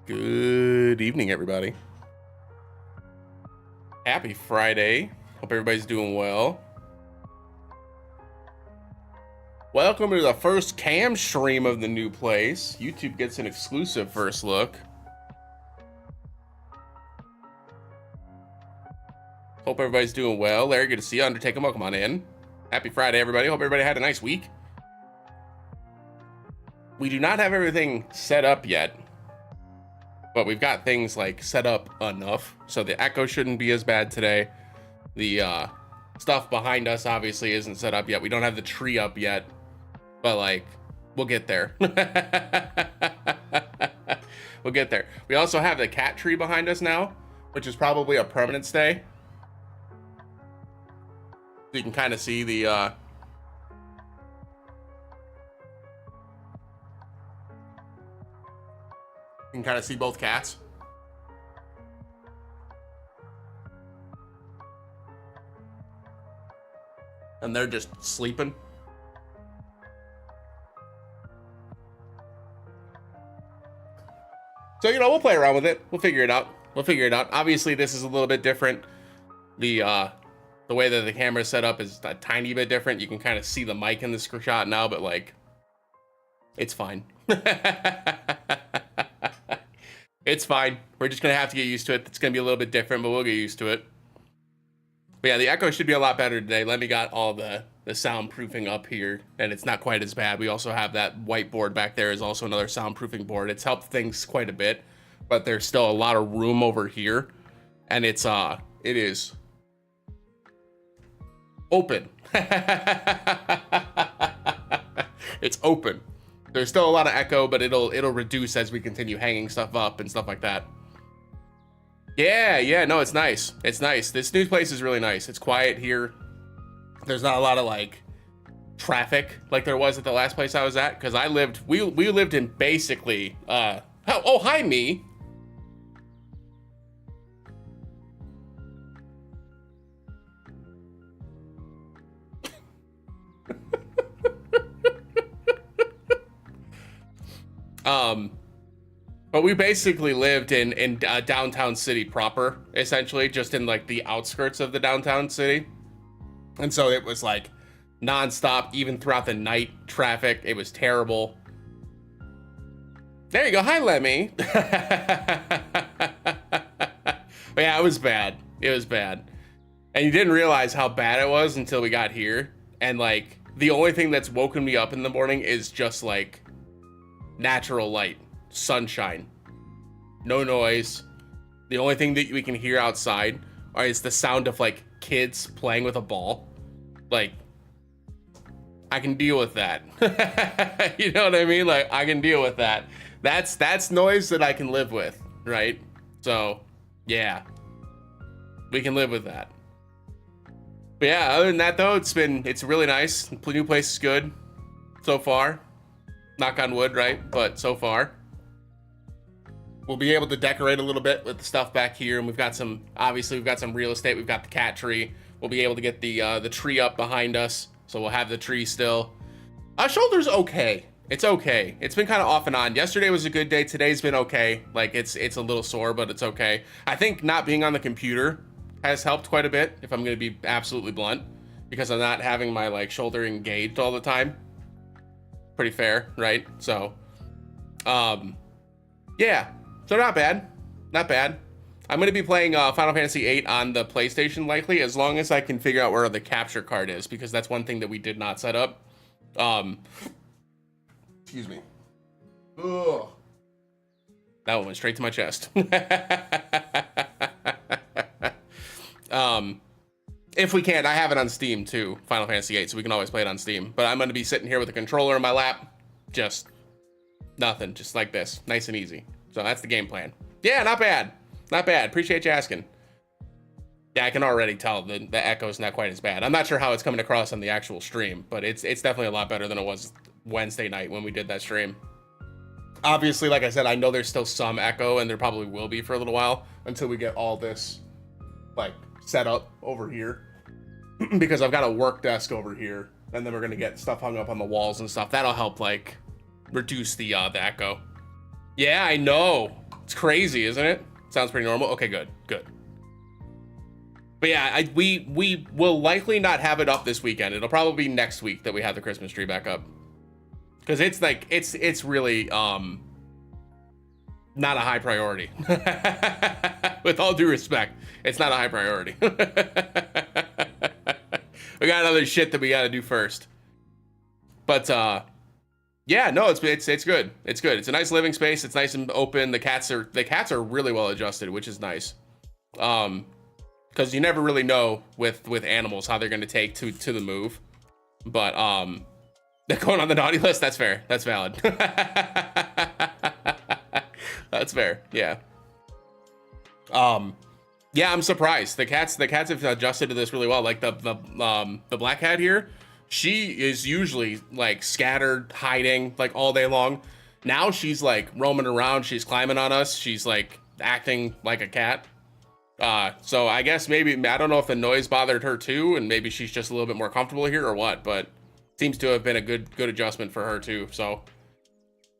Good evening, everybody. Happy Friday. Hope everybody's doing well. Welcome to the first cam stream of the new place. YouTube gets an exclusive first look. Hope everybody's doing well. Larry, good to see you. Undertaker, welcome on in. Happy Friday, everybody. Hope everybody had a nice week. We do not have everything set up yet, but we've got things like set up enough, so the echo shouldn't be as bad today. The stuff behind us obviously isn't set up yet. We don't have the tree up yet, but like, we'll get there. We'll get there. We also have the cat tree behind us now, which is probably a permanent stay. So you can kind of see the you can kind of see both cats. And they're just sleeping. So, you know, we'll play around with it. We'll figure it out. We'll figure it out. Obviously, this is a little bit different. The way that the camera is set up is a tiny bit different. You can kind of see the mic in the shot now, but like, it's fine. It's fine. We're just gonna have to get used to it. It's gonna be a little bit different, but we'll get used to it. But yeah, the echo should be a lot better today. Lemmy got all the soundproofing up here, and it's not quite as bad. We also have that whiteboard back there is also another soundproofing board. It's helped things quite a bit, but there's still a lot of room over here, and it is open. It's open. There's still a lot of echo, but it'll reduce as we continue hanging stuff up and stuff like that. Yeah, no, it's nice. It's nice. This new place is really nice. It's quiet here. There's not a lot of like traffic like there was at the last place I was at, because we lived in basically oh, hi me. But we basically lived in downtown city proper, essentially, just in like the outskirts of the downtown city. And so it was like nonstop, even throughout the night traffic. It was terrible. There you go. Hi, Lemmy. But yeah, it was bad. It was bad. And you didn't realize how bad it was until we got here. And like, the only thing that's woken me up in the morning is just like natural light, sunshine, no noise. The only thing that we can hear outside is the sound of like kids playing with a ball. Like, I can deal with that. You know what I mean? Like, I can deal with that. That's noise that I can live with, right? So yeah, we can live with that. But yeah, other than that though, it's really nice. The new place is good so far. Knock on wood, right? But so far. We'll be able to decorate a little bit with the stuff back here, and we've got some real estate. We've got the cat tree. We'll be able to get the tree up behind us, so we'll have the tree still. Shoulder's okay. It's okay. It's been kind of off and on. Yesterday was a good day. Today's been okay. Like, it's a little sore, but it's okay. I think not being on the computer has helped quite a bit, if I'm going to be absolutely blunt, because I'm not having my like shoulder engaged all the time. Pretty fair, right? So, yeah. So not bad. Not bad. I'm going to be playing Final Fantasy VIII on the PlayStation likely, as long as I can figure out where the capture card is, because that's one thing that we did not set up. Excuse me. Ugh. That one went straight to my chest. If we can, I have it on Steam too, Final Fantasy VIII, so we can always play it on Steam. But I'm going to be sitting here with a controller in my lap. Just nothing, just like this. Nice and easy. So that's the game plan. Yeah, not bad. Not bad. Appreciate you asking. Yeah, I can already tell the echo's not quite as bad. I'm not sure how it's coming across on the actual stream, but it's definitely a lot better than it was Wednesday night when we did that stream. Obviously, like I said, I know there's still some echo, and there probably will be for a little while until we get all this like set up over here. Because I've got a work desk over here, and then we're gonna get stuff hung up on the walls and stuff. That'll help like reduce the echo. Yeah, I know. It's crazy, isn't it? Sounds pretty normal. Okay, good. But yeah, we will likely not have it up this weekend. It'll probably be next week that we have the Christmas tree back up. Because it's like it's really not a high priority. With all due respect, it's not a high priority. We got other shit that we got to do first. But yeah, no, it's good. It's good. It's a nice living space. It's nice and open. The cats are really well adjusted, which is nice. Because you never really know with animals how they're going to take to the move. But they're going on the naughty list. That's fair. That's valid. That's fair. Yeah. Yeah, I'm surprised. The cats have adjusted to this really well. Like the black cat here, she is usually like scattered, hiding like all day long. Now she's like roaming around. She's climbing on us. She's like acting like a cat. So I guess maybe, I don't know if the noise bothered her too, and maybe she's just a little bit more comfortable here or what, but seems to have been a good adjustment for her too. So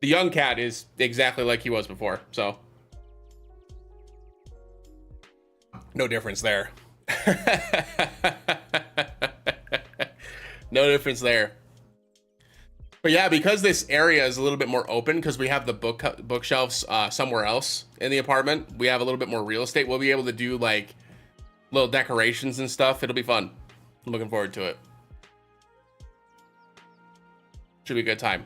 the young cat is exactly like he was before. So no difference there. No difference there. But yeah, because this area is a little bit more open, because we have the bookshelves somewhere else in the apartment, we have a little bit more real estate. We'll be able to do like little decorations and stuff. It'll be fun. I'm looking forward to it. Should be a good time.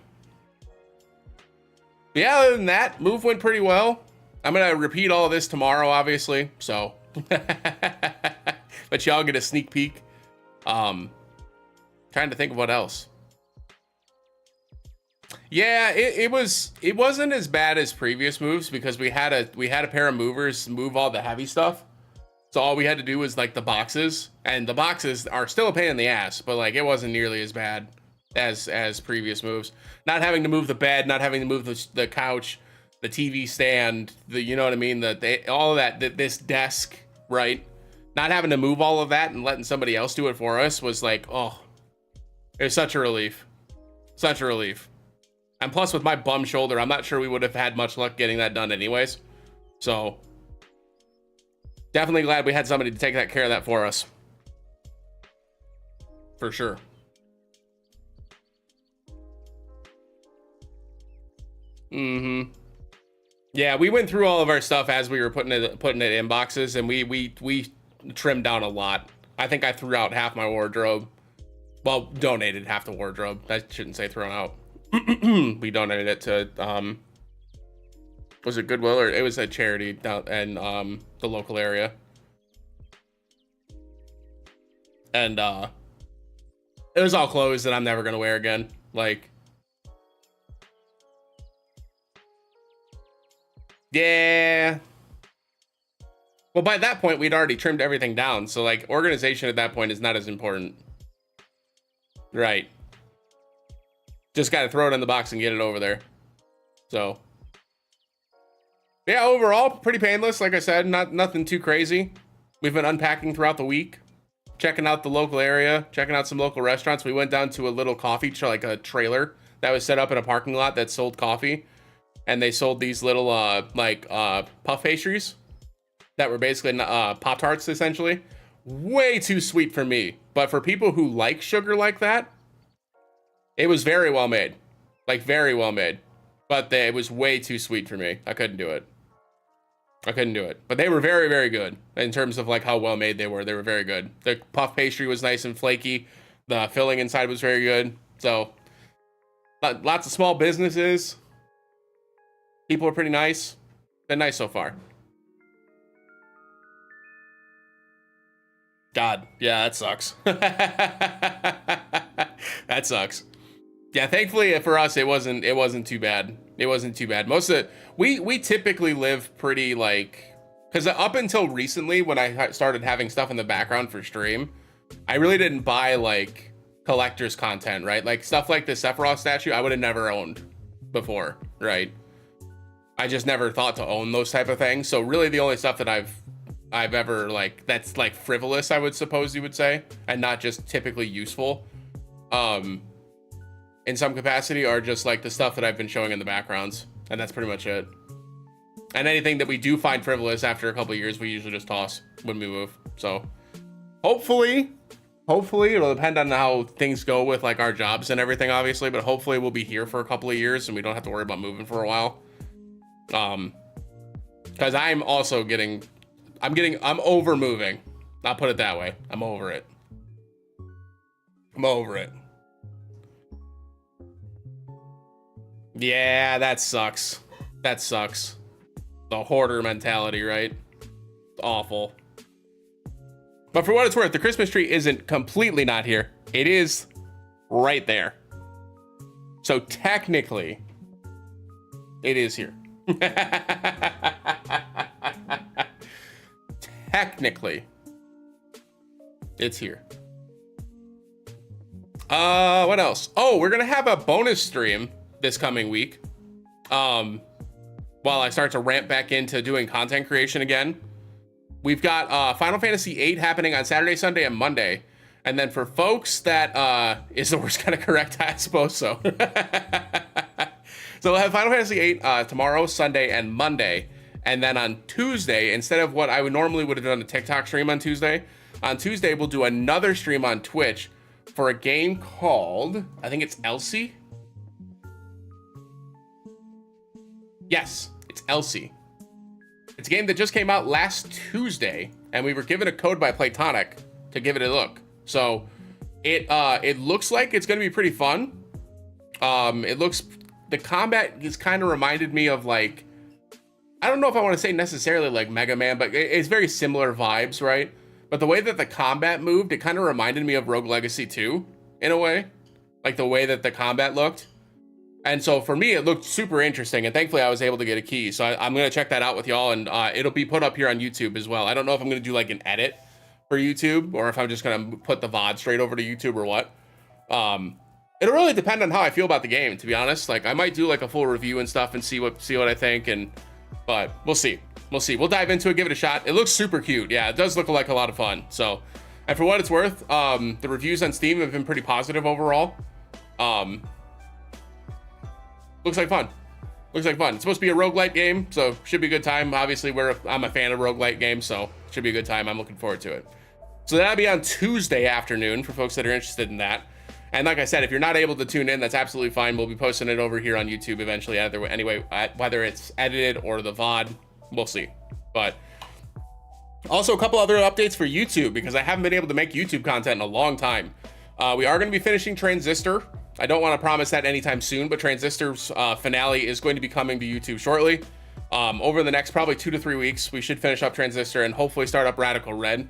But yeah, other than that, move went pretty well. I'm gonna repeat all of this tomorrow, obviously. So, but y'all get a sneak peek. Trying to think of what else. Yeah, it wasn't as bad as previous moves because we had a pair of movers move all the heavy stuff. So all we had to do was like the boxes, and the boxes are still a pain in the ass, but like it wasn't nearly as bad as previous moves. Not having to move the bed, not having to move the couch, the TV stand, you know what I mean, all of that, this desk, right? Not having to move all of that and letting somebody else do it for us was like, oh, it was such a relief. Such a relief. And plus with my bum shoulder, I'm not sure we would have had much luck getting that done anyways. So definitely glad we had somebody to take that care of that for us. For sure. Mm-hmm. Yeah, we went through all of our stuff as we were putting it in boxes, and we trimmed down a lot. I think I threw out half my wardrobe. Well, donated half the wardrobe. I shouldn't say thrown out. We donated it to was it Goodwill, or it was a charity down in the local area. And it was all clothes that I'm never gonna wear again. Like, yeah. Well, by that point, we'd already trimmed everything down. So like organization at that point is not as important. Right. Just got to throw it in the box and get it over there. So yeah, overall, pretty painless. Like I said, nothing too crazy. We've been unpacking throughout the week, checking out the local area, checking out some local restaurants. We went down to a little coffee, like a trailer that was set up in a parking lot that sold coffee. And they sold these little puff pastries that were basically Pop-Tarts, essentially. Way too sweet for me. But for people who like sugar like that, it was very well made. Like, very well made. But it was way too sweet for me. I couldn't do it. But they were very, very good in terms of like how well made they were. They were very good. The puff pastry was nice and flaky. The filling inside was very good. So lots of small businesses. People are pretty nice. Been nice so far. God, yeah, that sucks. That sucks. Yeah, thankfully for us, it wasn't too bad. It wasn't too bad. Most of it, we typically live pretty like, because up until recently when I started having stuff in the background for stream, I really didn't buy like collector's content, right? Like stuff like the Sephiroth statue, I would have never owned before, right? I just never thought to own those type of things. So really the only stuff that I've ever like, that's like frivolous, I would suppose you would say, and not just typically useful, in some capacity, are just like the stuff that I've been showing in the backgrounds. And that's pretty much it. And anything that we do find frivolous after a couple of years, we usually just toss when we move. So hopefully it'll depend on how things go with like our jobs and everything, obviously, but hopefully we'll be here for a couple of years and we don't have to worry about moving for a while. Because I'm also I'm over moving. I'll put it that way. I'm over it. Yeah, that sucks. The hoarder mentality, right? Awful. But for what it's worth, the Christmas tree isn't completely not here. It is right there. So technically, it is here. Technically, it's here. What else? Oh, we're gonna have a bonus stream this coming week. While I start to ramp back into doing content creation again. We've got Final Fantasy VIII happening on Saturday, Sunday, and Monday. And then for folks that is the worst kind of correct, I suppose so. So we'll have Final Fantasy VIII tomorrow, Sunday, and Monday. And then on Tuesday, instead of what I would have done a TikTok stream on Tuesday we'll do another stream on Twitch for a game called, I think it's Elsie. Yes, it's Elsie. It's a game that just came out last Tuesday, and we were given a code by Platonic to give it a look. So it looks like it's going to be pretty fun. It looks, the combat is kind of reminded me of like, I don't know if I want to say necessarily like Mega Man, but it's very similar vibes, right? But the way that the combat moved, it kind of reminded me of Rogue Legacy 2 in a way, like the way that the combat looked. And so for me, it looked super interesting, and thankfully I was able to get a key. So I'm going to check that out with y'all, and it'll be put up here on YouTube as well. I don't know if I'm going to do like an edit for YouTube, or if I'm just going to put the VOD straight over to YouTube or what. It'll really depend on how I feel about the game, to be honest. Like, I might do like a full review and stuff and see what I think, but we'll see. We'll dive into it, give it a shot. It looks super cute. Yeah, it does look like a lot of fun. So, and for what it's worth, the reviews on Steam have been pretty positive overall. Looks like fun. Looks like fun. It's supposed to be a roguelite game, so should be a good time. Obviously, I'm a fan of roguelite games, so should be a good time. I'm looking forward to it. So that'll be on Tuesday afternoon for folks that are interested in that. And like I said, if you're not able to tune in, that's absolutely fine. We'll be posting it over here on YouTube eventually. Anyway, whether it's edited or the VOD, we'll see. But also a couple other updates for YouTube, because I haven't been able to make YouTube content in a long time. We are going to be finishing Transistor. I don't want to promise that anytime soon, but Transistor's finale is going to be coming to YouTube shortly. Over the next probably 2 to 3 weeks, we should finish up Transistor and hopefully start up Radical Red,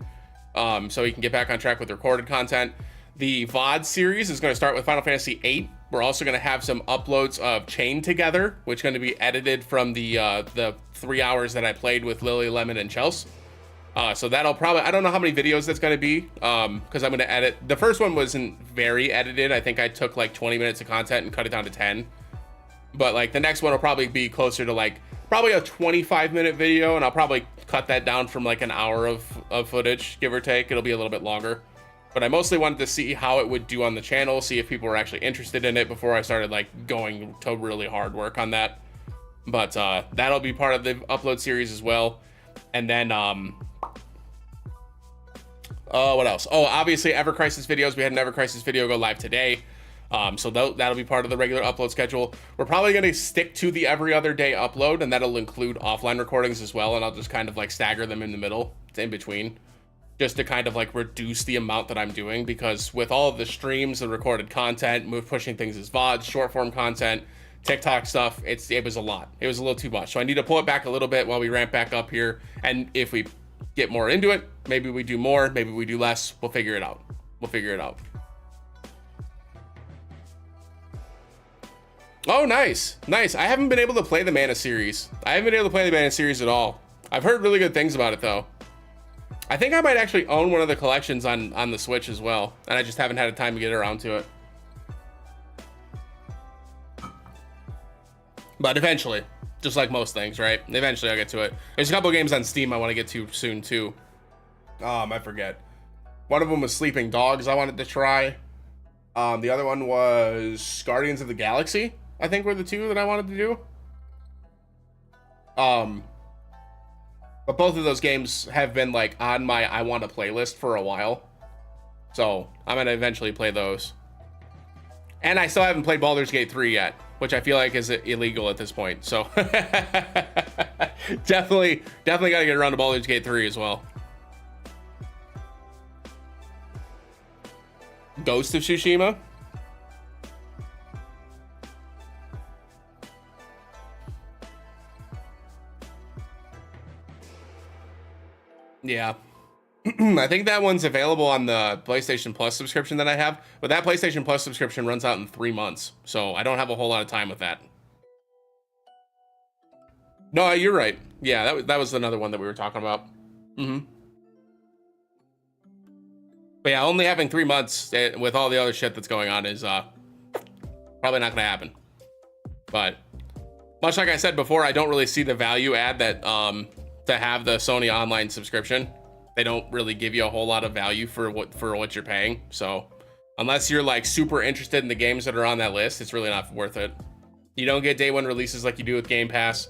so we can get back on track with recorded content. The VOD series is going to start with Final Fantasy VIII. We're also going to have some uploads of Chained Together, which is going to be edited from the 3 hours that I played with Lily, Lemon, and Chelsea. So that'll probably, I don't know how many videos that's going to be, because I'm going to edit. The first one wasn't very edited. I think I took like 20 minutes of content and cut it down to 10. But like the next one will probably be closer to like probably a 25-minute video, and I'll probably cut that down from like an hour of footage, give or take. It'll be a little bit longer. But I mostly wanted to see how it would do on the channel, see if people were actually interested in it before I started like going to really hard work on that. But that'll be part of the upload series as well. And then what else? Oh, obviously Ever Crisis videos. We had an Ever Crisis video go live today. So that'll be part of the regular upload schedule. We're probably going to stick to the every other day upload, and that'll include offline recordings as well. And I'll just kind of like stagger them in the middle, in between, just to kind of like reduce the amount that I'm doing, because with all of the streams and recorded content, pushing things as VODs, short form content, TikTok stuff, it was a lot. It was a little too much. So I need to pull it back a little bit while we ramp back up here. And if we get more into it, maybe we do more, maybe we do less. We'll figure it out. Oh, nice. I haven't been able to play the Mana series. At all. I've heard really good things about it though. I think I might actually own one of the collections on the Switch as well, and I just haven't had time to get around to it. But eventually, just like most things, right? Eventually I'll get to it. There's a couple of games on Steam I want to get to soon too. I forget. One of them was Sleeping Dogs I wanted to try. The other one was Guardians of the Galaxy, I think were the two that I wanted to do. But both of those games have been like on my I want to playlist for a while. So I'm going to eventually play those. And I still haven't played Baldur's Gate 3 yet, which I feel like is illegal at this point. So definitely got to get around to Baldur's Gate 3 as well. Ghost of Tsushima. Yeah. I think that one's available on the PlayStation Plus subscription that I have, but that PlayStation Plus subscription runs out in 3 months, so I don't have a whole lot of time with that. No, you're right. Yeah, that was another one that we were talking about. But yeah, only having 3 months with all the other shit that's going on is probably not gonna happen. But much like I said before, I don't really see the value add that to have the Sony online subscription. They don't really give you a whole lot of value for what you're paying. So unless you're like super interested in the games that are on that list, it's really not worth it. You don't get day one releases like you do with Game Pass.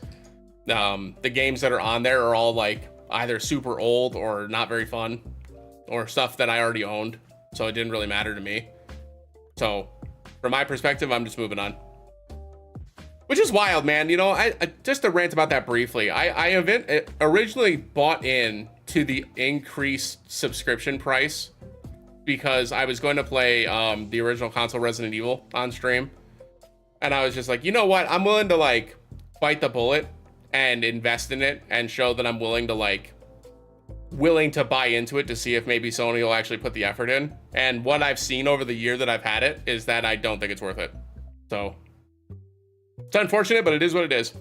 The games that are on there are all like either super old or not very fun, or stuff that I already owned, so it didn't really matter to me. So from my perspective, I'm just moving on. Which is wild, man. You know, I just to rant about that briefly. I originally bought in to the increased subscription price because I was going to play the original console Resident Evil on stream. And I was just like, you know what? I'm willing to like bite the bullet and invest in it and show that I'm willing to buy into it to see if maybe Sony will actually put the effort in. And what I've seen over the year that I've had it is that I don't think it's worth it. So it's unfortunate, but it is what it is.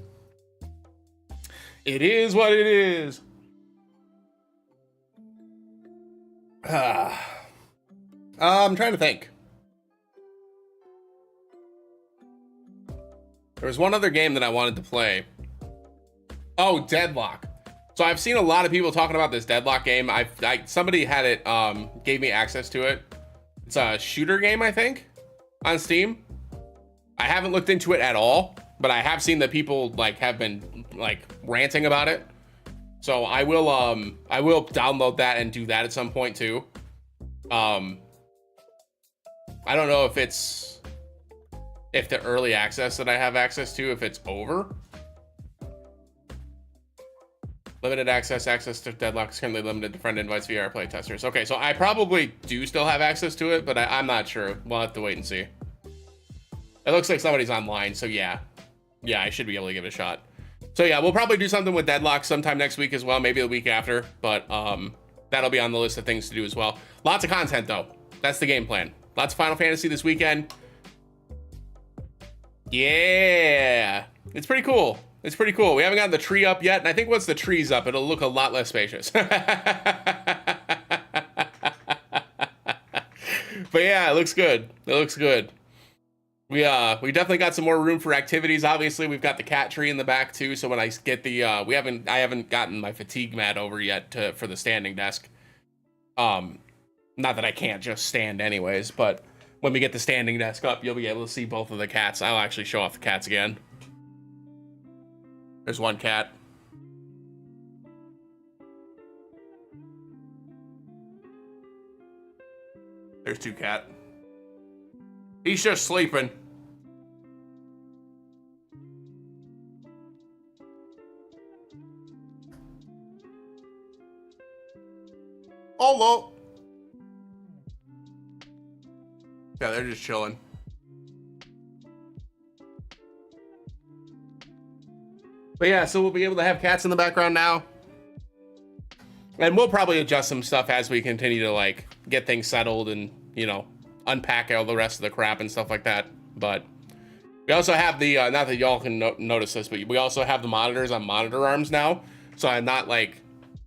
It is what it is. I'm trying to think. There was one other game that I wanted to play. Oh, Deadlock. So I've seen a lot of people talking about this Deadlock game. Somebody had it, gave me access to it. It's a shooter game, I think, on Steam. I haven't looked into it at all, but I have seen that people like have been like ranting about it. So I will download that and do that at some point too. I don't know if the early access that I have access to, if it's over. Limited access to Deadlock is currently limited to friend invites VR play testers. Okay, so I probably do still have access to it, but I'm not sure. We'll have to wait and see. It looks like somebody's online, so yeah. Yeah, I should be able to give it a shot. So yeah, we'll probably do something with Deadlock sometime next week as well, maybe the week after, but that'll be on the list of things to do as well. Lots of content though. That's the game plan. Lots of Final Fantasy this weekend. Yeah, it's pretty cool. It's pretty cool. We haven't gotten the tree up yet, and I think once the tree's up, it'll look a lot less spacious. But yeah, it looks good. It looks good. We definitely got some more room for activities. Obviously, we've got the cat tree in the back too. So when I get the I haven't gotten my fatigue mat over yet for the standing desk. Not that I can't just stand anyways, but when we get the standing desk up, you'll be able to see both of the cats. I'll actually show off the cats again. There's one cat. There's two cat. He's just sleeping. Hello. Yeah, they're just chilling. But yeah, so we'll be able to have cats in the background now. And we'll probably adjust some stuff as we continue to like get things settled and, you know, unpack all the rest of the crap and stuff like that. But we also have the, not that y'all can notice this, but we also have the monitors on monitor arms now. So I'm not like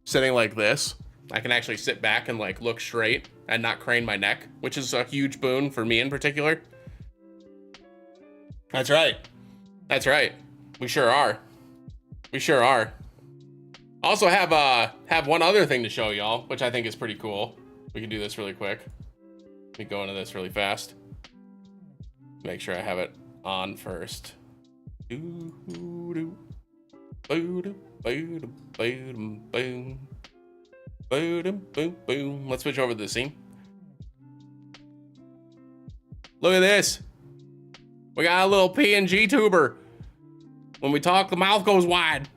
sitting like this. I can actually sit back and like look straight and not crane my neck, which is a huge boon for me in particular. That's right. That's right. We sure are. We sure are. Also have one other thing to show y'all, which I think is pretty cool. We can do this really quick. Let me go into this really fast. Make sure I have it on first. Boom. Let's switch over to the scene. Look at this. We got a little PNG tuber. When we talk, the mouth goes wide.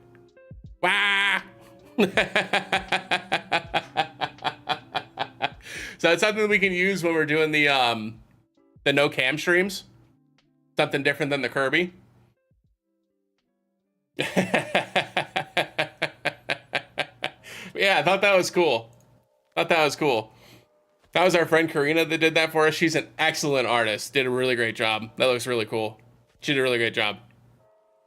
Wah! So it's something that we can use when we're doing the no cam streams. Something different than the Kirby. Yeah, I thought that was cool. That was our friend Karina that did that for us. She's an excellent artist. Did a really great job. That looks really cool. She did a really great job.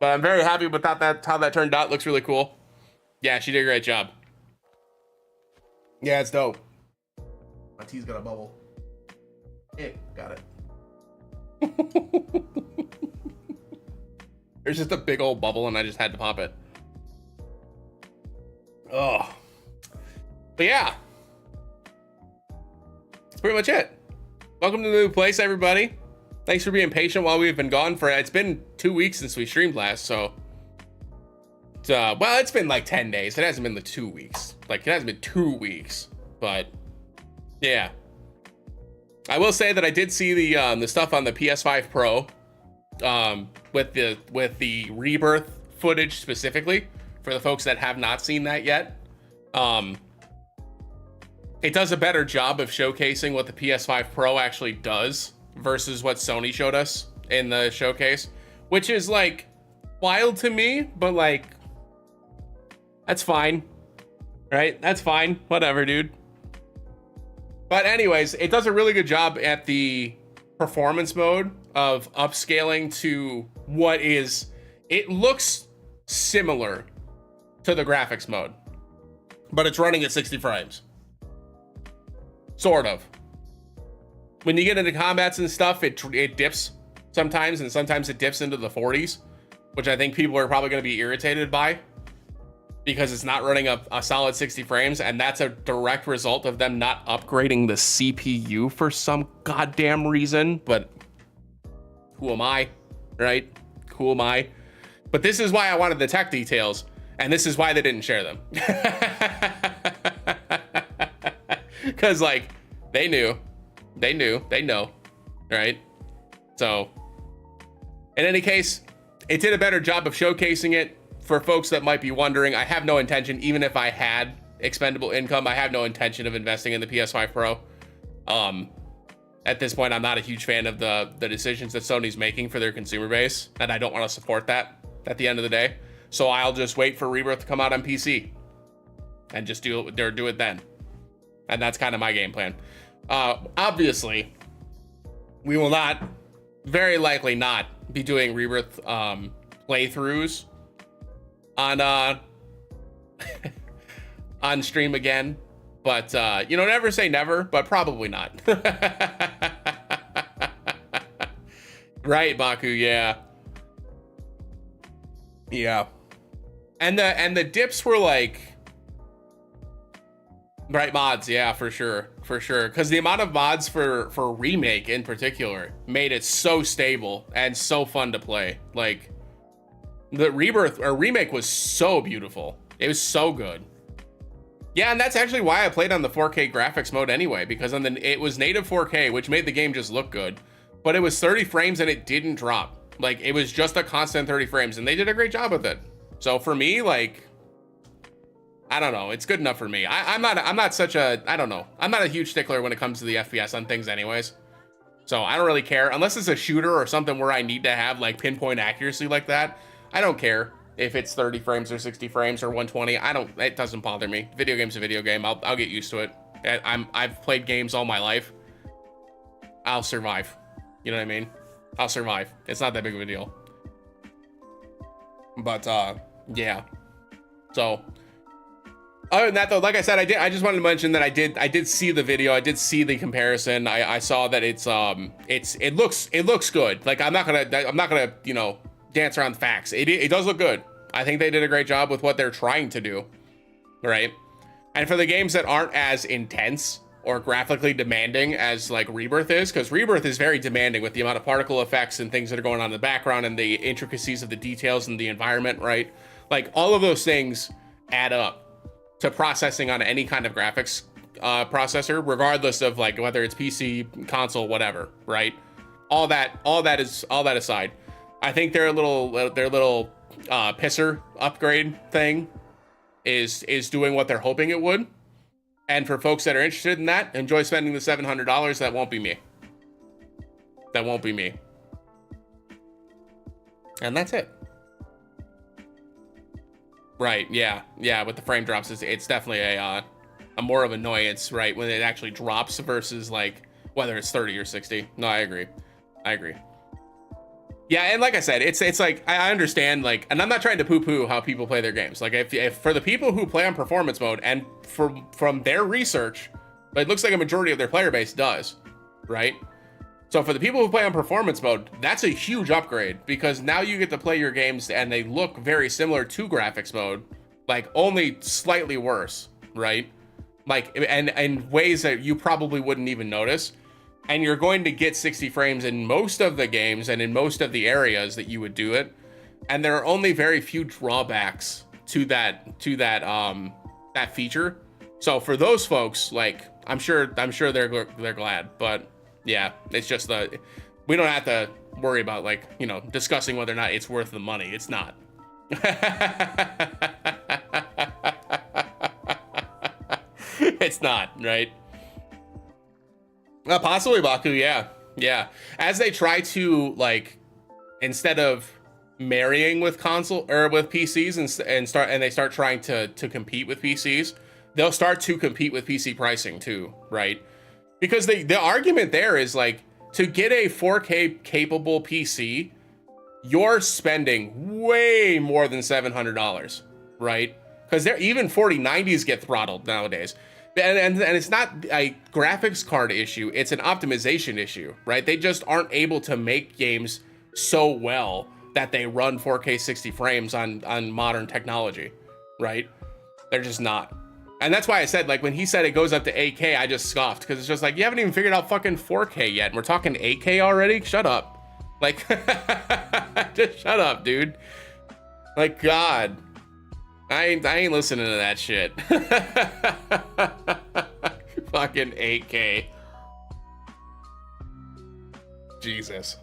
But I'm very happy with how that turned out. Looks really cool. Yeah, she did a great job. Yeah, it's dope. My tea's got a bubble. Hey, got it. There's just a big old bubble and I just had to pop it. Oh. But yeah. That's pretty much it. Welcome to the new place, everybody. Thanks for being patient while we've been gone for, it's been 2 weeks since we streamed last, so. Well, it's been like 10 days. It hasn't been the 2 weeks. Like, it hasn't been 2 weeks, but yeah. I will say that I did see the stuff on the PS5 Pro, with the Rebirth footage specifically, for the folks that have not seen that yet. It does a better job of showcasing what the PS5 Pro actually does versus what Sony showed us in the showcase. which is like wild to me, but like, that's fine, right? That's fine, whatever, dude. But anyways, it does a really good job at the performance mode of upscaling to what is, it looks similar to the graphics mode, but it's running at 60 frames. Sort of. When you get into combats and stuff, it dips sometimes, and sometimes it dips into the 40s, which I think people are probably going to be irritated by because it's not running a solid 60 frames, and that's a direct result of them not upgrading the CPU for some goddamn reason. But who am I, right? Who am I? But this is why I wanted the tech details, and this is why they didn't share them. Because, like, they know, right? So, in any case, it did a better job of showcasing it. For folks that might be wondering, I have no intention, even if I had expendable income, I have no intention of investing in the PS5 Pro. At this point, I'm not a huge fan of the decisions that Sony's making for their consumer base, and I don't want to support that at the end of the day. So I'll just wait for Rebirth to come out on PC and just do it then. And that's kind of my game plan. Obviously, we will not, very likely not, be doing Rebirth playthroughs on on stream again, but you know, never say never, but probably not. Right, Baku? Yeah, and the dips were like, right, mods, yeah, for sure, because the amount of mods for Remake in particular made it so stable and so fun to play. Like, the Rebirth or Remake was so beautiful. It was so good. Yeah, and that's actually why I played on the 4K graphics mode anyway, because it was native 4K, which made the game just look good. But it was 30 frames and it didn't drop. Like, it was just a constant 30 frames, and they did a great job with it. So for me, like, I don't know, it's good enough for me. I'm not such a, I don't know, I'm not a huge stickler when it comes to the FPS on things anyways. So I don't really care, unless it's a shooter or something where I need to have like pinpoint accuracy like that. I don't care if it's 30 frames or 60 frames or 120. It doesn't bother me. Video game's a video game. I'll get used to it. I've played games all my life. I'll survive. You know what I mean? I'll survive. It's not that big of a deal. But yeah. So other than that, though, like I said, I just wanted to mention that I did see the video. I did see the comparison. I saw that it looks good. Like, I'm not gonna, you know, dance around the facts. It does look good. I think they did a great job with what they're trying to do, right? And for the games that aren't as intense or graphically demanding as like Rebirth is, because Rebirth is very demanding with the amount of particle effects and things that are going on in the background and the intricacies of the details and the environment, right? Like, all of those things add up to processing on any kind of graphics processor, regardless of like whether it's PC, console, whatever, right? All that aside, I think their little pisser upgrade thing is doing what they're hoping it would. And for folks that are interested in that, enjoy spending the $700. That won't be me. That won't be me. And that's it. Right, yeah, with the frame drops, it's definitely a more of annoyance, right, when it actually drops versus like whether it's 30 or 60. No, I agree. Yeah, and like I said, it's like, I understand, like, and I'm not trying to poo-poo how people play their games. Like, if for the people who play on performance mode, and from their research, it looks like a majority of their player base does, right? So for the people who play on performance mode, that's a huge upgrade, because now you get to play your games and they look very similar to graphics mode, like only slightly worse, right? Like, and ways that you probably wouldn't even notice. And you're going to get 60 frames in most of the games and in most of the areas that you would do it. And there are only very few drawbacks to that feature. So for those folks, like, I'm sure they're glad. But yeah, it's just we don't have to worry about, like, you know, discussing whether or not it's worth the money. It's not. It's not, right? Possibly, Baku, yeah. As they try to, like, instead of marrying with console or with PCs and they start trying to compete with PCs, they'll start to compete with PC pricing too, right? Because the argument there is like, to get a 4K capable PC, you're spending way more than $700, right? Because even 4090s get throttled nowadays. And it's not a graphics card issue, it's an optimization issue, right? They just aren't able to make games so well that they run 4K 60 frames on modern technology, right? They're just not. And that's why I said, like, when he said it goes up to 8K, I just scoffed, because it's just like, you haven't even figured out fucking 4K yet, and we're talking 8K already? Shut up. Like, just shut up, dude. Like, God. I ain't listening to that shit. Fucking 8K. Jesus.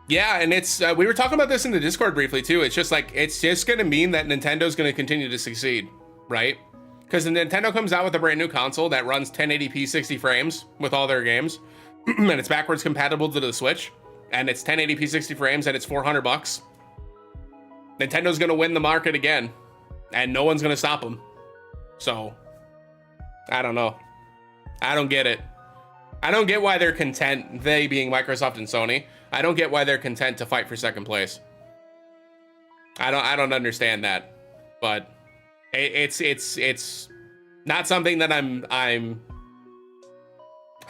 Yeah, and it's we were talking about this in the Discord briefly too. It's just like, it's just gonna mean that Nintendo's gonna continue to succeed, right? Because the Nintendo comes out with a brand new console that runs 1080p 60 frames with all their games, and it's backwards compatible to the Switch, and it's 1080p 60 frames, and it's $400. Nintendo's gonna win the market again, and no one's gonna stop them. So, I don't know. I don't get it. I don't get why they're content, they being Microsoft and Sony. I don't get why they're content to fight for second place. I don't understand that. But it's not something that I'm I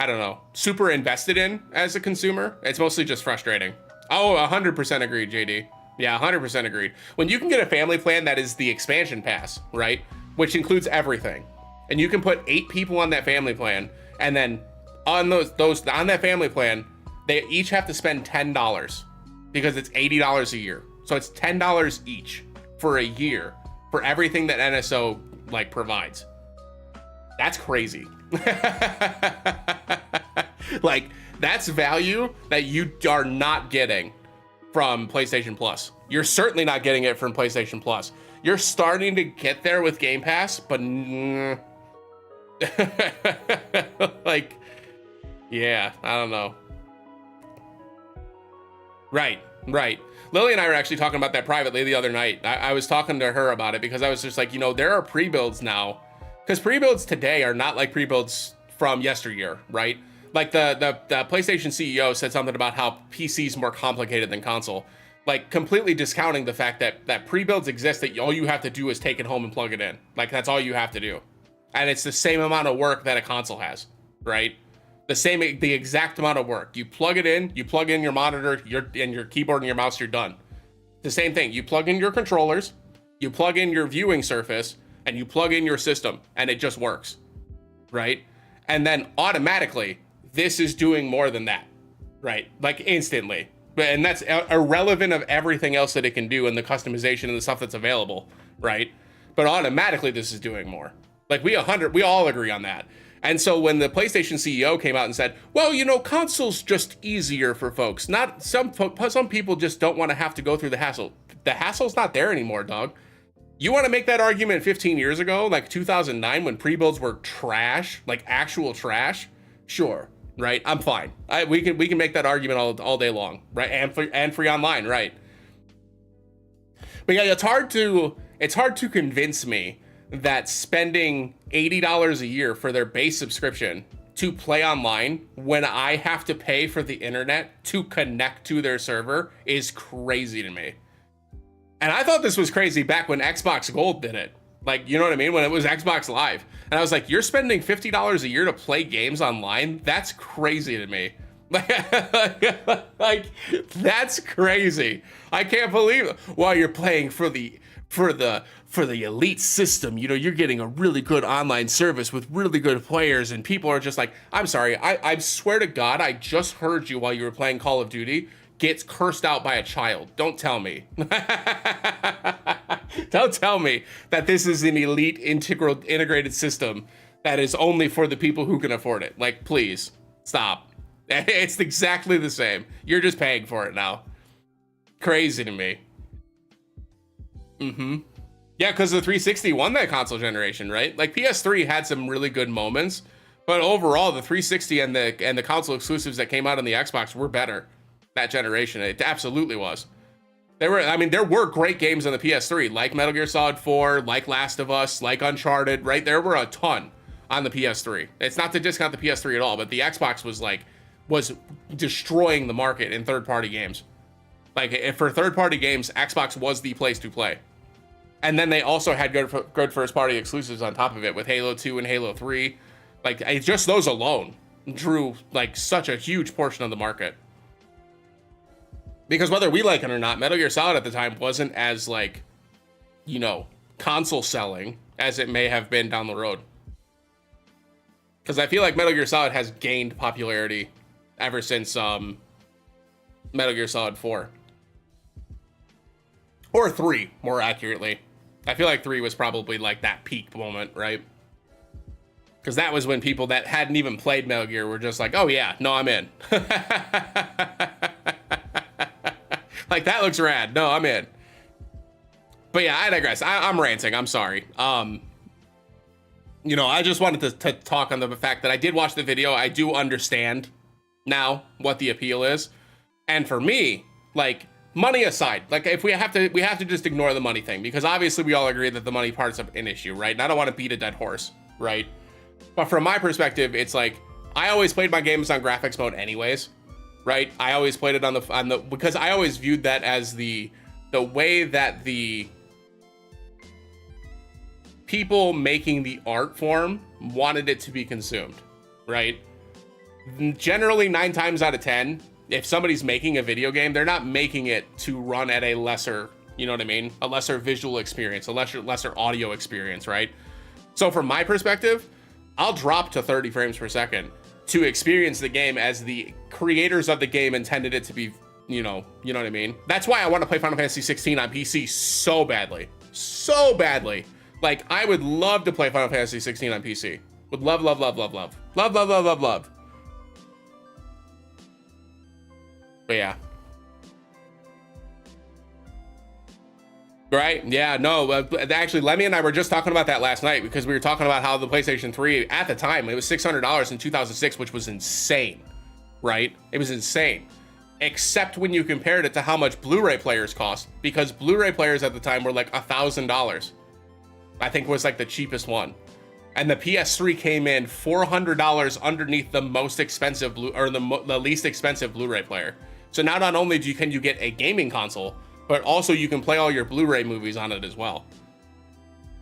don't know, super invested in as a consumer. It's mostly just frustrating. Oh, 100% agreed, JD. Yeah, 100% agreed. When you can get a family plan that is the expansion pass, right? Which includes everything. And you can put 8 people on that family plan, and then on those on that family plan, they each have to spend $10 because it's $80 a year. So it's $10 each for a year for everything that NSO like provides. That's crazy. Like, that's value that you are not getting from PlayStation Plus. You're certainly not getting it from PlayStation Plus. You're starting to get there with Game Pass, but like, yeah, I don't know. Right. Lily and I were actually talking about that privately the other night. I was talking to her about it because I was just like, you know, there are pre-builds now, because pre-builds today are not like pre-builds from yesteryear, right? Like the PlayStation CEO said something about how PC is more complicated than console, like completely discounting the fact that pre-builds exist, that all you have to do is take it home and plug it in. Like, that's all you have to do. And it's the same amount of work that a console has, right? The exact amount of work. You plug it in, you plug in your monitor, your keyboard and your mouse, you're done. The same thing. You plug in your controllers, you plug in your viewing surface, and you plug in your system, and it just works, right? And then automatically, this is doing more than that, right? Like, instantly. And that's irrelevant of everything else that it can do and the customization and the stuff that's available, right? But automatically, this is doing more. Like, we all agree on that. And so when the PlayStation CEO came out and said, well, you know, console's just easier for folks. Not some people just don't want to have to go through the hassle. The hassle's not there anymore, dog. You want to make that argument 15 years ago, like 2009, when pre-builds were trash, like actual trash? Sure, right? I'm fine. We can make that argument all day long, right? And free online, right? But yeah, it's hard to convince me that spending $80 a year for their base subscription to play online when I have to pay for the internet to connect to their server is crazy to me. And I thought this was crazy back when Xbox Gold did it. Like, you know what I mean? When it was Xbox Live. And I was like, you're spending $50 a year to play games online? That's crazy to me. Like, that's crazy. I can't believe it. While you're playing for the elite system, you know, you're getting a really good online service with really good players, and people are just like, I'm sorry, I swear to God, I just heard you while you were playing Call of Duty gets cursed out by a child. Don't tell me. Don't tell me that this is an elite integrated system that is only for the people who can afford it. Like, please, stop. It's exactly the same. You're just paying for it now. Crazy to me. Mm-hmm. Yeah, because the 360 won that console generation, right? Like, PS3 had some really good moments, but overall, the 360 and the console exclusives that came out on the Xbox were better. that generation. It absolutely was. There were great games on the PS3, like Metal Gear Solid 4, like Last of Us, like Uncharted, right? There were a ton on the PS3. It's not to discount the PS3 at all, but the Xbox was destroying the market in third-party games. Like, for third-party games, Xbox was the place to play. And then they also had good first-party exclusives on top of it with Halo 2 and Halo 3. Like, just those alone drew, like, such a huge portion of the market. Because whether we like it or not, Metal Gear Solid at the time wasn't as, like, you know, console selling as it may have been down the road. Because I feel like Metal Gear Solid has gained popularity ever since Metal Gear Solid 4. Or 3, more accurately. I feel like 3 was probably, like, that peak moment, right? Because that was when people that hadn't even played Metal Gear were just like, oh yeah, no, I'm in. Like, that looks rad. No, I'm in. But yeah, I digress. I'm ranting. I'm sorry. You know, I just wanted to talk on the fact that I did watch the video. I do understand now what the appeal is. And for me, like, money aside, like, if we have to just ignore the money thing, because obviously we all agree that the money part's an issue, right? And I don't want to beat a dead horse, right? But from my perspective, it's like, I always played my games on graphics mode anyways. Right, I always played it on the because I always viewed that as the way that the people making the art form wanted it to be consumed, right? Generally, 9 times out of 10, if somebody's making a video game, they're not making it to run at a lesser, you know what I mean, a lesser visual experience, a lesser audio experience, right? So from my perspective, I'll drop to 30 frames per second to experience the game as the creators of the game intended it to be, you know what I mean? That's why I want to play Final Fantasy 16 on PC so badly. So badly. Like, I would love to play Final Fantasy 16 on PC. Would love, love, love, love, love. Love, love, love, love, love. But yeah. Right? Yeah, no, actually, Lemmy and I were just talking about that last night because we were talking about how the PlayStation 3, at the time, it was $600 in 2006, which was insane, right? It was insane, except when you compared it to how much Blu-ray players cost, because Blu-ray players at the time were like $1,000. I think was like the cheapest one. And the PS3 came in $400 underneath the most expensive, the least expensive Blu-ray player. So now not only can you get a gaming console, but also you can play all your Blu-ray movies on it as well.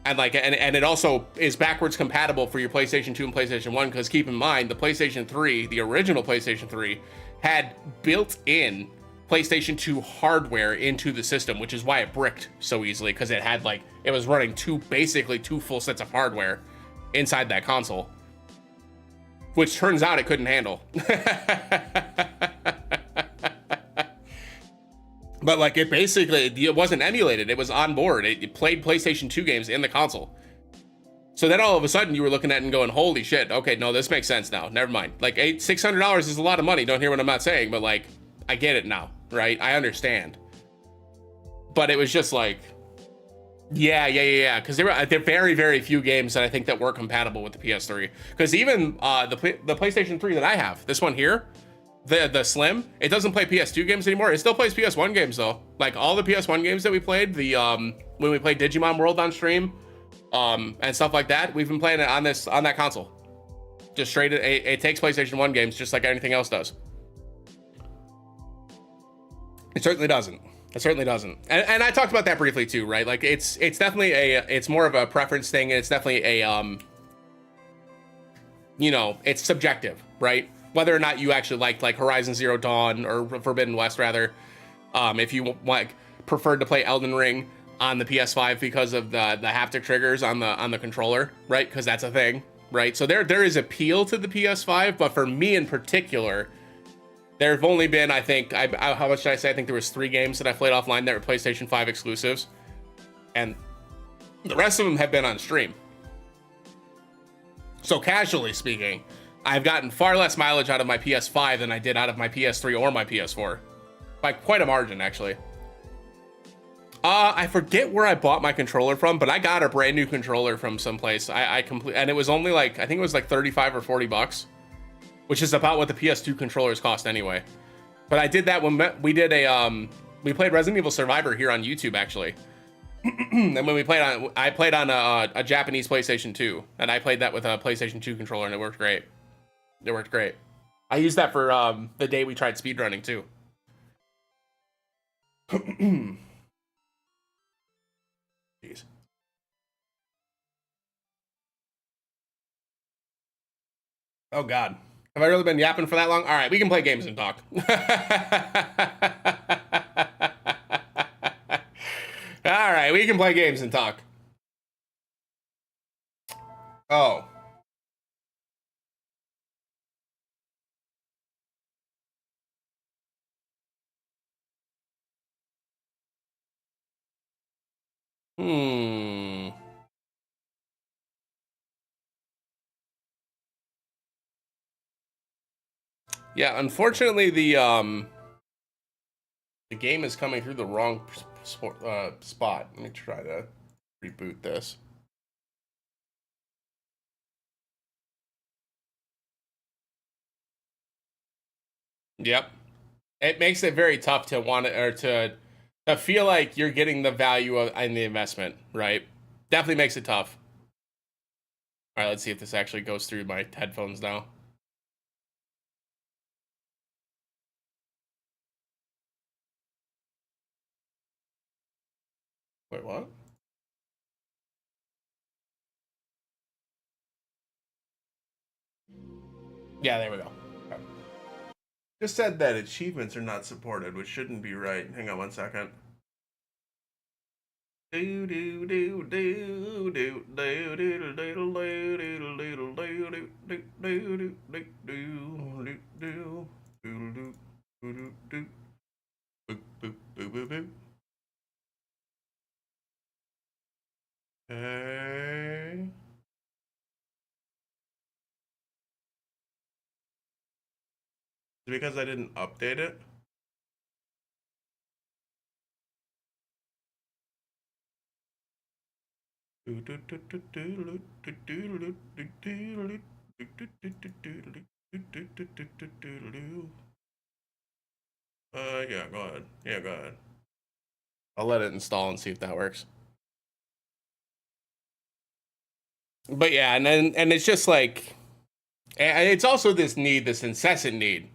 And like, and it also is backwards compatible for your PlayStation 2 and PlayStation 1, because keep in mind, the PlayStation 3, the original PlayStation 3, had built-in PlayStation 2 hardware into the system, which is why it bricked so easily, because it had like, it was running basically two full sets of hardware inside that console, which turns out it couldn't handle. But like, it wasn't emulated, it was on board. It played PlayStation 2 games in the console. So then all of a sudden you were looking at it and going, holy shit, okay, no, this makes sense now, never mind. Like, $600 is a lot of money, don't hear what I'm not saying, but like, I get it now, right? I understand. But it was just like, yeah, because there are very, very few games that I think that were compatible with the PS3. Because even the PlayStation 3 that I have, this one here, the Slim, it doesn't play PS2 games anymore. It still plays PS1 games though. Like all the PS1 games that we played, when we played Digimon World on stream, and stuff like that, we've been playing it on that console. Just straight, it takes PlayStation 1 games just like anything else does. It certainly doesn't. It certainly doesn't. And I talked about that briefly too, right? Like it's definitely it's more of a preference thing, and it's definitely a it's subjective, right? Whether or not you actually like Horizon Zero Dawn or Forbidden West rather, if you preferred to play Elden Ring on the PS5 because of the haptic triggers on the controller, right? Because that's a thing, right? So there is appeal to the PS5, but for me in particular, there have only been, I think, how much did I say? I think there was 3 games that I played offline that were PlayStation 5 exclusives, and the rest of them have been on stream. So casually speaking, I've gotten far less mileage out of my PS5 than I did out of my PS3 or my PS4. By quite a margin, actually. I forget where I bought my controller from, but I got a brand new controller from someplace. And it was only like, I think it was like 35 or 40 bucks, which is about what the PS2 controllers cost anyway. But I did that when we did we played Resident Evil Survivor here on YouTube actually. And when we played on, I played on a Japanese PlayStation 2, and I played that with a PlayStation 2 controller, and it worked great. It worked great. I used that for the day we tried speedrunning too. Jeez. Oh God. Have I really been yapping for that long? All right, we can play games and talk. All right, we can play games and talk. Oh. Yeah, unfortunately, the game is coming through the wrong spot. Let me try to reboot this. Yep. It makes it very tough to want it, or to feel like you're getting the value of in the investment, right? Definitely makes it tough. All right, let's see if this actually goes through my headphones now. Wait, what? Yeah, there we go. Okay. Just said that achievements are not supported, which shouldn't be right. Hang on one second. Do do do do do do do do do Okay. Because I didn't update it. Yeah, go ahead. Yeah, go ahead. I'll let it install and see if that works. But yeah, and it's just like, and it's also this need, this incessant need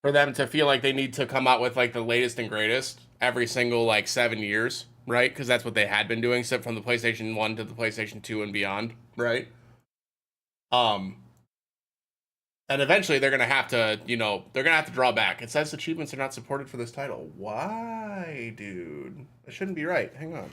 for them to feel like they need to come out with like the latest and greatest every single like 7 years, right? Because that's what they had been doing, except from the PlayStation 1 to the PlayStation 2 and beyond, right? And eventually they're gonna have to, they're gonna have to draw back. It says achievements are not supported for this title. Why, dude? That shouldn't be right. Hang on.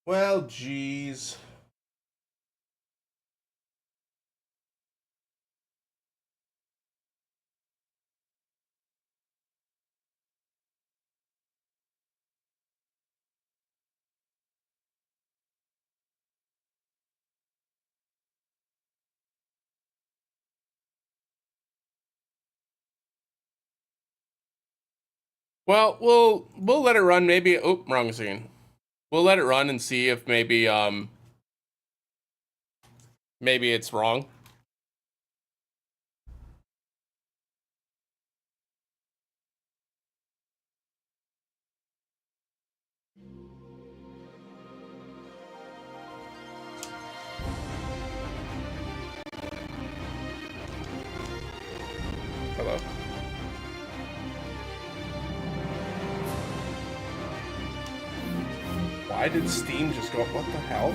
Well, geez. Well, we'll let it run. Maybe. Oh, wrong scene. We'll let it run and see if maybe maybe it's wrong. Hello. Why did Steam just go? What the hell?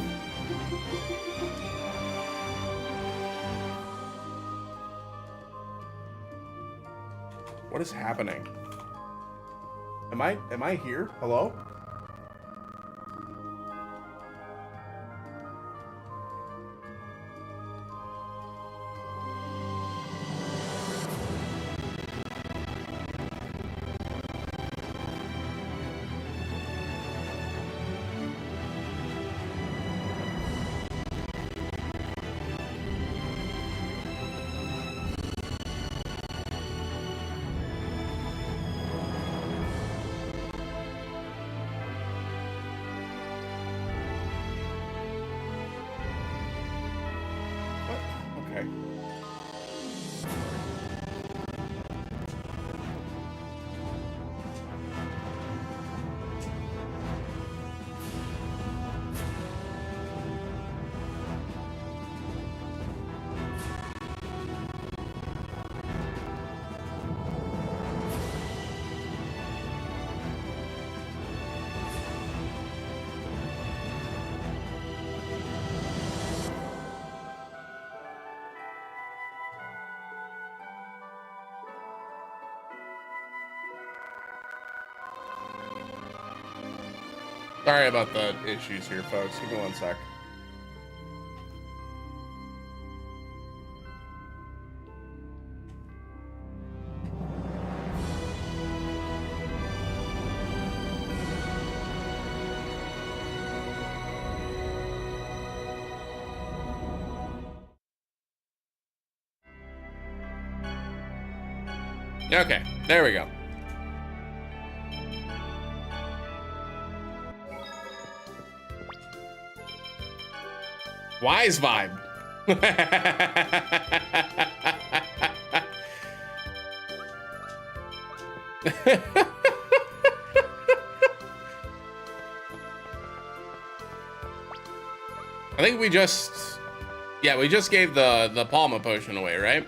What is happening? Am I here? Hello? Okay. Sorry about the issues here, folks. Give me one sec. Okay, there we go. Wise vibe. I think we just, yeah, we just gave the Palma potion away, right?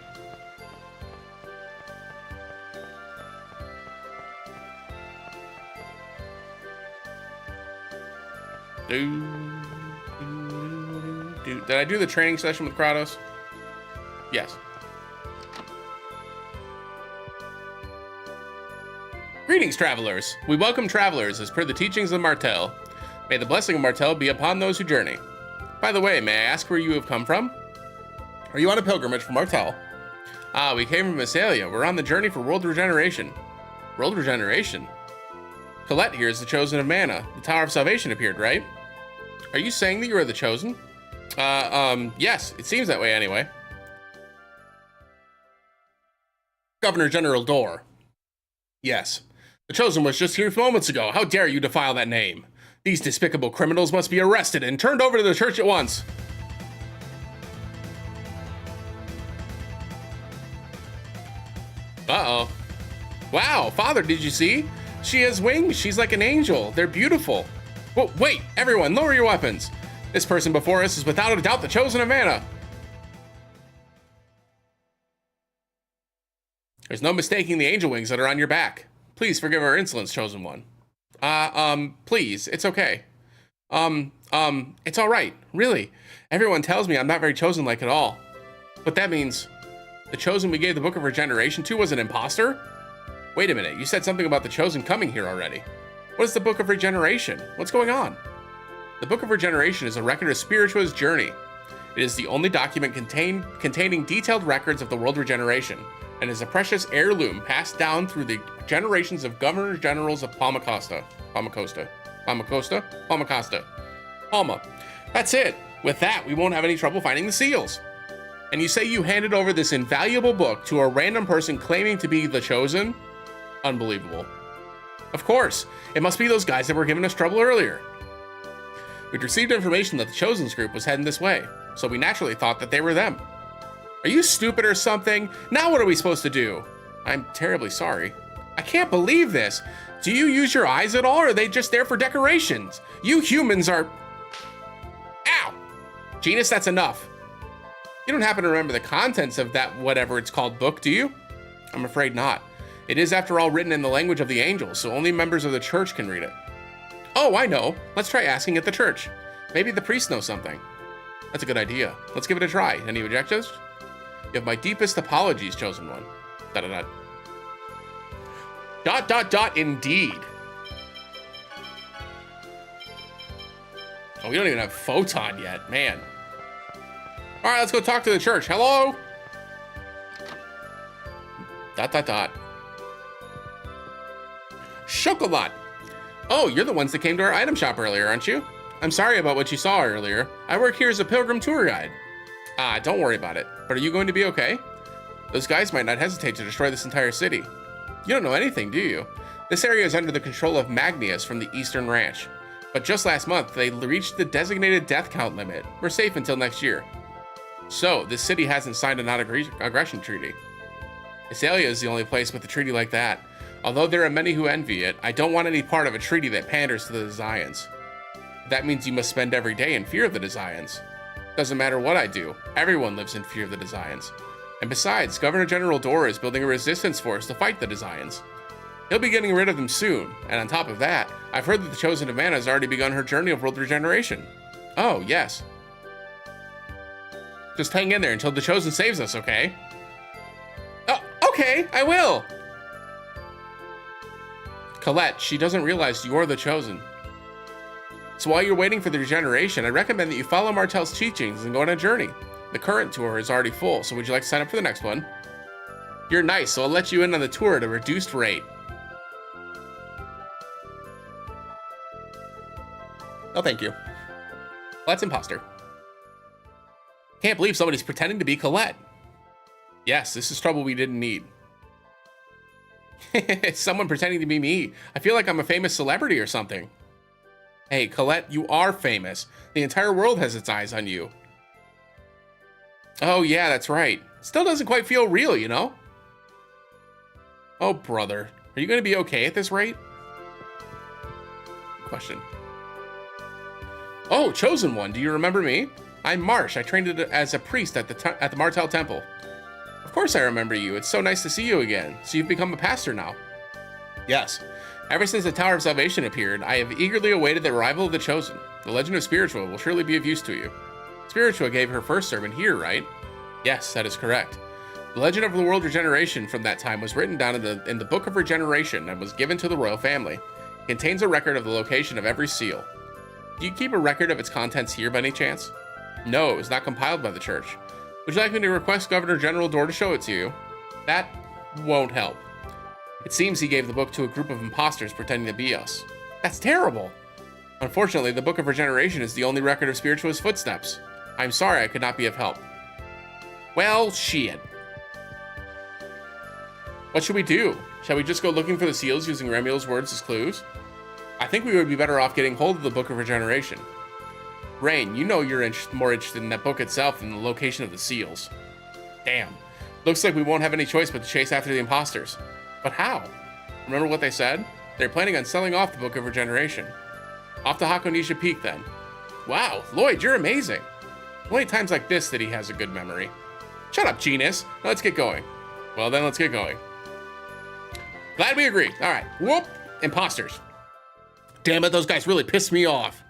Did I do the training session with Kratos? Yes. Greetings, travelers. We welcome travelers as per the teachings of Martel. May the blessing of Martel be upon those who journey. By the way, may I ask where you have come from? Are you on a pilgrimage from Martel? Ah, we came from Massalia. We're on the journey for world regeneration. World regeneration? Colette here is the chosen of Mana. The Tower of Salvation appeared, right? Are you saying that you are the chosen? Yes, it seems that way anyway. Governor General Dorr. Yes. The chosen was just here moments ago. How dare you defile that name? These despicable criminals must be arrested and turned over to the church at once. Uh-oh. Wow, Father, did you see? She has wings. She's like an angel. They're beautiful. Whoa, wait, everyone, lower your weapons. This person before us is without a doubt the chosen of Mana. There's no mistaking the angel wings that are on your back. Please forgive our insolence, chosen one. Please, it's okay. It's all right, really. Everyone tells me I'm not very chosen-like at all. But that means the chosen we gave the Book of Regeneration to was an imposter? Wait a minute, you said something about the chosen coming here already. What is the Book of Regeneration? What's going on? The Book of Regeneration is a record of Spiritua's journey. It is the only document containing detailed records of the world regeneration, and is a precious heirloom passed down through the generations of Governor Generals of Palma. That's it. With that, we won't have any trouble finding the seals. And you say you handed over this invaluable book to a random person claiming to be the chosen? Unbelievable. Of course, it must be those guys that were giving us trouble earlier. We'd received information that the Chosen's group was heading this way, so we naturally thought that they were them. Are you stupid or something? Now what are we supposed to do? I'm terribly sorry. I can't believe this. Do you use your eyes at all, or are they just there for decorations? You humans are... Ow! Genus, that's enough. You don't happen to remember the contents of that whatever it's called book, do you? I'm afraid not. It is, after all, written in the language of the angels, so only members of the church can read it. Oh, I know. Let's try asking at the church. Maybe the priest knows something. That's a good idea. Let's give it a try. Any objectives? You have my deepest apologies, chosen one. ... Indeed. Oh, we don't even have Photon yet, man. All right, let's go talk to the church. Hello? ... Chocolat. Oh, you're the ones that came to our item shop earlier, aren't you? I'm sorry about what you saw earlier. I work here as a pilgrim tour guide. Ah, don't worry about it. But are you going to be okay? Those guys might not hesitate to destroy this entire city. You don't know anything, do you? This area is under the control of Magnius from the Eastern Ranch. But just last month, they reached the designated death count limit. We're safe until next year. So, this city hasn't signed a non-aggression treaty. Isalia is the only place with a treaty like that. Although there are many who envy it, I don't want any part of a treaty that panders to the Zions. That means you must spend every day in fear of the Zions. Doesn't matter what I do, everyone lives in fear of the Zions. And besides, Governor General Dora is building a resistance force to fight the Zions. He'll be getting rid of them soon, and on top of that, I've heard that the Chosen of Mana has already begun her journey of world regeneration. Oh, yes. Just hang in there until the Chosen saves us, okay? Oh, okay, I will! Colette, she doesn't realize you're the Chosen. So while you're waiting for the regeneration, I recommend that you follow Martel's teachings and go on a journey. The current tour is already full, so would you like to sign up for the next one? You're nice, so I'll let you in on the tour at a reduced rate. Oh, thank you. Colette's imposter. Can't believe somebody's pretending to be Colette. Yes, this is trouble we didn't need. It's someone pretending to be me. I feel like I'm a famous celebrity or something. Hey, Colette, you are famous. The entire world has its eyes on you. Oh, yeah, that's right. Still doesn't quite feel real, you know? Oh, brother. Are you going to be okay at this rate? Question. Oh, Chosen One, do you remember me? I'm Marsh. I trained as a priest at the Martel Temple. Of course I remember you. It's so nice to see you again. So you've become a pastor now. Yes. Ever since the Tower of Salvation appeared, I have eagerly awaited the arrival of the Chosen. The legend of Spiritual will surely be of use to you. Spiritual gave her first sermon here, right? Yes, that is correct. The legend of the world regeneration from that time was written down in the Book of Regeneration and was given to the royal family. It contains a record of the location of every seal. Do you keep a record of its contents here by any chance? No, it was not compiled by the church. Would you like me to request Governor General Dor to show it to you? That won't help. It seems he gave the book to a group of imposters pretending to be us. That's terrible. Unfortunately, the Book of Regeneration is the only record of Spiritual's footsteps. I'm sorry I could not be of help. Well, shit. What should we do? Shall we just go looking for the seals using Remuel's words as clues? I think we would be better off getting hold of the Book of Regeneration. Rain, you know you're more interested in that book itself than the location of the seals. Damn. Looks like we won't have any choice but to chase after the imposters. But how? Remember what they said? They're planning on selling off the Book of Regeneration. Off to Hakonisha Peak, then. Wow, Lloyd, you're amazing. Only times like this that he has a good memory. Shut up, genius. Now let's get going. Well, then let's get going. Glad we agree. All right. Whoop. Imposters. Damn it, those guys really pissed me off.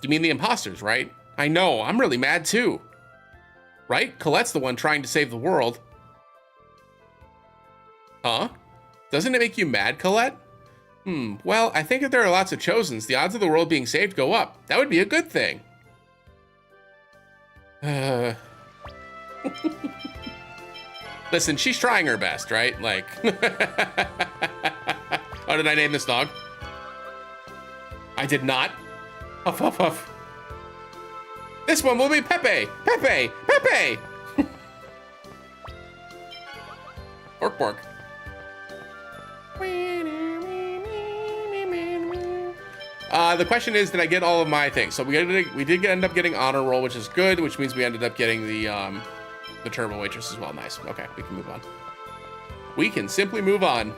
You mean the imposters, right? I know, I'm really mad too. Right? Colette's the one trying to save the world. Huh? Doesn't it make you mad, Colette? Well, I think if there are lots of Chosens, the odds of the world being saved go up. That would be a good thing. Listen, she's trying her best, right? Like... Oh, did I name this dog? I did not. Huff, huff, huff. This one will be Pepe! Pepe! Pepe! Bork, bork. The question is, did I get all of my things? So we did end up getting honor roll, which is good, which means we ended up getting the turbo waitress as well. Nice. Okay, we can move on. We can simply move on.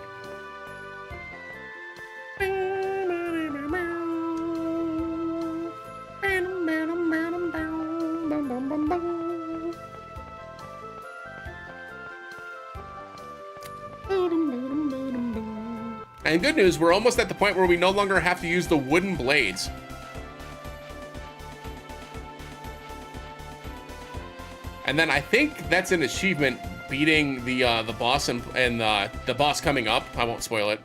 And good news, we're almost at the point where we no longer have to use the wooden blades. And then I think that's an achievement, beating the boss and the boss coming up. I won't spoil it.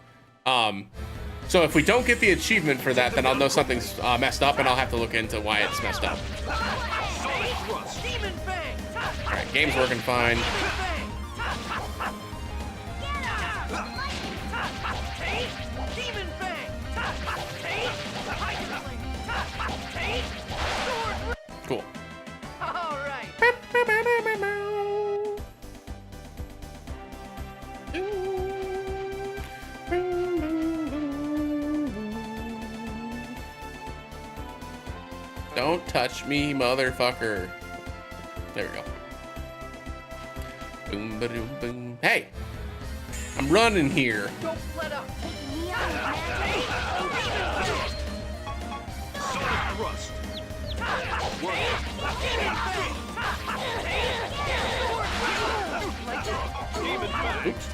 So if we don't get the achievement for that, then I'll know something's messed up, and I'll have to look into why it's messed up. All right, game's working fine. Cool. All right. Don't touch me, motherfucker. There we go. Boom, ba-doom, boom. Hey, I'm running here. Don't let up. Thrust. Oops.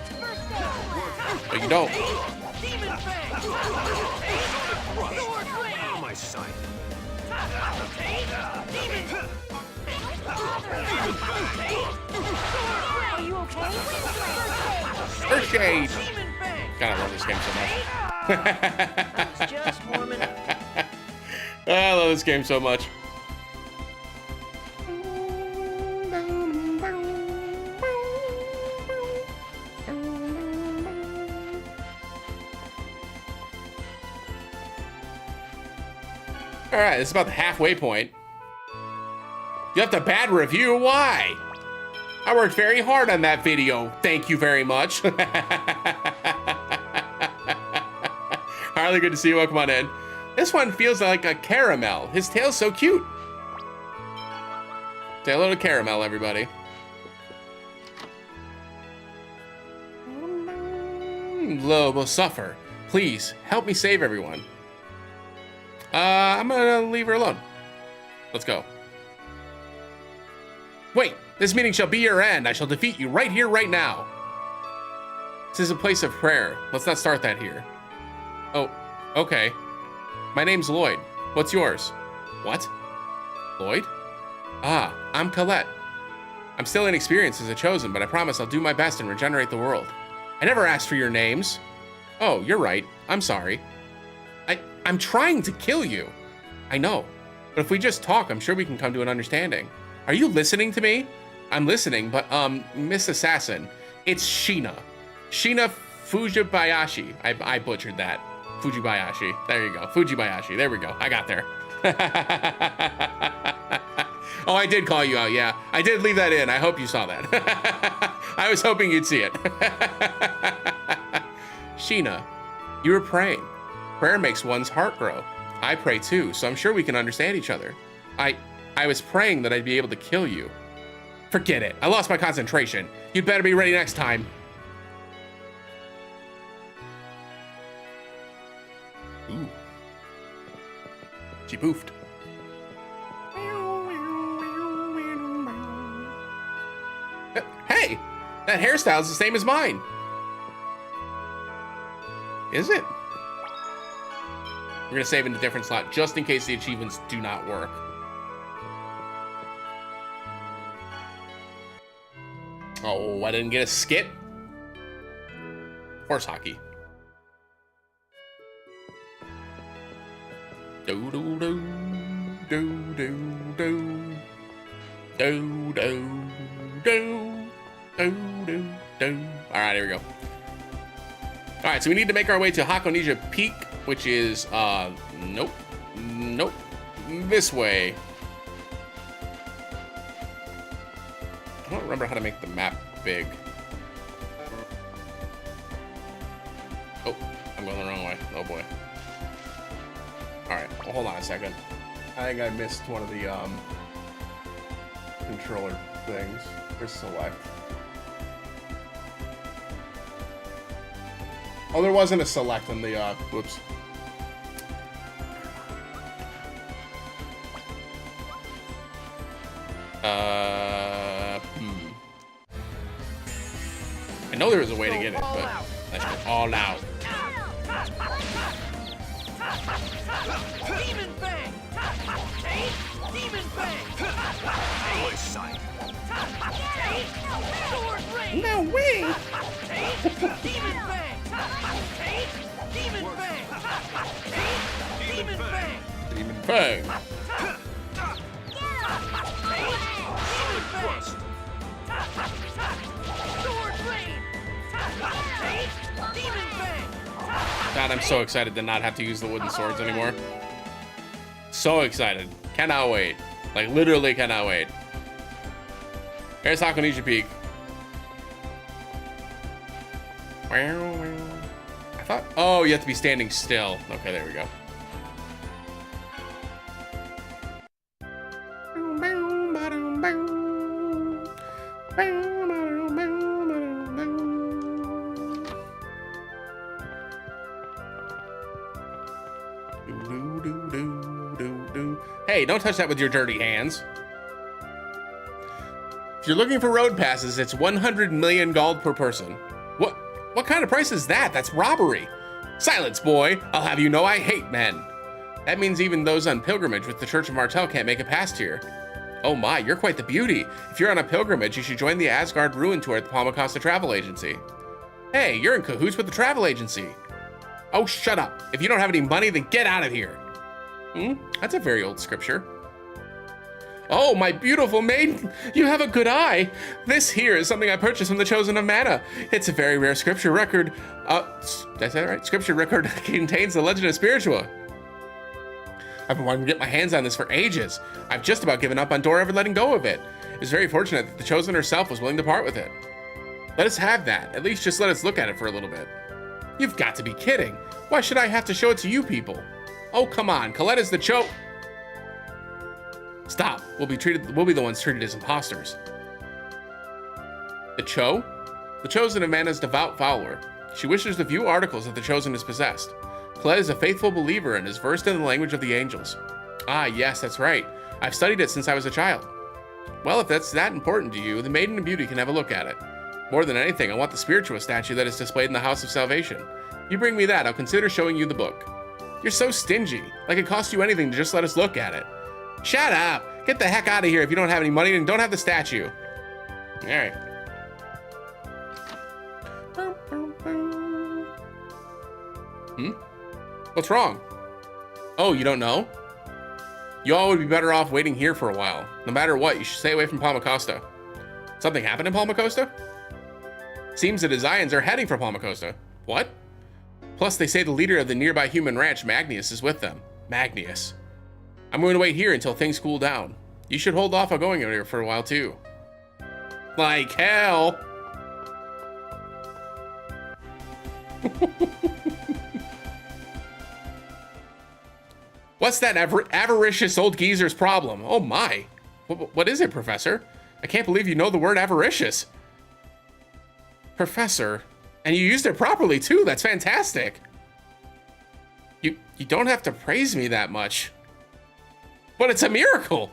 But you don't. Out of my sight. Are you okay? First shade. God, I love this game so much. Just warming up. I love this game so much. All right, this is about the halfway point. You left a bad review. Why? I worked very hard on that video. Thank you very much. Harley, good to see you. Welcome on in. This one feels like a caramel. His tail's so cute. Say hello to Caramel, everybody. Lo will suffer. Please, help me save everyone. I'm gonna leave her alone. Let's go. Wait, this meeting shall be your end. I shall defeat you right here, right now. This is a place of prayer. Let's not start that here. Oh, okay. My name's Lloyd. What's yours? What? Lloyd? Ah, I'm Colette. I'm still inexperienced as a chosen, but I promise I'll do my best and regenerate the world. I never asked for your names. Oh, you're right. I'm sorry. I'm trying to kill you. I know. But if we just talk, I'm sure we can come to an understanding. Are you listening to me? I'm listening, but, Miss Assassin, it's Sheena. Sheena Fujibayashi. I butchered that. Fujibayashi. There you go. Fujibayashi. There we go. I got there. Oh, I did call you out. Yeah, I did leave that in. I hope you saw that. I was hoping you'd see it. Sheena, you were praying. Prayer makes one's heart grow. I pray too, so I'm sure we can understand each other. I was praying that I'd be able to kill you. Forget it. I lost my concentration. You'd better be ready next time. Ooh. She poofed. Hey, that hairstyle is the same as mine. Is it? We're gonna save in a different slot just in case the achievements do not work. Oh, I didn't get a skit. Horse hockey. Do do do do do do do do do do do. All right, here we go. All right, so we need to make our way to Hakonija Peak, which is nope, this way. I don't remember how to make the map big. Oh, I'm going the wrong way. Oh boy. All right, well, hold on a second. I think I missed one of the controller things. There's select. Oh, there wasn't a select on the, whoops. I know there was a way to get it, but that's just all out. Demon Fang! Take! Demon Fang! Out of my sight. Take! Sword Rain! No way. Take! Demon Fang! Take! Demon Fang! Take! Demon Fang! Demon Fang. Demon Fang! Thrust. Sword Rain! Take! Demon Fang! God, I'm so excited to not have to use the wooden swords anymore. So excited. Cannot wait. Like, literally cannot wait. Here's Hakonisha Peak. I thought... Oh, you have to be standing still. Okay, there we go. Hey, don't touch that with your dirty hands. If you're looking for road passes, it's 100 million gold per person. What kind of price is that? That's robbery. Silence, boy. I'll have you know I hate men. That means even those on pilgrimage with the Church of Martel can't make it past here. Oh my, you're quite the beauty. If you're on a pilgrimage, you should join the Asgard Ruin Tour at the Palmacosta Travel Agency. Hey, you're in cahoots with the travel agency. Oh, shut up. If you don't have any money, then get out of here. That's a very old scripture. Oh, my beautiful maiden, you have a good eye. This here is something I purchased from the Chosen of Mana. It's a very rare scripture record. That's that right? Scripture record contains the legend of Spiritua. I've been wanting to get my hands on this for ages. I've just about given up on Dora ever letting go of it. It's very fortunate that the Chosen herself was willing to part with it. Let us have that. At least just let us look at it for a little bit. You've got to be kidding. Why should I have to show it to you people? Oh, come on. Coletta's the Stop. We'll be the ones treated as imposters. The The Chosen of Mana's devout follower. She wishes to view articles that the Chosen is possessed. Colette is a faithful believer and is versed in the language of the angels. Ah, yes, that's right. I've studied it since I was a child. Well, if that's that important to you, the Maiden of Beauty can have a look at it. More than anything, I want the Spiritua statue that is displayed in the House of Salvation. You bring me that, I'll consider showing you the book. You're so stingy. Like it costs you anything to just let us look at it. Shut up! Get the heck out of here if you don't have any money and don't have the statue. Alright. What's wrong? Oh, you don't know? You all would be better off waiting here for a while. No matter what, you should stay away from Palmacosta. Something happened in Palmacosta? Seems the Desians are heading for Palmacosta. What? Plus, they say the leader of the nearby human ranch, Magnius, is with them. Magnius. I'm going to wait here until things cool down. You should hold off on going over here for a while, too. Like hell. What's that avaricious old geezer's problem? Oh my. What is it, Professor? I can't believe you know the word avaricious. Professor, and you used it properly too. That's fantastic. You don't have to praise me that much. But it's a miracle.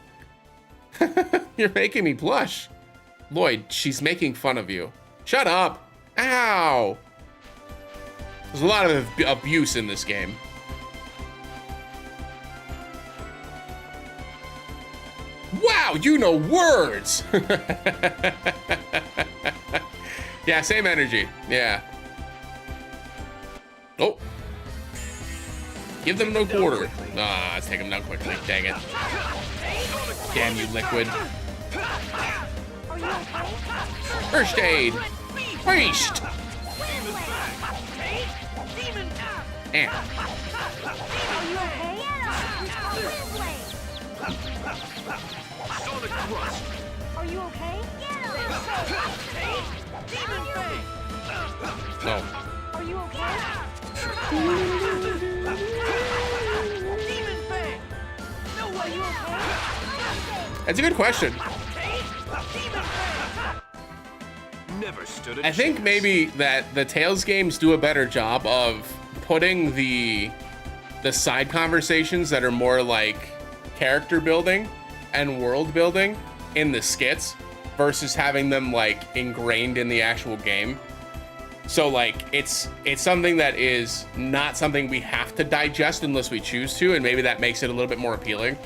You're making me blush. Lloyd, she's making fun of you. Shut up. Ow. There's a lot of abuse in this game. Wow, you know words. Yeah, same energy. Yeah. Oh. Give them no quarter. Ah, let's take them down quickly. Dang it. Damn you, Liquid. First aid. Priest. And. Are you okay? Demon Fang! Oh. Are you okay? Demon Fang! No way, you okay? That's a good question. Demon Fang! Never stood a I think chance. maybe that the Tales games do a better job of putting the side conversations that are more like character building and world building in the skits versus having them like ingrained in the actual game. So like it's something that is not something we have to digest unless we choose to, and maybe that makes it a little bit more appealing.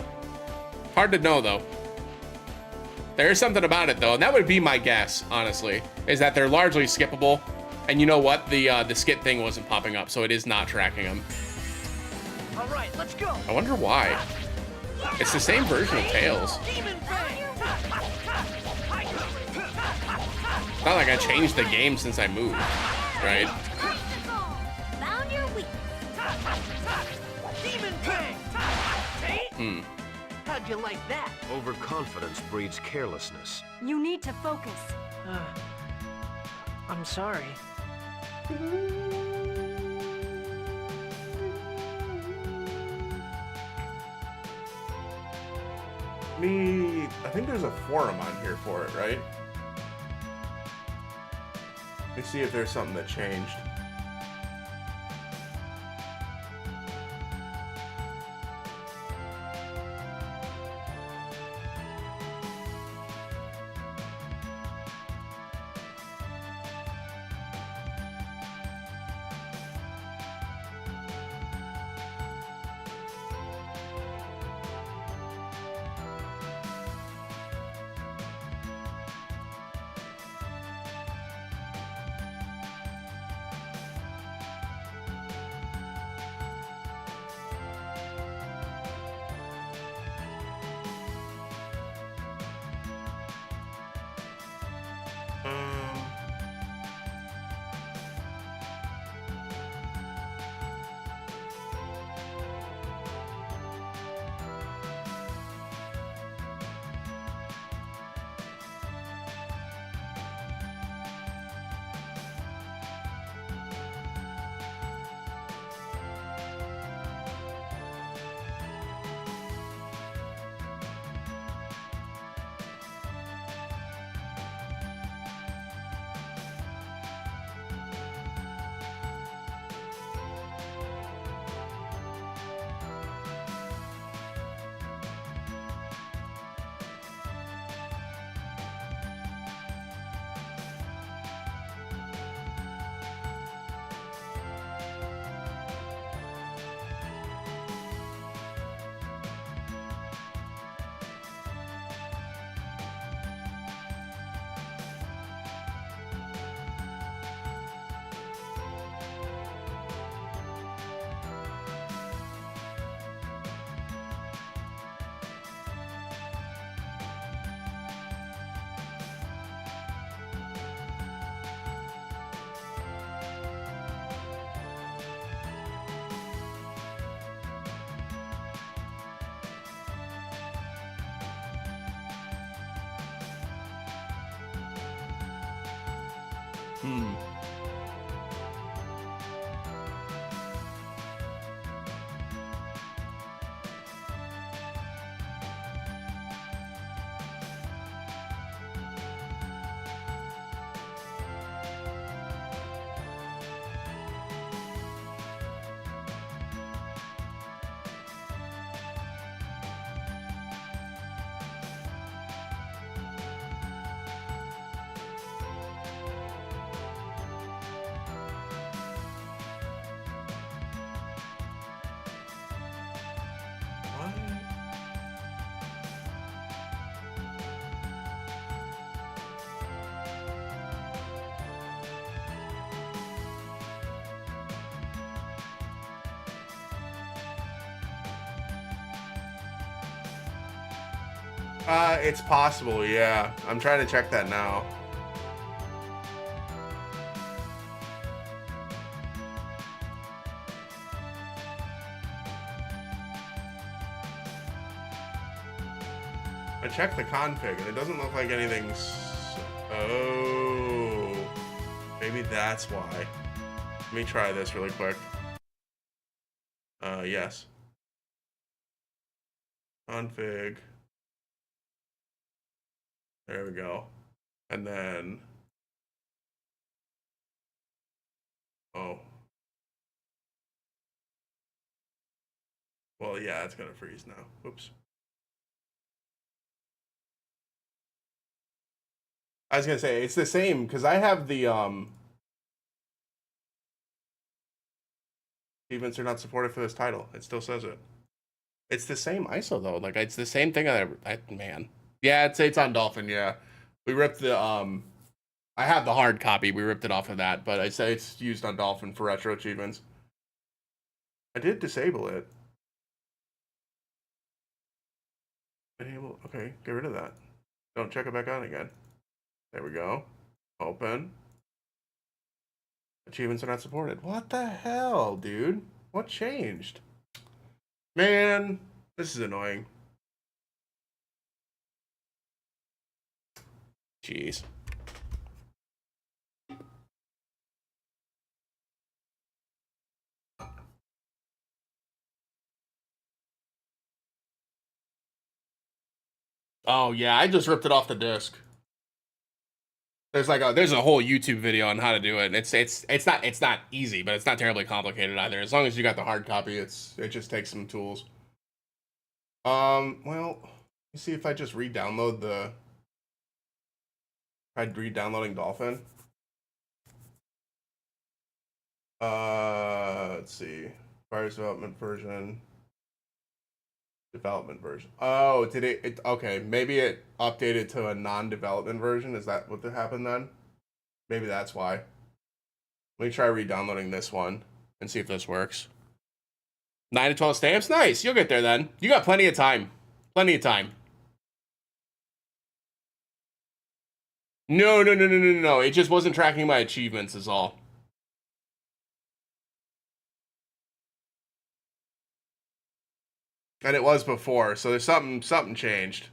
Hard to know though. There is something about it though, and that would be my guess, honestly, is that they're largely skippable. And you know what? The skip thing wasn't popping up, so it is not tracking them. All right, let's go. I wonder why. It's the same version of Tails. Demon Fang. It's not like I changed the game since I moved, right? Found your weak. Demon Fang. Hmm. How'd you like that? Overconfidence breeds carelessness. You need to focus. I'm sorry. I think there's a forum on here for it, right? Let me see if there's something that changed. It's possible, yeah. I'm trying to check that now. I checked the config and it doesn't look like anything's... Oh, maybe that's why. Let me try this really quick. Yes. Config. There we go. And then... Oh. Well, yeah, it's gonna freeze now. Whoops. I was gonna say, it's the same, because I have the, Achievements are not supported for this title. It still says it. It's the same ISO though. Like it's the same thing. Man. Yeah, it's on Dolphin. Yeah, we ripped the I have the hard copy. We ripped it off of that, but I say it's used on Dolphin for retro achievements. I did disable it. Enable. Okay, get rid of that. Don't check it back on again. There we go. Open. Achievements are not supported. What the hell, dude? What changed? Man, this is annoying. Jeez. Oh yeah, I just ripped it off the disc. There's a whole YouTube video on how to do it. It's not easy, but it's not terribly complicated either. As long as you got the hard copy, it just takes some tools. Well, you see if I just re-download the tried re-downloading Dolphin. Let's see. Virus development version. Development version. Oh, did it okay, maybe it updated to a non-development version. Is that what happened then? Maybe that's why. Let me try re-downloading this one and see if this works. 9 to 12 stamps? Nice. You'll get there then. You got plenty of time. Plenty of time. No. It just wasn't tracking my achievements is all. And it was before, so there's something changed.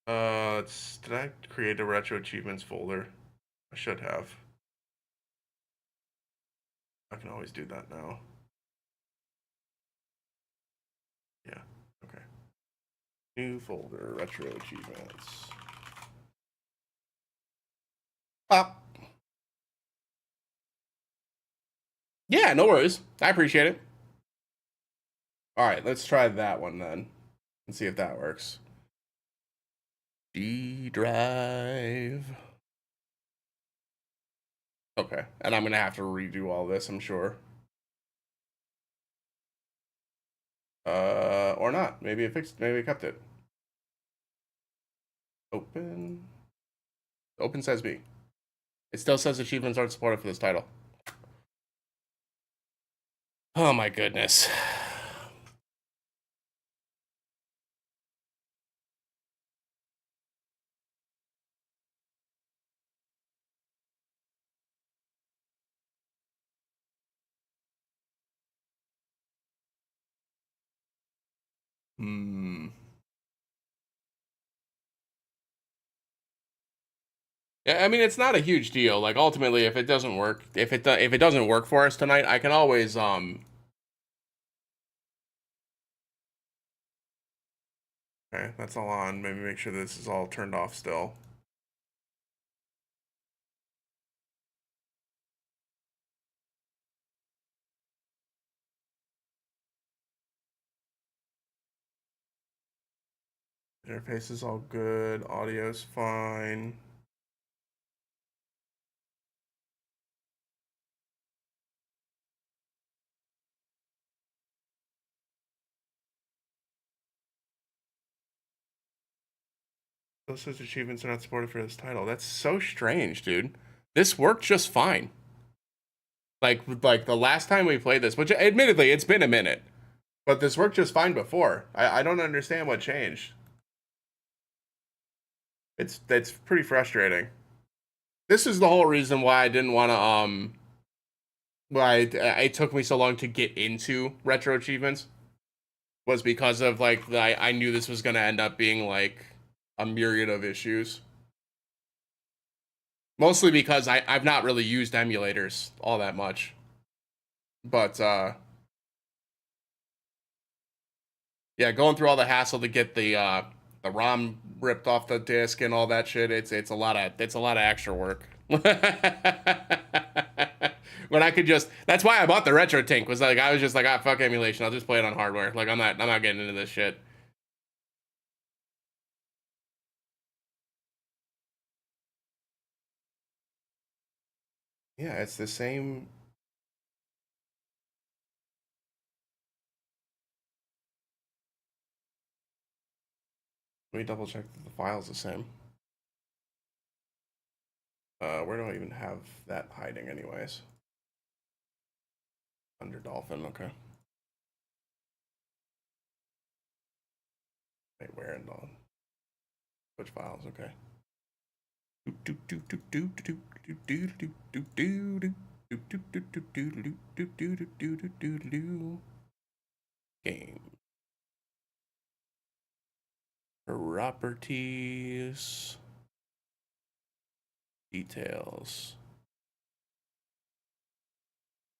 Did I create a retro achievements folder? I should have. I can always do that now. Yeah, okay. New folder, retro achievements. Up. Yeah, no worries. I appreciate it. All right, let's try that one then and see if that works. D drive. Okay, and I'm gonna have to redo all this, I'm sure. Or not. Maybe it kept it. Open. Open says B. It still says achievements aren't supported for this title. Oh my goodness. Yeah, I mean it's not a huge deal. Like ultimately, if it doesn't work, if it doesn't work for us tonight, I can always Okay, that's all on. Maybe make sure this is all turned off still. Interface is all good. Audio's fine. Those achievements are not supported for this title. That's so strange, dude. This worked just fine. Like the last time we played this, which admittedly it's been a minute, but this worked just fine before. I don't understand what changed. It's pretty frustrating. This is the whole reason why I didn't want to why it took me so long to get into retro achievements was because of like I knew this was gonna end up being like a myriad of issues. Mostly because I've not really used emulators all that much. But yeah, going through all the hassle to get the ROM ripped off the disc and all that shit, it's a lot of extra work. When I could just that's why I bought the Retro Tank, was like I was just like, ah, fuck emulation, I'll just play it on hardware. Like I'm not getting into this shit. Yeah, it's the same Let me double check that the file's the same. Where do I even have that hiding anyways? Under Dolphin, okay. Wait, where in Dolphin? Which files? Okay. Game. Properties. Details.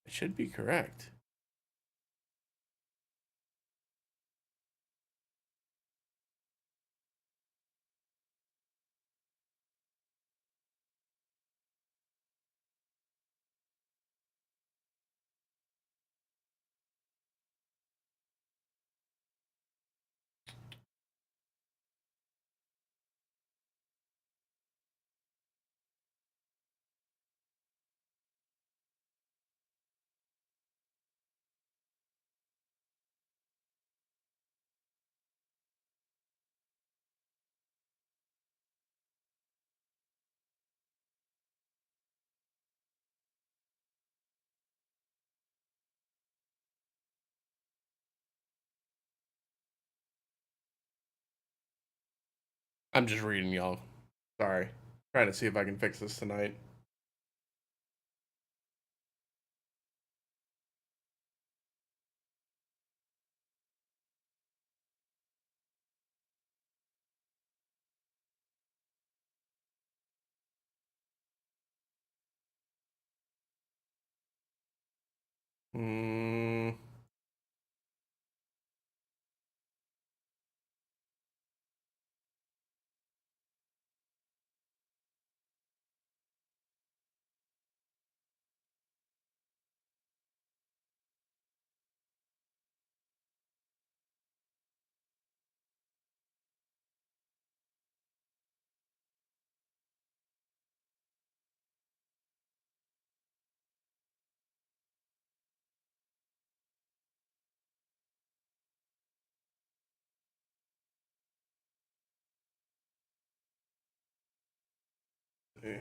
It should be correct. I'm just reading y'all. Sorry. Trying to see if I can fix this tonight. See.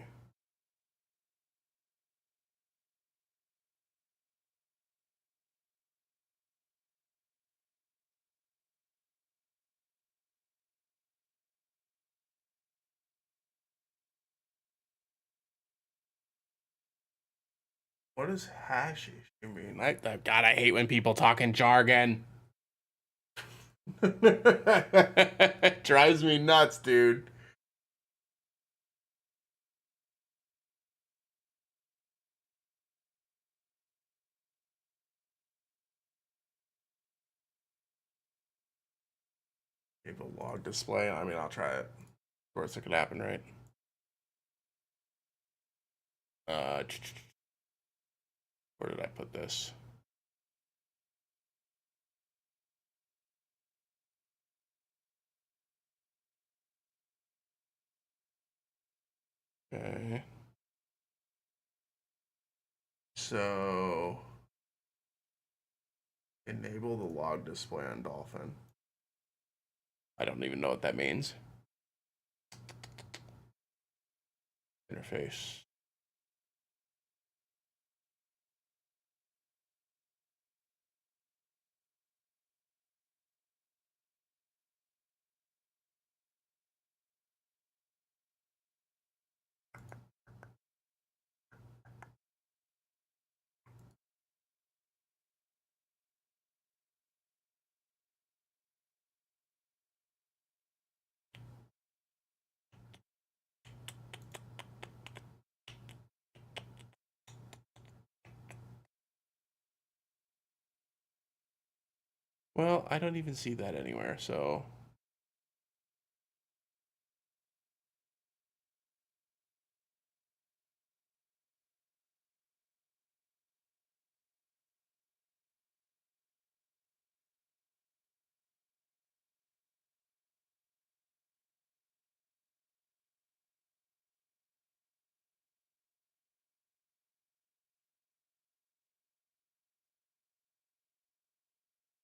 What does hash issue mean? God, I hate when people talk in jargon. Drives me nuts, dude. Enable log display. I mean, I'll try it. Of course, it could happen, right? Where did I put this? Okay. So enable the log display on Dolphin. I don't even know what that means. Interface. Well, I don't even see that anywhere, so.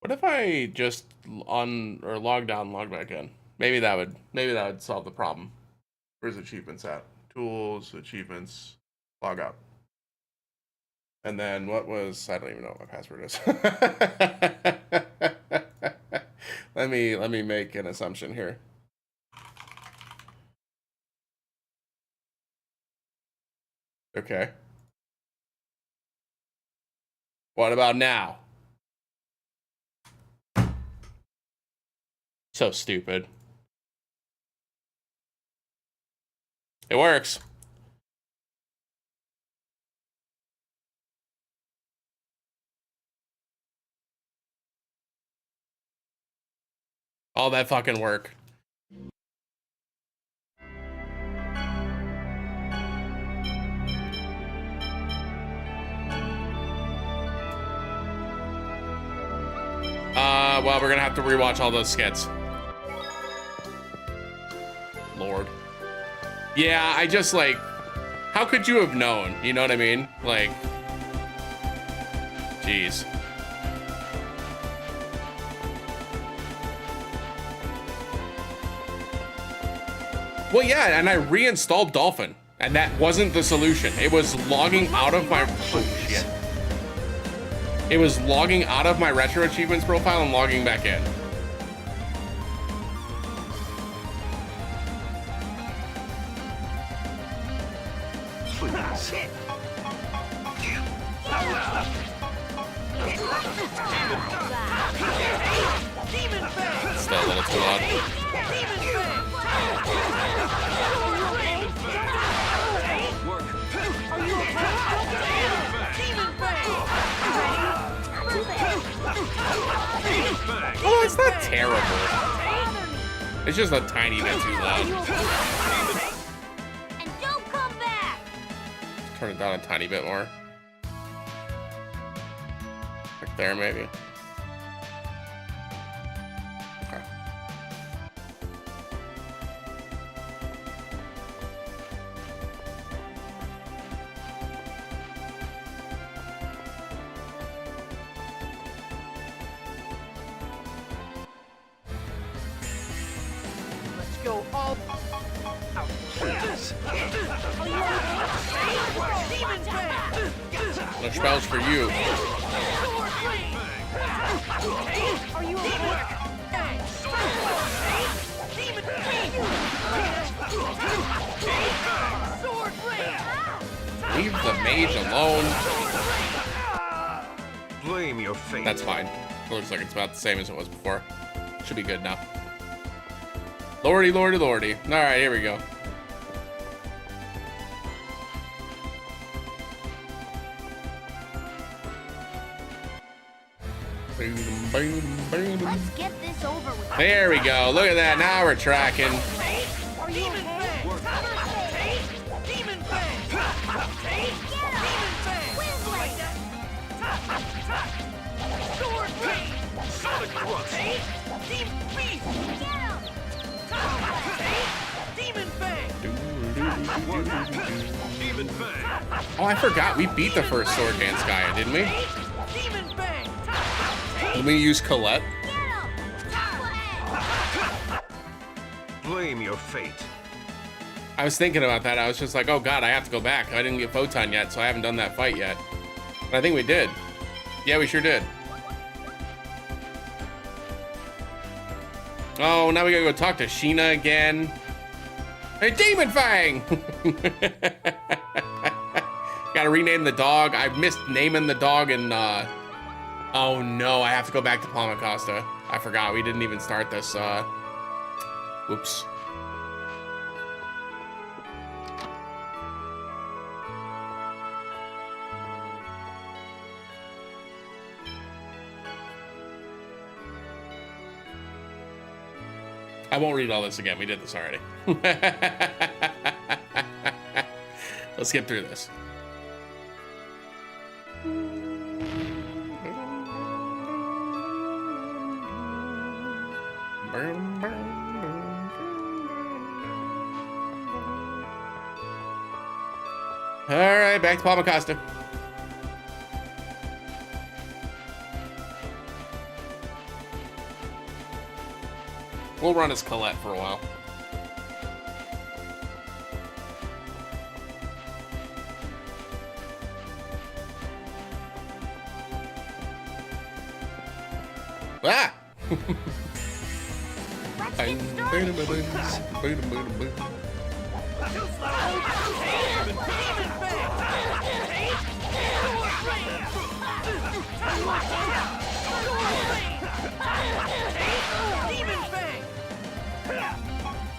What if I just on or log down, log back in? Maybe that would solve the problem. Where's achievements at? Tools, achievements, log out. And then what was, I don't even know what my password is. Let me make an assumption here. Okay. What about now? So stupid. It works. All that fucking work. Well, we're gonna have to rewatch all those skits. Lord. Yeah, I just like, how could you have known? You know what I mean? Like, jeez. Well, yeah, and I reinstalled Dolphin, and that wasn't the solution. It was logging out of my, oh shit. It was logging out of my retro achievements profile and logging back in. Please. Still a little too loud. Oh, it's not terrible. It's just a tiny bit too loud. And don't come back. Turn it down a tiny bit more. Like there, maybe. Okay. Let's go all out. No spells for you. Are you Leave the mage alone. Blame your fate. That's fine. It looks like it's about the same as it was before. Should be good now. Lordy, lordy, lordy. All right, here we go. Let's get this over with. There we go. Look at that. Now we're tracking. Are you okay? Demon Fang! Sword Rain! Sonic Thrust. Demon Beast! Demon Fang! Demon Fang. Oh, I forgot. We beat the first sword dance guy, didn't we? Demon Fang! Did we use Colette? Blame your fate. I was thinking about that. I was just like, oh god, I have to go back. I didn't get Photon yet, so I haven't done that fight yet. But I think we did. Yeah, we sure did. Oh, now we gotta go talk to Sheena again. Hey, Demon Fang! Gotta rename the dog. I missed naming the dog in, oh no, I have to go back to Palma Costa. I forgot, we didn't even start this, whoops. I won't read all this again. We did this already. Let's get through this. All right, back to Palma Costa. We'll run as Colette for a while. Ah! Let's get started.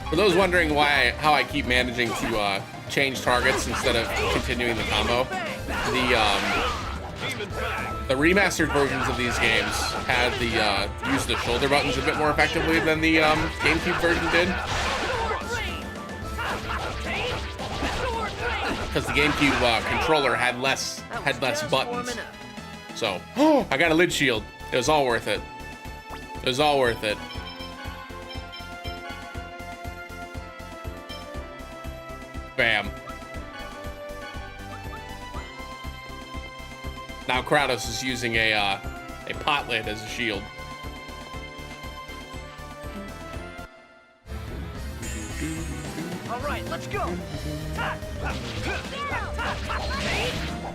For those wondering how I keep managing to change targets instead of continuing the combo, the remastered versions of these games had use the shoulder buttons a bit more effectively than the GameCube version did. Because the GameCube controller had less buttons. So, I got a lid shield. It was all worth it. It was all worth it. Bam. Now Kratos is using a pot lid as a shield. All right, let's go.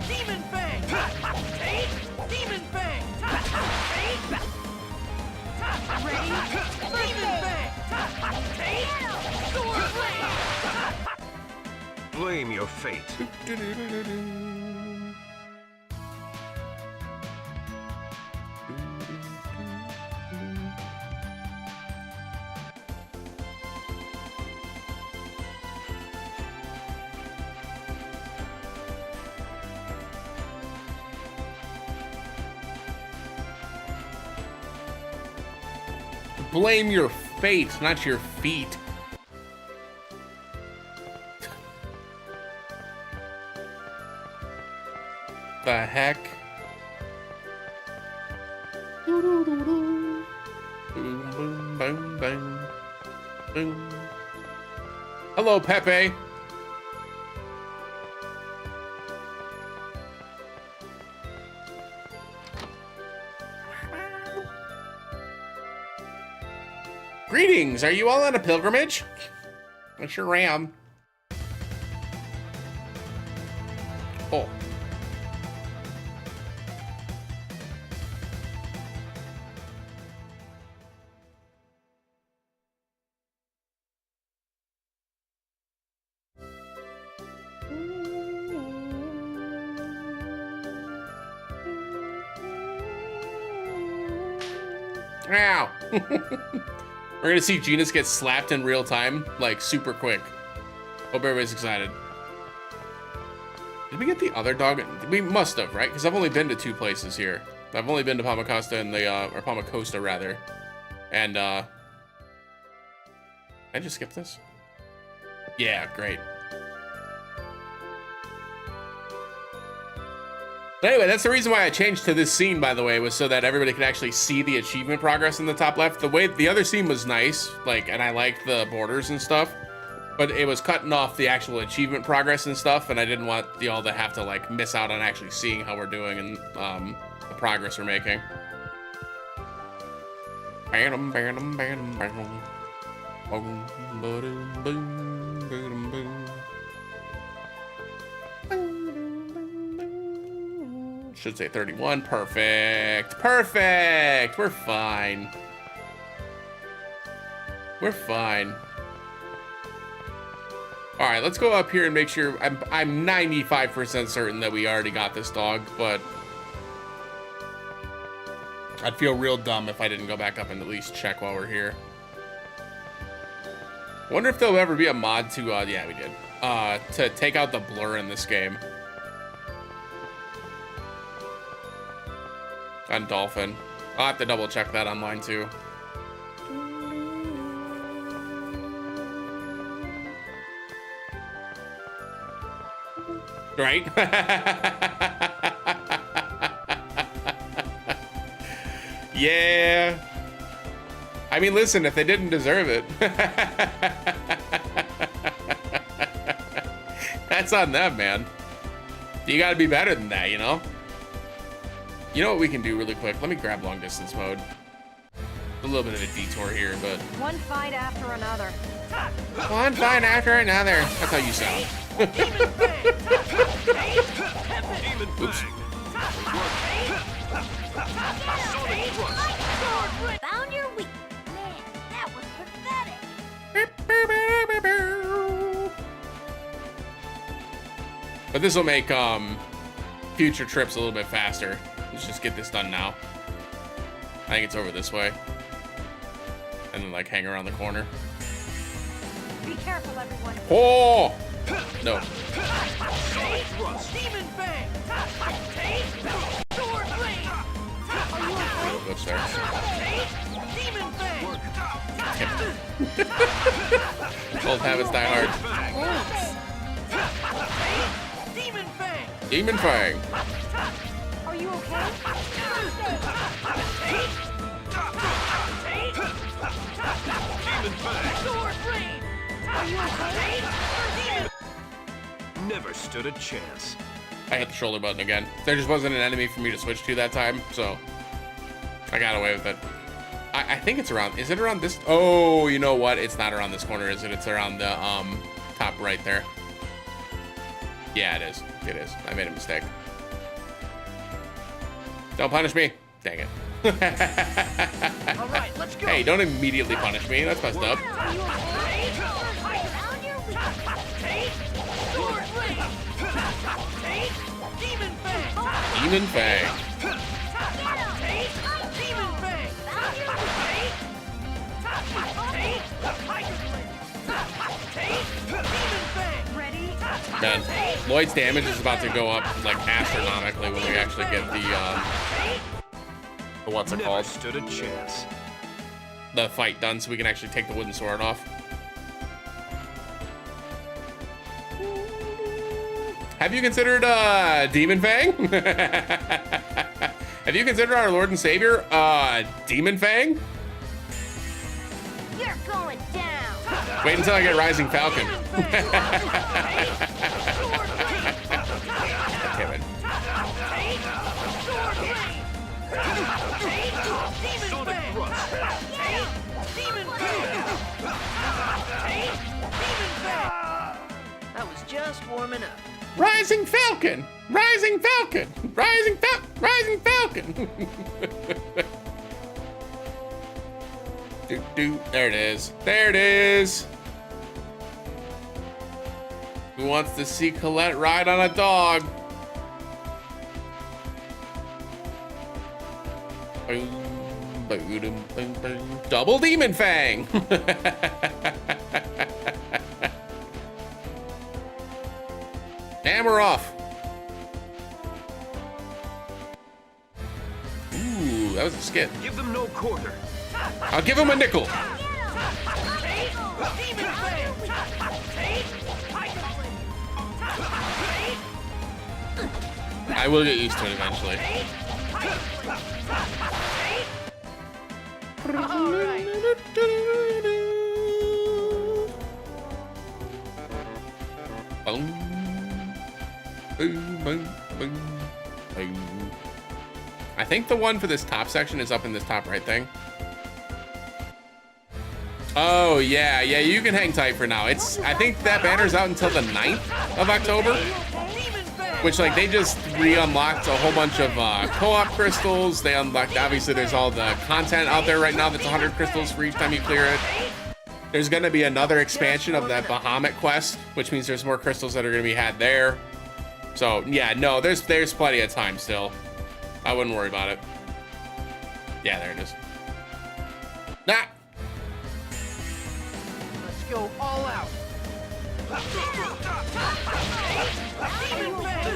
Demon Fang. Demon Fang. Ready? Demon Fang. Sword Blade. Blame your fate. Blame your fate, not your feet. The heck? Boom, boom, boom, boom, boom. Hello, Pepe. Greetings, are you all on a pilgrimage? I sure am. Oh. Ow. We're gonna see Genus get slapped in real time, like super quick. Hope everybody's excited. Did we get the other dog? We must have, right? Because I've only been to 2 places here. I've only been to Palmacosta and or Palmacosta rather. And did I just skip this? Yeah, great. But anyway, that's the reason why I changed to this scene, by the way, was so that everybody could actually see the achievement progress in the top left. The other scene was nice, like, and I liked the borders and stuff, but it was cutting off the actual achievement progress and stuff, and I didn't want y'all to have to, like, miss out on actually seeing how we're doing and the progress we're making. Boom, boom, boom, boom, boom, boom, boom. Should say 31. Perfect. Perfect. We're fine. We're fine. All right, let's go up here and make sure. I'm 95% certain that we already got this dog, but I'd feel real dumb if I didn't go back up and at least check while we're here. I wonder if there'll ever be a mod to, yeah, we did, to take out the blur in this game. On Dolphin. I'll have to double check that online too. Right? Yeah. I mean, listen, if they didn't deserve it, that's on them, man. You gotta be better than that, you know? You know what we can do really quick? Let me grab long distance mode. A little bit of a detour here, but One fight after another. one fight after another. That's how you sound. Oops. Found your weak. Man, that was pathetic. But this will make future trips a little bit faster. Let's just get this done now. I think it's over this way. And then like hang around the corner. Be careful, everyone. Oh! No. Demon Fang! Sword Blade! What's there? Demon Fang! Old habits die hard. Demon Fang! Demon Fang. Are you okay? Sword Blade! Are you okay? Never stood a chance. I hit the shoulder button again. There just wasn't an enemy for me to switch to that time, so I got away with it. I think it's around. Is it around this? Oh, you know what? It's not around this corner, is it? It's around the top right there. Yeah, it is. It is. I made a mistake. Don't punish me. Dang it. All right, let's go! Hey, don't immediately punish me. That's messed up. Are you okay? Found your weak. Sword Blade! Demon Fang! Demon Fang. Demon Fang! Found your weak. Demon Fang! Ready? Man, Lloyd's damage is about to go up like astronomically when we actually get the what's it Never called? stood a chance. The fight done so we can actually take the wooden sword off. Have you considered Demon Fang? Have you considered our Lord and Savior Demon Fang? You're going down. Wait until I get Rising Falcon. Damn it. Sonic Thrust! Demon Fang! That was just warming up. Rising Falcon! Rising Falcon! Rising Falcon! Rising Falcon! There it is. There it is. Who wants to see Colette ride on a dog? Double Demon Fang! And we're off. Ooh, that was a skit. Give them no quarter. I'll give him a nickel. Demon Fang! I will get used to it eventually. All right. Boom, boom, boom, boom, boom. I think the one for this top section is up in this top right thing. Oh yeah, you can hang tight for now. I think that banner's out until the 9th of October, which like they just re-unlocked a whole bunch of co-op crystals. They unlocked, obviously there's all the content out there right now that's 100 crystals for each time you clear it. There's gonna be another expansion of that Bahamut quest, which means there's more crystals that are gonna be had there. So yeah, no, there's plenty of time still. I wouldn't worry about it. Yeah, there it is. Nah. Let's go all out. Demon Fang!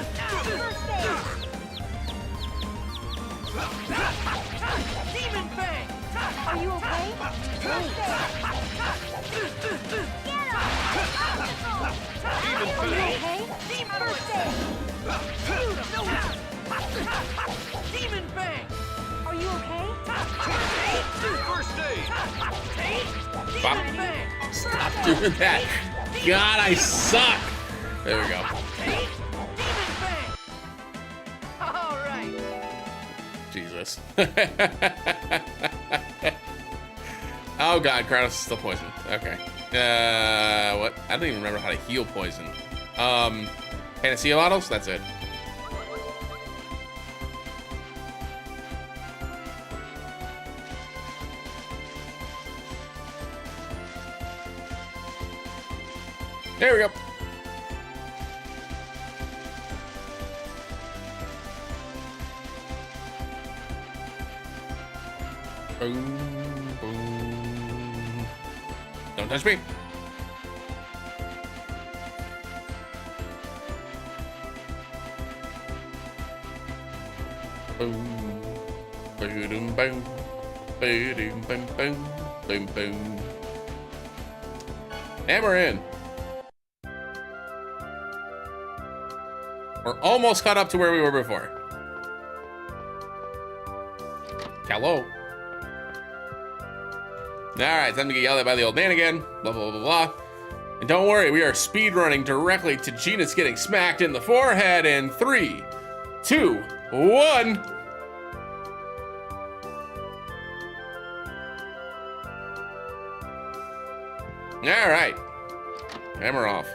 Demon Fang! Are you okay? Demon Are you Fang. okay? First aid. Demon Fang! Are you okay? First aid. Bop. Demon Fang! Stop doing that. God, I suck. There we go. Demon Fang! All right. Jesus. Oh god, Kratos is still poisoned. Okay. What? I don't even remember how to heal poison. Panacea bottles? That's it. There we go. Boom, boom. Don't touch me. Boom. Boom, boom. Boom, boom, boom. Boom, boom. And we're in. We're almost caught up to where we were before. Hello. Alright, time to get yelled at by the old man again. Blah, blah, blah, blah. And don't worry, we are speed running directly to Gina's getting smacked in the forehead in 3, 2, 1. Alright. And we're off.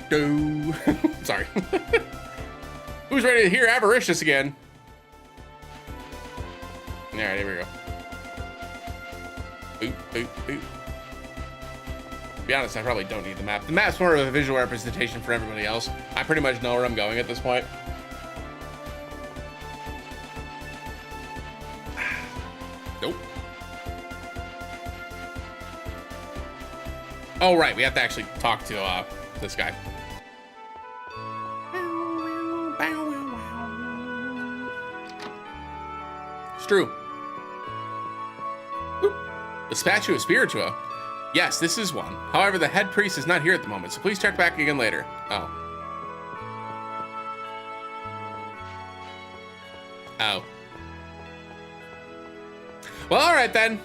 Do. Sorry. Who's ready to hear Avaricious again? All right, here we go. Boop, boop, boop. To be honest, I probably don't need the map. The map's more of a visual representation for everybody else. I pretty much know where I'm going at this point. Nope. Oh, right. We have to actually talk to this guy. It's true. Boop. The statue of Spiritua. Yes, this is one. However, the head priest is not here at the moment, so please check back again later. Oh. Oh. Well, all right then.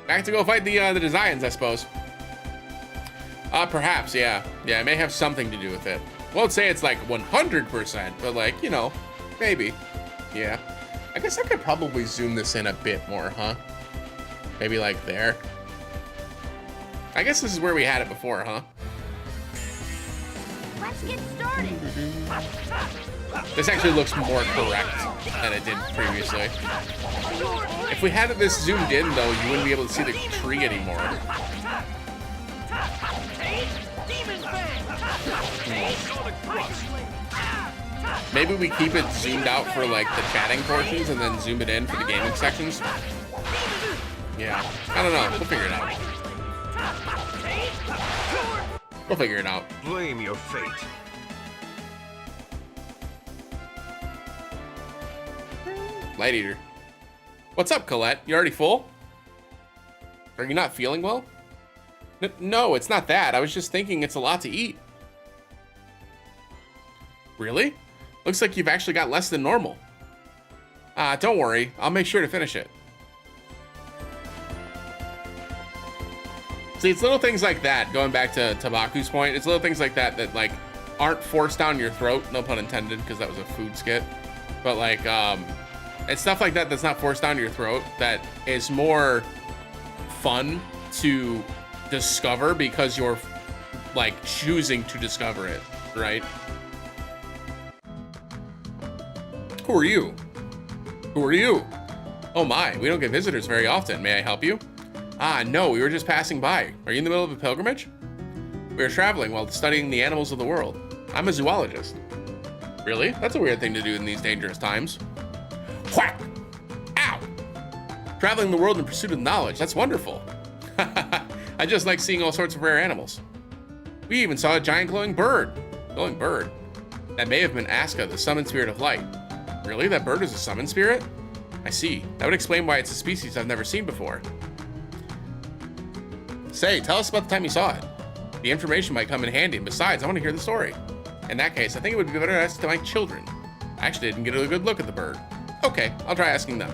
Back to go fight the designs, I suppose. Perhaps, yeah. Yeah, it may have something to do with it. Won't say it's like 100%, but like, you know, maybe. Yeah. I guess I could probably zoom this in a bit more, huh? Maybe like there. I guess this is where we had it before, huh? Let's get started. This actually looks more correct than it did previously. If we had this zoomed in, though, you wouldn't be able to see the tree anymore. Maybe we keep it zoomed out for like the chatting portions and then zoom it in for the gaming sections. Yeah, I don't know. We'll figure it out. We'll figure it out. Blame your fate. Light Eater. What's up, Colette? You already full? Are you not feeling well? No, it's not that. I was just thinking it's a lot to eat. Really? Looks like you've actually got less than normal. Don't worry. I'll make sure to finish it. See, it's little things like that, going back to Tabaku's point, it's little things like that that, like, aren't forced down your throat, no pun intended, because that was a food skit. But, like, it's stuff like that that's not forced down your throat that is more fun to discover because you're, like, choosing to discover it, right? Who are you? Who are you? Oh my, we don't get visitors very often. May I help you? No, we were just passing by. Are you in the middle of a pilgrimage? We were traveling while studying the animals of the world. I'm a zoologist. Really? That's a weird thing to do in these dangerous times. Whack! Ow! Traveling the world in pursuit of knowledge. That's wonderful. I just like seeing all sorts of rare animals. We even saw a giant glowing bird. Glowing bird? That may have been Aska, the summoned spirit of light. Really? That bird is a summoned spirit? I see. That would explain why it's a species I've never seen before. Say, tell us about the time you saw it. The information might come in handy, and besides, I want to hear the story. In that case, I think it would be better to ask to my children. I actually didn't get a good look at the bird. Okay, I'll try asking them.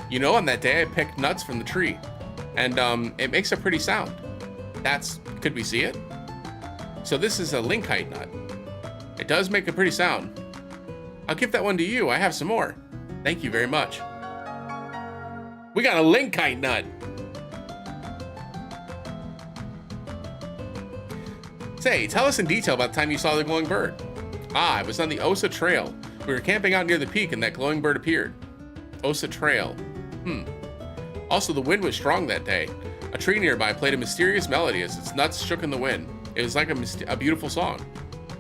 You know, on that day I picked nuts from the tree, and it makes a pretty sound. Could we see it? So this is a linkite nut. It does make a pretty sound. I'll give that one to you. I have some more. Thank you very much. We got a linkite nut. Say, tell us in detail about the time you saw the glowing bird. Ah, it was on the Osa Trail. We were camping out near the peak and that glowing bird appeared. Osa Trail. Also, the wind was strong that day. A tree nearby played a mysterious melody as its nuts shook in the wind. It was like a beautiful song.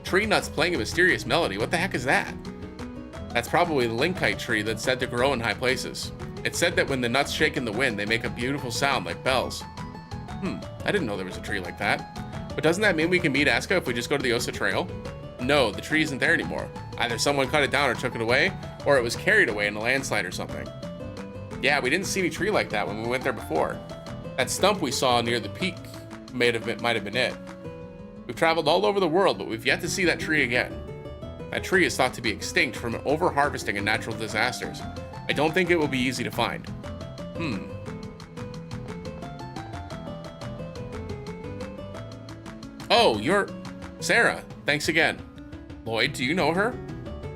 Tree nuts playing a mysterious melody. What the heck is that? That's probably the linkite tree that's said to grow in high places. It's said that when the nuts shake in the wind, they make a beautiful sound like bells. I didn't know there was a tree like that. But doesn't that mean we can meet Aska if we just go to the Osa Trail? No, the tree isn't there anymore. Either someone cut it down or took it away, or it was carried away in a landslide or something. Yeah, we didn't see any tree like that when we went there before. That stump we saw near the peak might have been it. We've traveled all over the world, but we've yet to see that tree again. That tree is thought to be extinct from over-harvesting and natural disasters. I don't think it will be easy to find. Oh, you're Sarah. Thanks again. Lloyd, do you know her?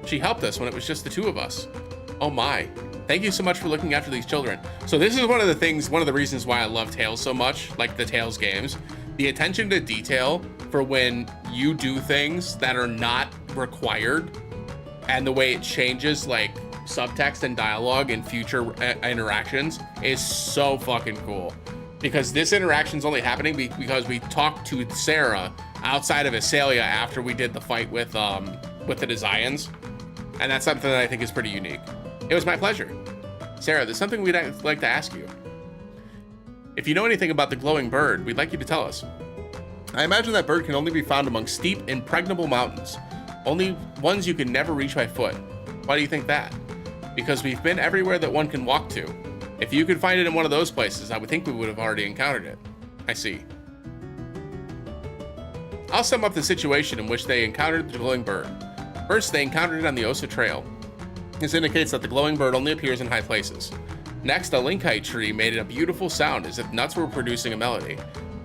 She helped us when it was just the two of us. Oh my. Thank you so much for looking after these children. So this is one of the reasons why I love Tales so much, like the Tales games. The attention to detail for when you do things that are not required, and the way it changes like subtext and dialogue in future interactions is so fucking cool. Because this interaction's only happening because we talked to Sarah outside of Asalia after we did the fight with the Desians. And that's something that I think is pretty unique. It was my pleasure. Sarah, there's something we'd like to ask you. If you know anything about the glowing bird, we'd like you to tell us. I imagine that bird can only be found among steep, impregnable mountains. Only ones you can never reach by foot. Why do you think that? Because we've been everywhere that one can walk to. If you could find it in one of those places, I would think we would have already encountered it. I see. I'll sum up the situation in which they encountered the glowing bird. First, they encountered it on the Osa Trail. This indicates that the glowing bird only appears in high places. Next, a linkite tree made a beautiful sound as if nuts were producing a melody.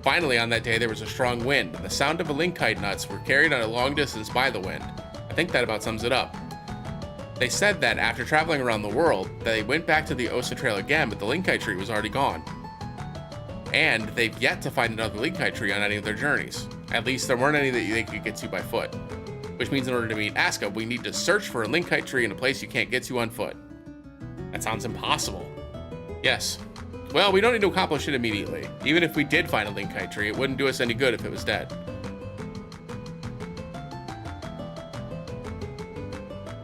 Finally, on that day, there was a strong wind, and the sound of a linkite nuts were carried on a long distance by the wind. I think that about sums it up. They said that after traveling around the world, they went back to the Osa Trail again, but the linkite tree was already gone. And they've yet to find another linkite tree on any of their journeys. At least there weren't any that they could get to by foot. Which means in order to meet Aska, we need to search for a linkite tree in a place you can't get to on foot. That sounds impossible. Yes. Well, we don't need to accomplish it immediately. Even if we did find a linkite tree, it wouldn't do us any good if it was dead.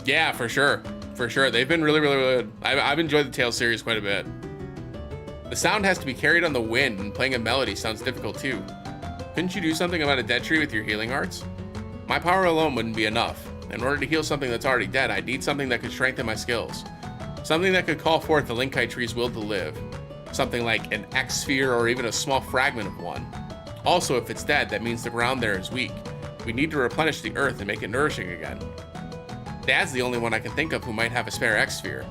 Yeah, for sure. For sure. They've been really, really good. I've enjoyed the Tales series quite a bit. The sound has to be carried on the wind, and playing a melody sounds difficult too. Couldn't you do something about a dead tree with your healing arts? My power alone wouldn't be enough. In order to heal something that's already dead, I'd need something that could strengthen my skills. Something that could call forth the linkite tree's will to live. Something like an X-sphere or even a small fragment of one. Also, if it's dead, that means the ground there is weak. We need to replenish the earth and make it nourishing again. Dad's the only one I can think of who might have a spare X-sphere.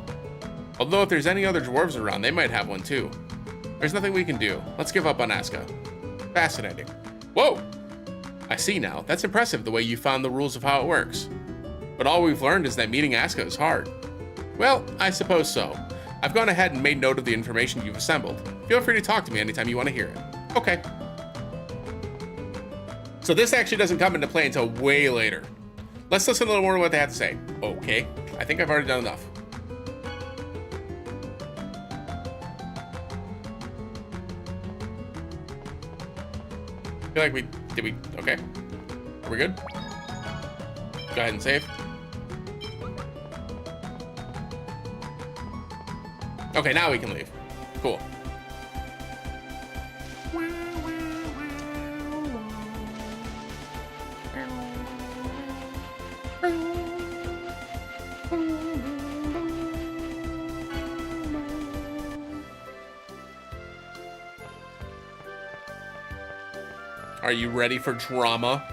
Although if there's any other dwarves around, they might have one too. There's nothing we can do. Let's give up on Aska. Fascinating. Whoa! I see now. That's impressive the way you found the rules of how it works. But all we've learned is that meeting Aska is hard. Well, I suppose so. I've gone ahead and made note of the information you've assembled. Feel free to talk to me anytime you want to hear it. Okay. So this actually doesn't come into play until way later. Let's listen a little more to what they have to say. Okay. I think I've already done enough. I feel like okay. Are we good? Go ahead and save. Okay, now we can leave. Cool. Are you ready for drama?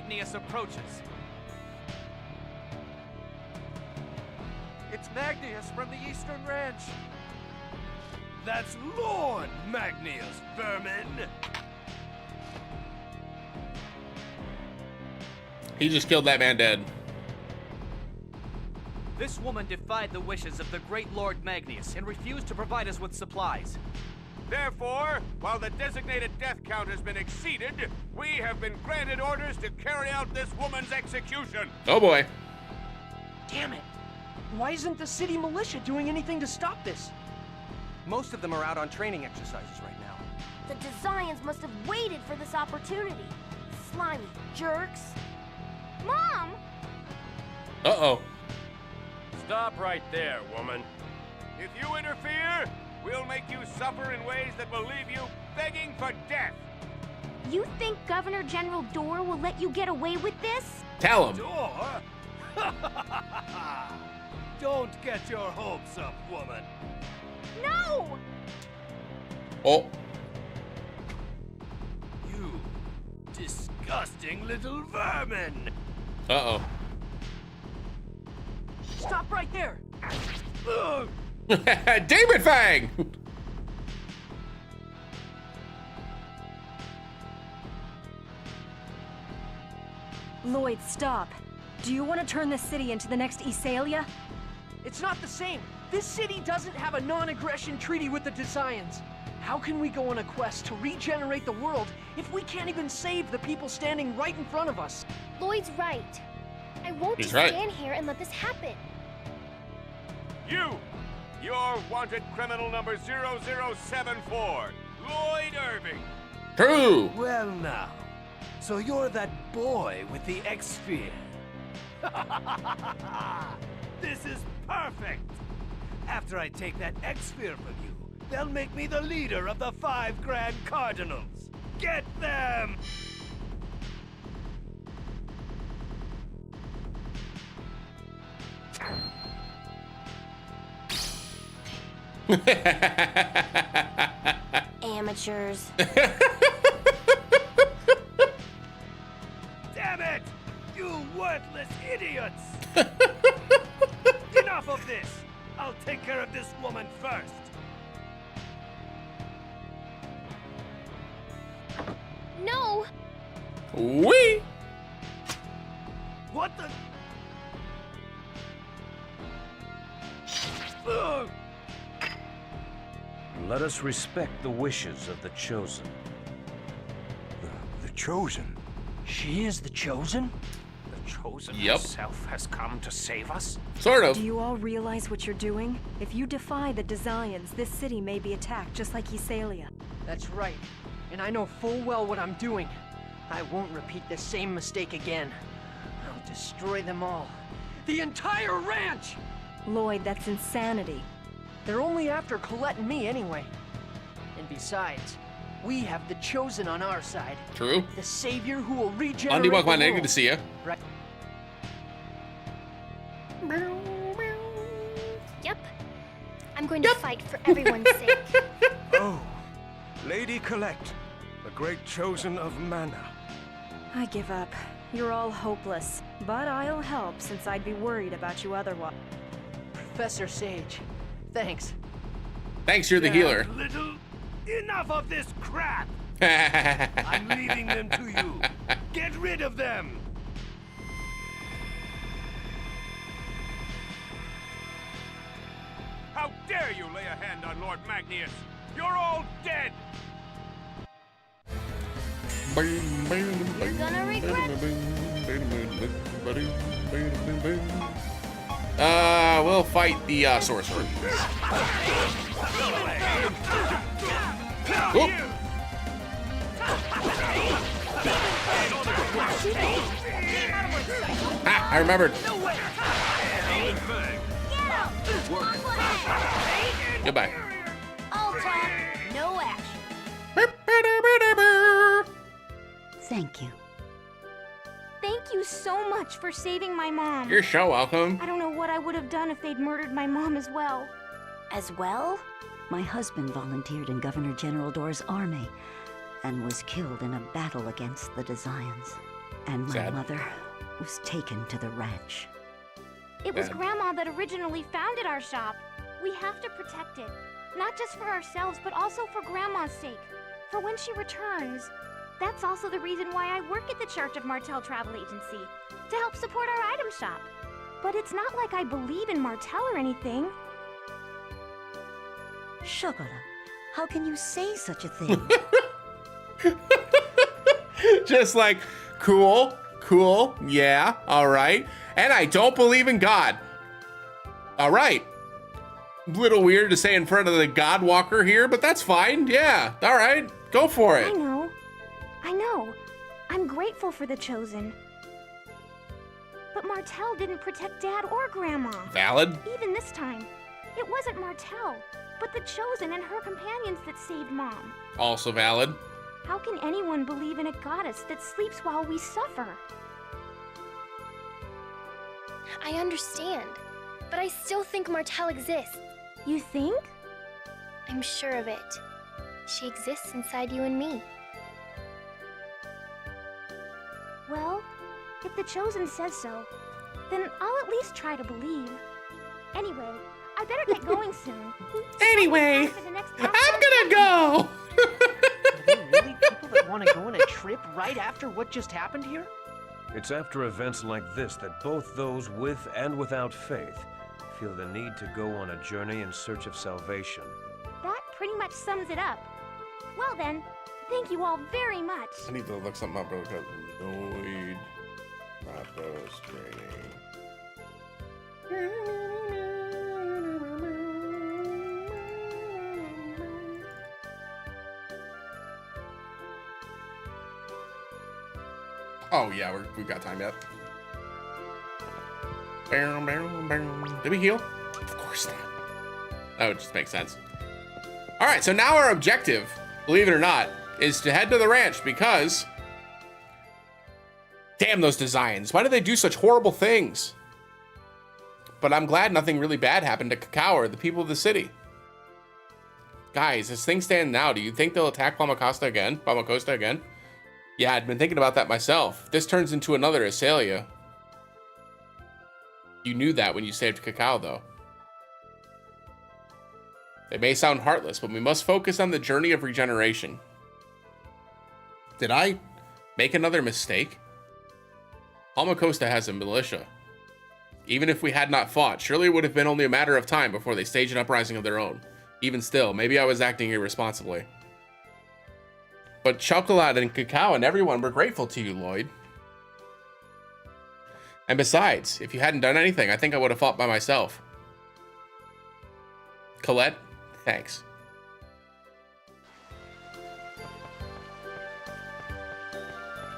Magnius approaches. It's Magnius from the Eastern Ranch. That's Lord Magnius, vermin. He just killed that man dead. This woman defied the wishes of the great Lord Magnius and refused to provide us with supplies. Therefore, while the designated death count has been exceeded, we have been granted orders to carry out this woman's execution. Oh boy. Damn it. Why isn't the city militia doing anything to stop this? Most of them are out on training exercises right now. The Desians must have waited for this opportunity. Slimy jerks. Mom! Uh-oh. Stop right there, woman. If you interfere, we'll make you suffer in ways that will leave you begging for death. You think Governor General Dorr will let you get away with this? Tell him. Door? Don't get your hopes up, woman. No! Oh. You disgusting little vermin. Uh-oh. Stop right there. Demon Fang! Lloyd, stop. Do you want to turn this city into the next Esalia? It's not the same. This city doesn't have a non-aggression treaty with the Desians. How can we go on a quest to regenerate the world if we can't even save the people standing right in front of us? Lloyd's right. I won't He's just right. stand here and let this happen. You're wanted criminal number 0074, Lloyd Irving. True. Well now, so you're that boy with the X-Sphere. This is perfect! After I take that X-Sphere from you, they'll make me the leader of the 5 Grand Cardinals. Get them! Amateurs. Damn it! You worthless idiots! Enough of this! I'll take care of this woman first. No! Wee! What the? Ugh. Let us respect the wishes of the Chosen. The Chosen? She is the Chosen? The Chosen Yep. herself has come to save us? Sort of. Do you all realize what you're doing? If you defy the Desians, this city may be attacked just like Esalia. That's right. And I know full well what I'm doing. I won't repeat the same mistake again. I'll destroy them all. The entire ranch! Lloyd, that's insanity. They're only after Colette and me anyway. And besides, we have the Chosen on our side. True. The savior who will regenerate Andy, welcome the on in. world. Good to see you. Right. Yep. I'm going to fight for everyone's sake. Oh, Lady Colette, the great Chosen of Mana. I give up. You're all hopeless. But I'll help since I'd be worried about you otherwise. Professor Sage, thanks. Thanks, you're the healer. Little, enough of this crap! I'm leaving them to you. Get rid of them! How dare you lay a hand on Lord Magnius? You're all dead! You're gonna regret We'll fight the sorcerer. Whoop. Ah, I remembered. Goodbye. all talk, no action. Thank you. Thank you so much for saving my mom. You're so welcome. I don't know what I would have done if they'd murdered my mom as well. As well? My husband volunteered in Governor General Dorr's army and was killed in a battle against the Desians. And my Sad. mother was taken to the ranch. It was Bad. Grandma that originally founded our shop. We have to protect it. Not just for ourselves, but also for Grandma's sake. For when she returns. That's also the reason why I work at the Church of Martel Travel Agency. To help support our item shop. But it's not like I believe in Martel or anything. Chocolat, how can you say such a thing? Just like, cool, yeah, all right. And I don't believe in God. All right. Little weird to say in front of the God Walker here, but that's fine. Yeah, all right, go for I it. know. I'm grateful for the Chosen. But Martel didn't protect Dad or Grandma. Valid. Even this time, it wasn't Martel, but the Chosen and her companions that saved Mom. Also valid. How can anyone believe in a goddess that sleeps while we suffer? I understand, but I still think Martel exists. You think? I'm sure of it. She exists inside you and me. Well, if the Chosen says so, then I'll at least try to believe. Anyway, I better get going soon. Anyway, For the next I'm gonna go. Are there really people that want to go on a trip right after what just happened here? It's after events like this that both those with and without faith feel the need to go on a journey in search of salvation. That pretty much sums it up. Well then, thank you all very much. I need to look something up real quick. Lloyd Rathos training. Oh yeah, we've got time yet. Did we heal? Of course not. That would just make sense. All right, so now our objective, believe it or not, is to head to the ranch because, damn those designs. Why do they do such horrible things? But I'm glad nothing really bad happened to Cacao or the people of the city. Guys, as things stand now, do you think they'll attack Palmacosta again? Yeah, I'd been thinking about that myself. If this turns into another Asalia. You knew that when you saved Cacao, though. They may sound heartless, but we must focus on the journey of regeneration. Did I make another mistake? Palmacosta has a militia. Even if we had not fought, surely it would have been only a matter of time before they staged an uprising of their own. Even still, maybe I was acting irresponsibly. But Chocolat and Cacao and everyone were grateful to you, Lloyd. And besides, if you hadn't done anything, I think I would have fought by myself. Colette, thanks.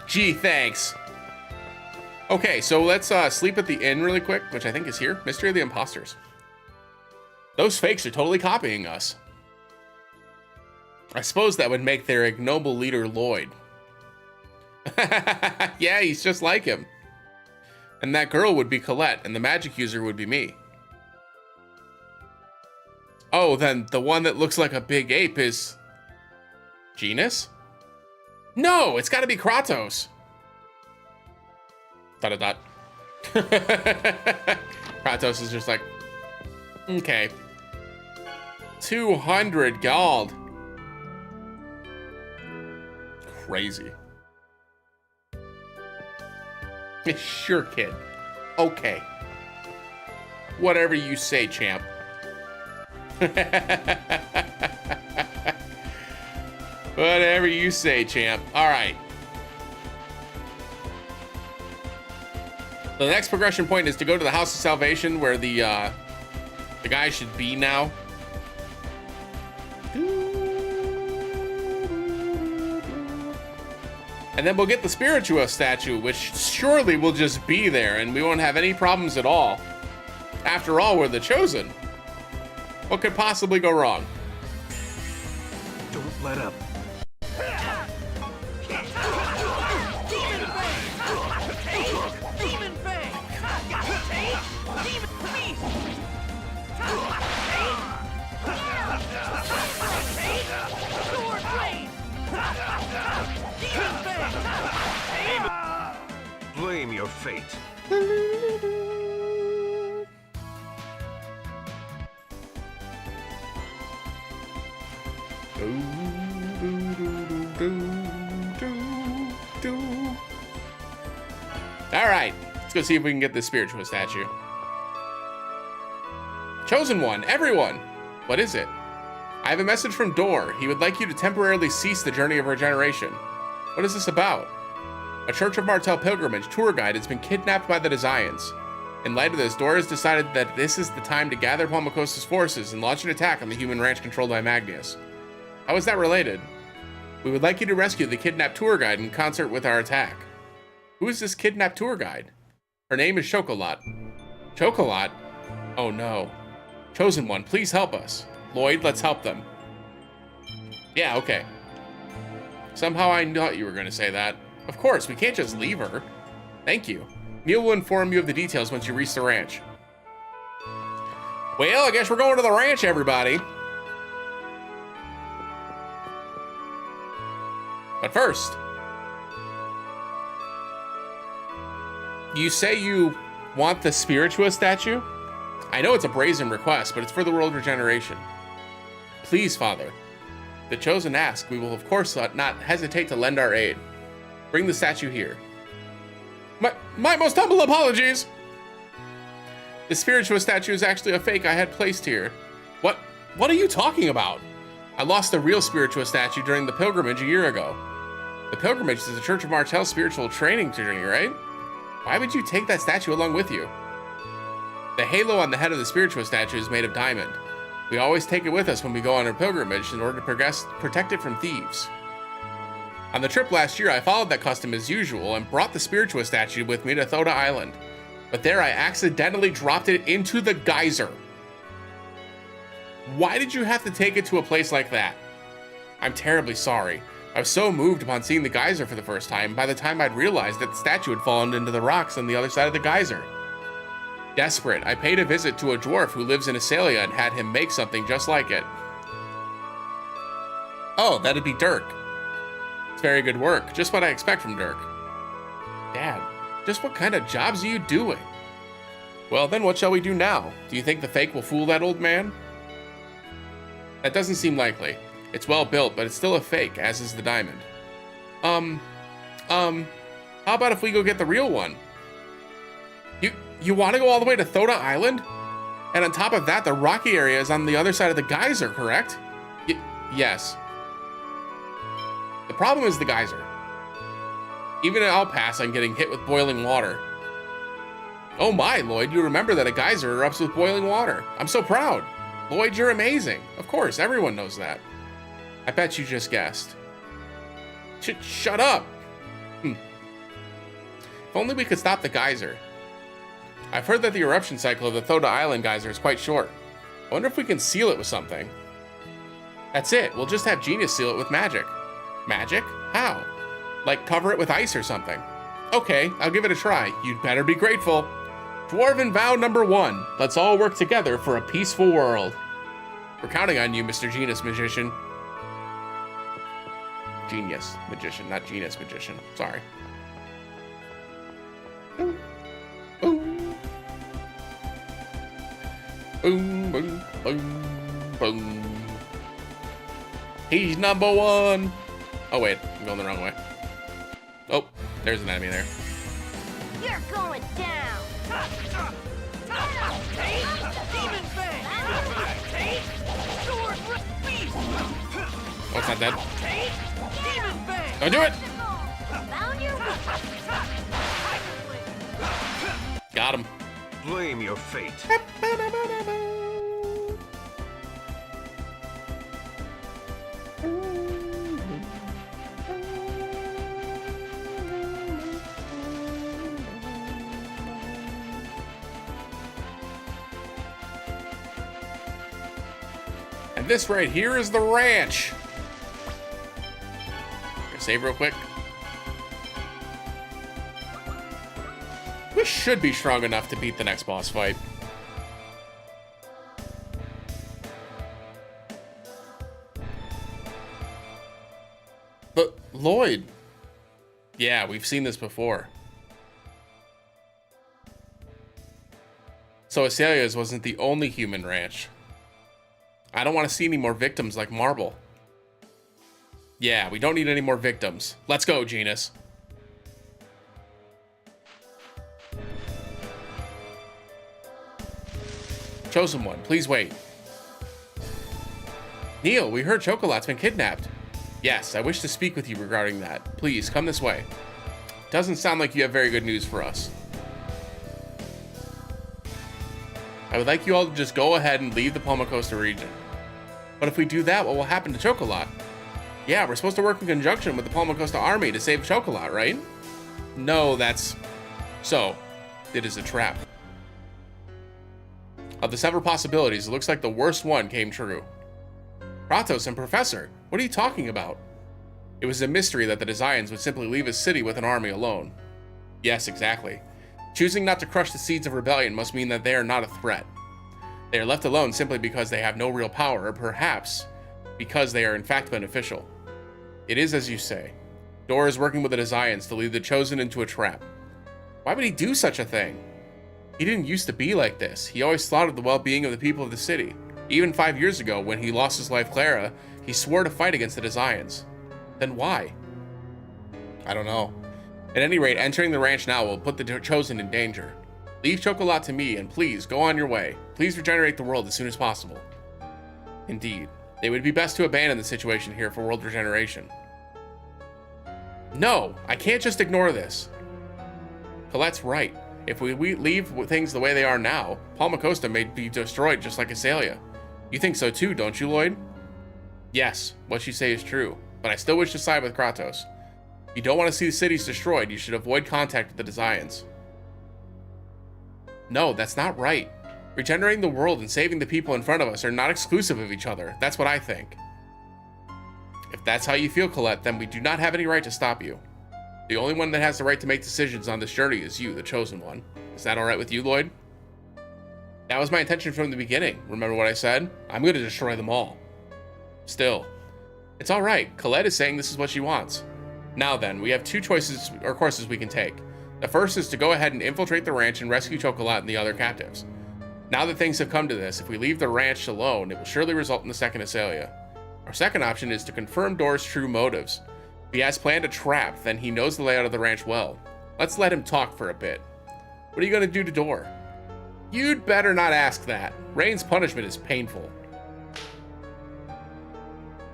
Gee, thanks. Okay, so let's sleep at the inn really quick, which I think is here. Mystery of the Imposters. Those fakes are totally copying us. I suppose that would make their ignoble leader Lloyd. Yeah, he's just like him. And that girl would be Colette, and the magic user would be me. Oh, then the one that looks like a big ape is... Genus? No, it's gotta be Kratos. ... Kratos is just like, okay. 200 gold. Crazy. Sure, kid. Okay. Whatever you say, champ. Whatever you say, champ. All right. The next progression point is to go to the House of Salvation, where the guy should be now. And then we'll get the Spiritua statue, which surely will just be there, and we won't have any problems at all. After all, we're the Chosen. What could possibly go wrong? Don't let up. Demon Fang! Demon Beast! Sword Blade! Demon Fang! Blame your fate. All right, let's go see if we can get this spiritual statue. Chosen one, everyone. What is it? I have a message from Dor. He would like you to temporarily cease the journey of regeneration. What is this about? A Church of Martel pilgrimage tour guide has been kidnapped by the Desians. In light of this, Dor has decided that this is the time to gather Palmacosta's forces and launch an attack on the human ranch controlled by Magnius. How is that related? We would like you to rescue the kidnapped tour guide in concert with our attack. Who is this kidnapped tour guide? Her name is Chocolat. Chocolat? Oh no. Chosen one, please help us. Lloyd, let's help them. Yeah, okay. Somehow I thought you were going to say that. Of course, we can't just leave her. Thank you. Neil will inform you of the details once you reach the ranch. Well, I guess we're going to the ranch, everybody. But first, you say you want the Spirituous statue? I know it's a brazen request, but it's for the world regeneration. Please, Father. The Chosen ask, we will of course not hesitate to lend our aid. Bring the statue here. My most humble apologies! The Spirituous statue is actually a fake I had placed here. What are you talking about? I lost the real Spirituous statue during the pilgrimage a year ago. The pilgrimage is the Church of Martel's spiritual training journey, right? Why would you take that statue along with you? The halo on the head of the Spirituous statue is made of diamond. We always take it with us when we go on our pilgrimage in order to protect it from thieves. On the trip last year, I followed that custom as usual and brought the Spirituous statue with me to Thoda Island. But there I accidentally dropped it into the geyser. Why did you have to take it to a place like that? I'm terribly sorry. I was so moved upon seeing the geyser for the first time, by the time I'd realized that the statue had fallen into the rocks on the other side of the geyser. Desperate, I paid a visit to a dwarf who lives in Asalia and had him make something just like it. Oh, that'd be Dirk. It's very good work, just what I expect from Dirk. Dad, just what kind of jobs are you doing? Well, then what shall we do now? Do you think the fake will fool that old man? That doesn't seem likely. It's well built, but it's still a fake, as is the diamond. How about if we go get the real one? You want to go all the way to Thoda Island? And on top of that, the rocky area is on the other side of the geyser, correct? Yes. The problem is the geyser. Even I'll pass on getting hit with boiling water. Oh my, Lloyd, you remember that a geyser erupts with boiling water. I'm so proud. Lloyd, you're amazing. Of course, everyone knows that. I bet you just guessed. Shut up! If only we could stop the geyser. I've heard that the eruption cycle of the Thoda Island geyser is quite short. I wonder if we can seal it with something. That's it, we'll just have Genius seal it with magic. Magic? How? Like cover it with ice or something. Okay, I'll give it a try. You'd better be grateful. Dwarven vow number 1. Let's all work together for a peaceful world. We're counting on you, Mr. Genius Magician. Genius Magician, not Genius Magician. Sorry. Boom. Boom. Boom, boom, boom, boom. He's number 1. Oh, wait. I'm going the wrong way. Oh, there's an enemy there. You're going down. Demon Fang! Sword beast! Oh, it's not dead. Demon Fang! Don't do it! Found your Got him. Blame your fate. And this right here is the ranch. Here, save real quick. We should be strong enough to beat the next boss fight. But Lloyd. Yeah, we've seen this before. So Azalea's wasn't the only human ranch. I don't want to see any more victims like Marble. Yeah, we don't need any more victims. Let's go, Genus. Chosen One, please wait. Neil, we heard Chocolat's been kidnapped. Yes, I wish to speak with you regarding that. Please, come this way. Doesn't sound like you have very good news for us. I would like you all to just go ahead and leave the Palma Costa region. But if we do that, what will happen to Chocolat? Yeah, we're supposed to work in conjunction with the Palma Costa army to save Chocolat, right? No, that's... So, it is a trap. Of the several possibilities, it looks like the worst one came true. Kratos and Professor, what are you talking about? It was a mystery that the Desians would simply leave a city with an army alone. Yes, exactly. Choosing not to crush the seeds of rebellion must mean that they are not a threat. They are left alone simply because they have no real power, or perhaps because they are in fact beneficial. It is as you say. Dor is working with the Desians to lead the Chosen into a trap. Why would he do such a thing? He didn't used to be like this. He always thought of the well-being of the people of the city. Even 5 years ago, when he lost his wife Clara, he swore to fight against the Desians. Then why? I don't know. At any rate, entering the ranch now will put the Chosen in danger. Leave Chocolat to me, and please, go on your way. Please regenerate the world as soon as possible. Indeed. It would be best to abandon the situation here for world regeneration. No! I can't just ignore this. Colette's right. If we leave things the way they are now, Palma Costa may be destroyed just like Azalea. You think so too, don't you, Lloyd? Yes, what you say is true, but I still wish to side with Kratos. If you don't want to see the cities destroyed, you should avoid contact with the Desians. No, that's not right. Regenerating the world and saving the people in front of us are not exclusive of each other. That's what I think. If that's how you feel, Colette, then we do not have any right to stop you. The only one that has the right to make decisions on this journey is you, the Chosen One. Is that alright with you, Lloyd? That was my intention from the beginning. Remember what I said? I'm going to destroy them all. Still, it's alright. Colette is saying this is what she wants. Now then, we have two choices or courses we can take. The first is to go ahead and infiltrate the ranch and rescue Chocolat and the other captives. Now that things have come to this, if we leave the ranch alone, it will surely result in the second Azalea. Our second option is to confirm Dor's true motives. If he has planned a trap, then he knows the layout of the ranch well. Let's let him talk for a bit. What are you going to do to Dor? You'd better not ask that. Rain's punishment is painful.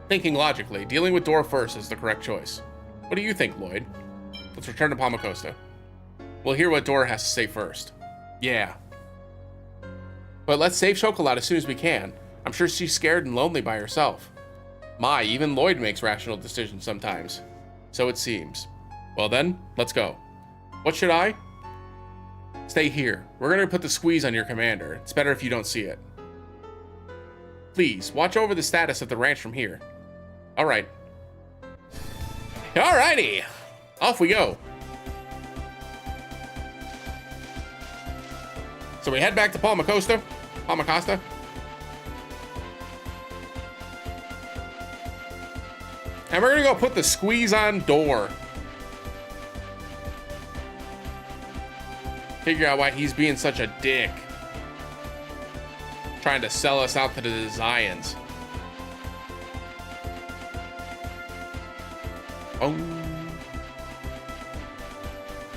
Thinking logically, dealing with Dor first is the correct choice. What do you think, Lloyd? Let's return to Palma Costa. We'll hear what Dor has to say first. Yeah. But let's save Chocolat as soon as we can. I'm sure she's scared and lonely by herself. My, even Lloyd makes rational decisions sometimes. So it seems. Well then, let's go. What should I? Stay here. We're going to put the squeeze on your commander. It's better if you don't see it. Please, watch over the status of the ranch from here. Alright. Alrighty! Off we go. So we head back to Palma Costa. Palma Costa. And we're gonna go put the squeeze on Dor. Figure out why he's being such a dick. Trying to sell us out to the Desians. Oh.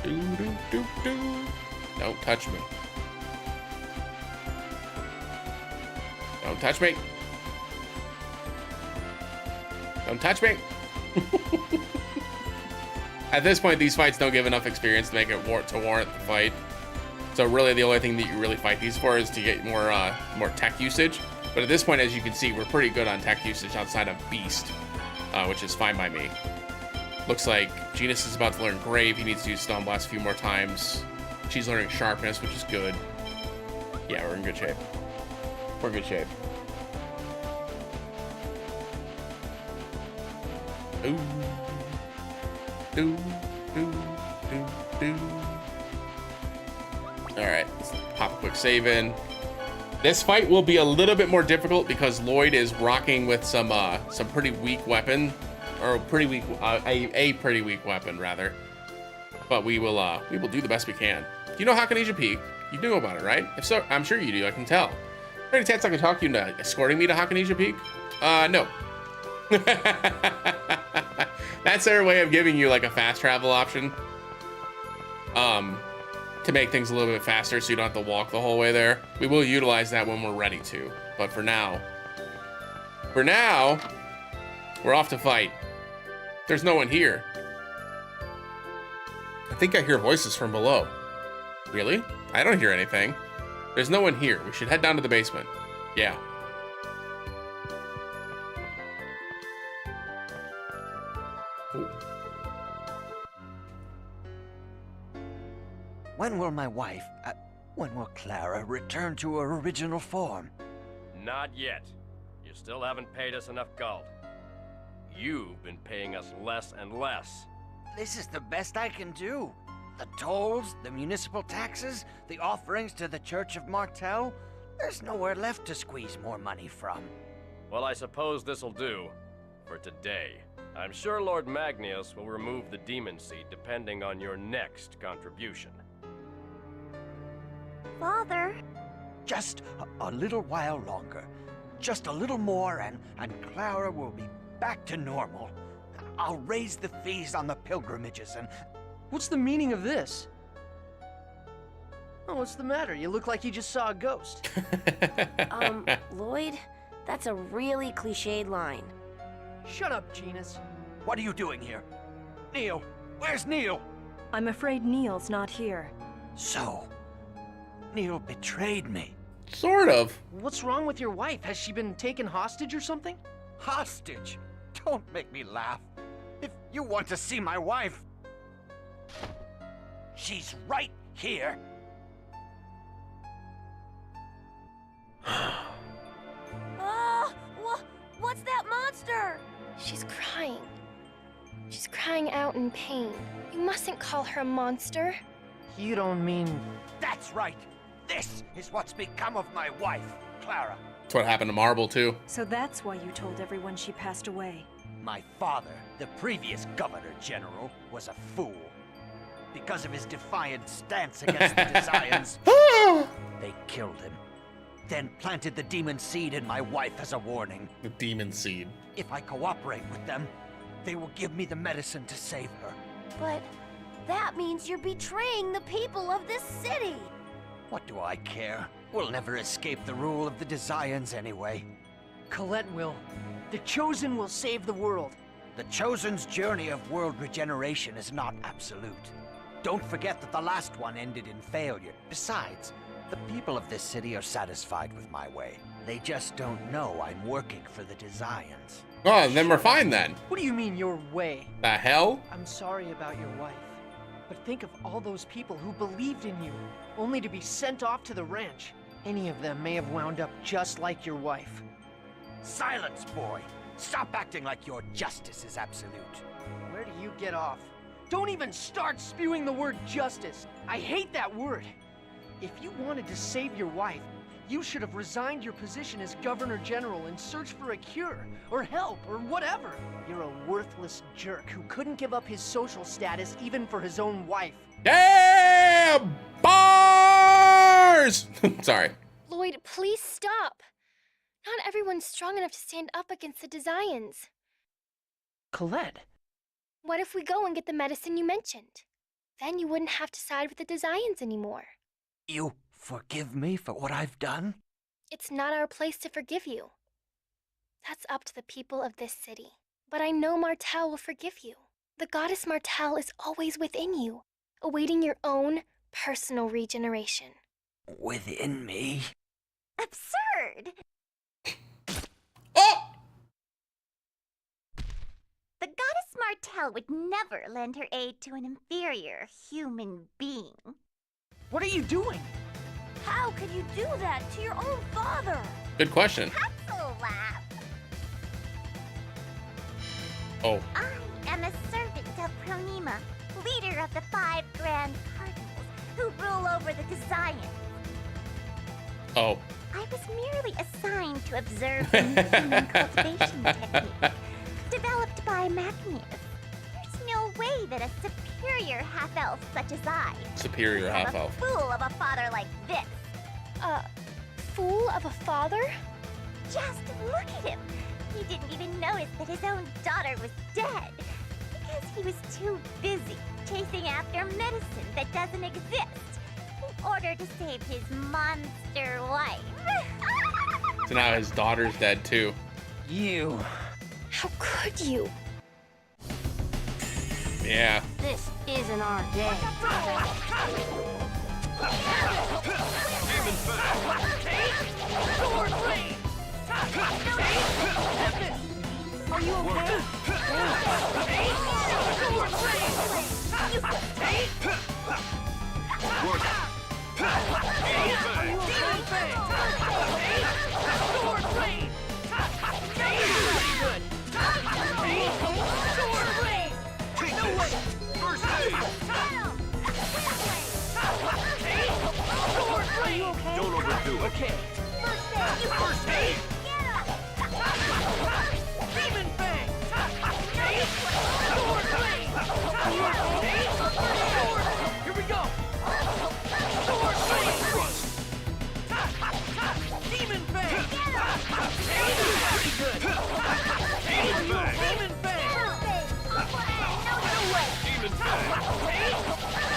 Do. Don't touch me. Don't touch me. Don't touch me. At this point, these fights don't give enough experience to make it warrant the fight. So really, the only thing that you really fight these for is to get more tech usage. But at this point, as you can see, we're pretty good on tech usage outside of Beast, which is fine by me. Looks like Genus is about to learn Grave. He needs to use Stone Blast a few more times. She's learning Sharpness, which is good. Yeah, we're in good shape. We're in good shape. Ooh. Alright, let's pop a quick save in. This fight will be a little bit more difficult because Lloyd is rocking with some pretty weak weapon. Or pretty weak, a pretty weak weapon, rather. But we will do the best we can. Do you know Hakunisha Peak? You knew about it, right? If so, I'm sure you do. I can tell. Any chance I can talk you into escorting me to Hakunisha Peak? No. That's their way of giving you like a fast travel option. To make things a little bit faster so you don't have to walk the whole way there. We will utilize that when we're ready to. But for now, we're off to fight. There's no one here. I think I hear voices from below. Really? I don't hear anything. There's no one here. We should head down to the basement. Yeah. Ooh. When will my wife, when will Clara return to her original form? Not yet. You still haven't paid us enough gold. You've been paying us less and less. This is the best I can do. The tolls, the municipal taxes, the offerings to the Church of Martel. There's nowhere left to squeeze more money from. Well, I suppose this'll do. For today. I'm sure Lord Magnius will remove the demon seed depending on your next contribution. Father. Just a little while longer. Just a little more and Clara will be back to normal. I'll raise the fees on the pilgrimages and... What's the meaning of this? Oh, what's the matter? You look like you just saw a ghost. Lloyd, that's a really cliched line. Shut up, Genus. What are you doing here? Neil, where's Neil? I'm afraid Neil's not here. So, Neil betrayed me. Sort of. What's wrong with your wife? Has she been taken hostage or something? Hostage? Don't make me laugh. If you want to see my wife, she's right here. What's that monster? She's crying. She's crying out in pain. You mustn't call her a monster. You don't mean... That's right. This is what's become of my wife, Clara. That's what happened to Marble, too. So that's why you told everyone she passed away. My father, the previous Governor General, was a fool. Because of his defiant stance against the Desires, they killed him. Then planted the demon seed in my wife as a warning. The demon seed. If I cooperate with them, they will give me the medicine to save her. But that means you're betraying the people of this city. What do I care? We'll never escape the rule of the Desires anyway. Colette will. The Chosen will save the world. The Chosen's journey of world regeneration is not absolute. Don't forget that the last one ended in failure. Besides, the people of this city are satisfied with my way. They just don't know I'm working for the Desires. Oh, then we're fine then. What do you mean, your way? The hell? I'm sorry about your wife. But think of all those people who believed in you, only to be sent off to the ranch. Any of them may have wound up just like your wife. Silence, boy! Stop acting like your justice is absolute. Where do you get off? Don't even start spewing the word justice. I hate that word. If you wanted to save your wife, you should have resigned your position as Governor General and searched for a cure, or help, or whatever. You're a worthless jerk who couldn't give up his social status even for his own wife. Yeah! Bars! Sorry. Lloyd, please stop. Not everyone's strong enough to stand up against the Desires. Colette. What if we go and get the medicine you mentioned? Then you wouldn't have to side with the Desires anymore. You forgive me for what I've done? It's not our place to forgive you. That's up to the people of this city. But I know Martel will forgive you. The goddess Martel is always within you, awaiting your own personal regeneration. Within me? Absurd! Oh! The goddess Martel would never lend her aid to an inferior human being. What are you doing? How could you do that to your own father? Good question. Hufflepuff. Oh. I am a servant of Pronema, leader of the 5 Grand Cardinals, who rule over the Desires. Oh. I was merely assigned to observe the human cultivation technique developed by Magnius. There's no way that a superior half-elf such as I Superior have half-elf. a fool of a father like A fool of a father? Just look at him. He didn't even notice that his own daughter was dead. Because he was too busy chasing after medicine that doesn't exist in order to save his monster wife. So now his daughter's dead too. You. How could you? Yeah. This isn't our day. Are you okay? Don't overdo it. Okay. First aid! Demon Fang! Sword Blade! Here we go! Sword Blade! Demon Fang! Pretty good! Demon Fang! No way! Demon Fang!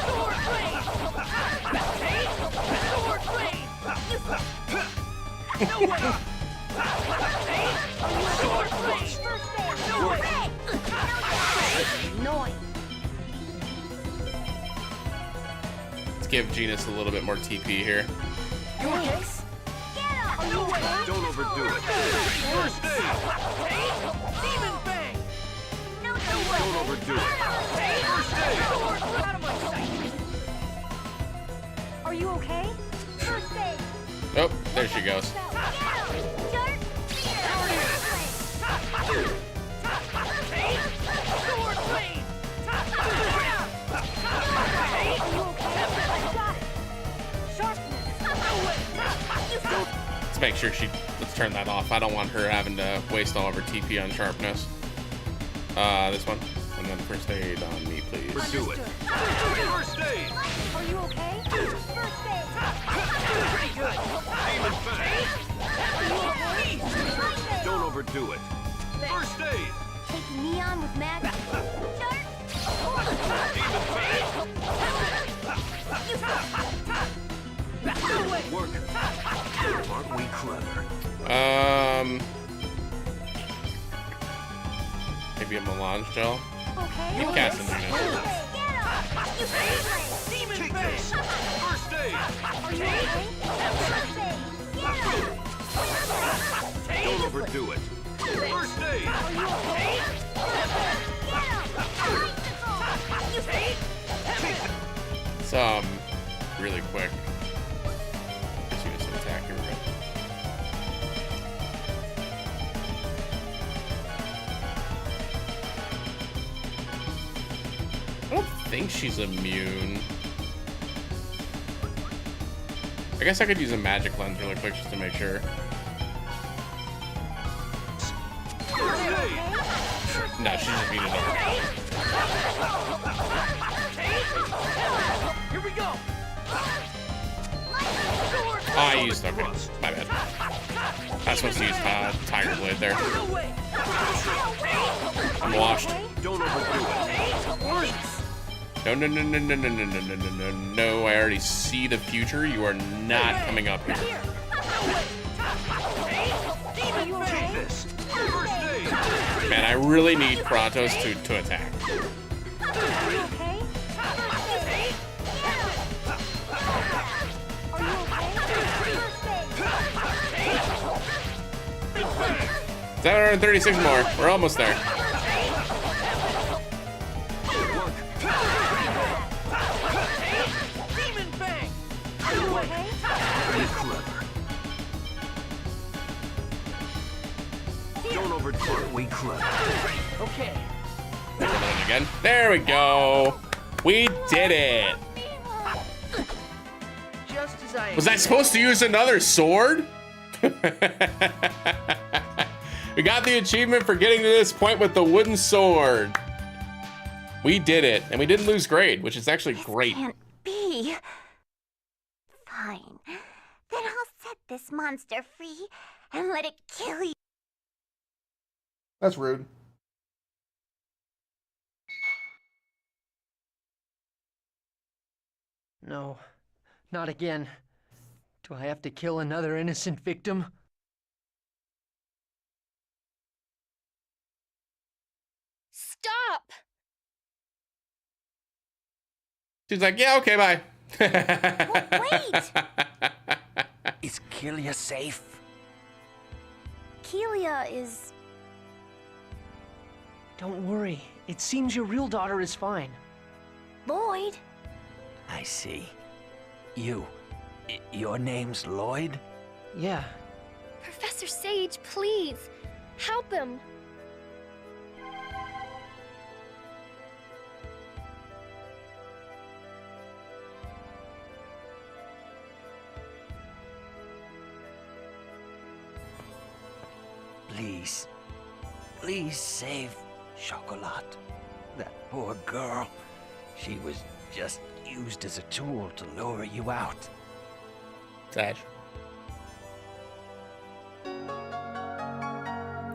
Sword Blade! Sword Blade! No way! Sword Blade! No way! Annoying. Let's give Genus a little bit more TP here. You okay? No way! Don't overdo it. First aid! Demon Fang! Don't overdo it. First aid! Out of my sight! Are you okay? First aid. Oh, there she goes. Sword Blade! Let's make sure let's turn that off. I don't want her having to waste all of her TP on sharpness. This one. And then first aid on me, please. Do it. First aid! Are you okay? First aid. Pretty good! Demon Fang! Don't overdo it. First aid! Taking me on with magic. Demon Fang! Work. Aren't we clever? Maybe a melange gel. Okay. Keep casting Genus. Demon Take Fang! this. First aid! Are you okay? First aid. Don't overdo it. First aid! Are you okay? It's really quick. Just use an attack here. I don't think she's immune. I guess I could use a magic lens really quick just to make sure. No, she's just immune to it. Here we go! Oh, I used, okay, my bad. I was supposed to use Tiger Blade there. No way! I'm washed. Don't overdo it. No, no, no, no, no, no, no, no, no, no, no, no. I already see the future. You are not coming up here. Demon Fang! This. First aid! Man, I really need Kratos to attack. Are you okay? 736 more. We're almost there. Demon Fang! Are you okay? Don't overdo it. We clever. Okay. Again. There we go. We did it. Just as I Was I supposed to use another sword? We got the achievement for getting to this point with the wooden sword. We did it, and we didn't lose grade, which is actually great. Can't be. Fine. Then I'll this monster free and let it kill you. That's rude. No, not again. Do I have to kill another innocent victim? Stop! She's like, yeah, okay, bye. Wait! Is Kelia safe? Kelia is... Don't worry. It seems your real daughter is fine. Lloyd. I see. Your name's Lloyd? Yeah. Professor Sage, please, help him. Please. Please save Chocolat. That poor girl. She was just used as a tool to lure you out. Sash.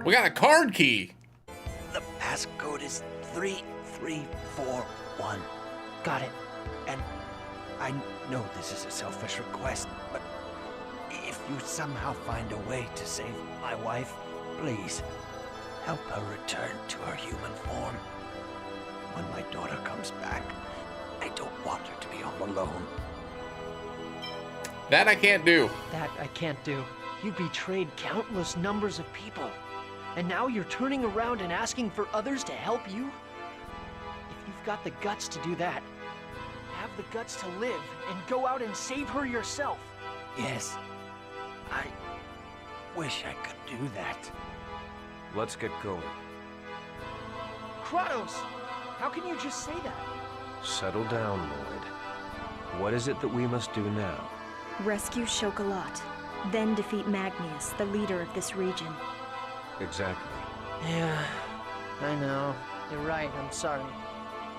We got a card key. The passcode is 3341. Got it. And I know this is a selfish request, but if you somehow find a way to save my wife, please help her return to her human form. When my daughter comes back, I don't want her to be all alone. That I can't do. That I can't do. You betrayed countless numbers of people. And now you're turning around and asking for others to help you? If you've got the guts to do that, have the guts to live and go out and save her yourself. Yes. I wish I could do that. Let's get going. Kratos! How can you just say that? Settle down, Lloyd. What is it that we must do now? Rescue Chocolat, then defeat Magnius, the leader of this region. Exactly. Yeah, I know. You're right, I'm sorry.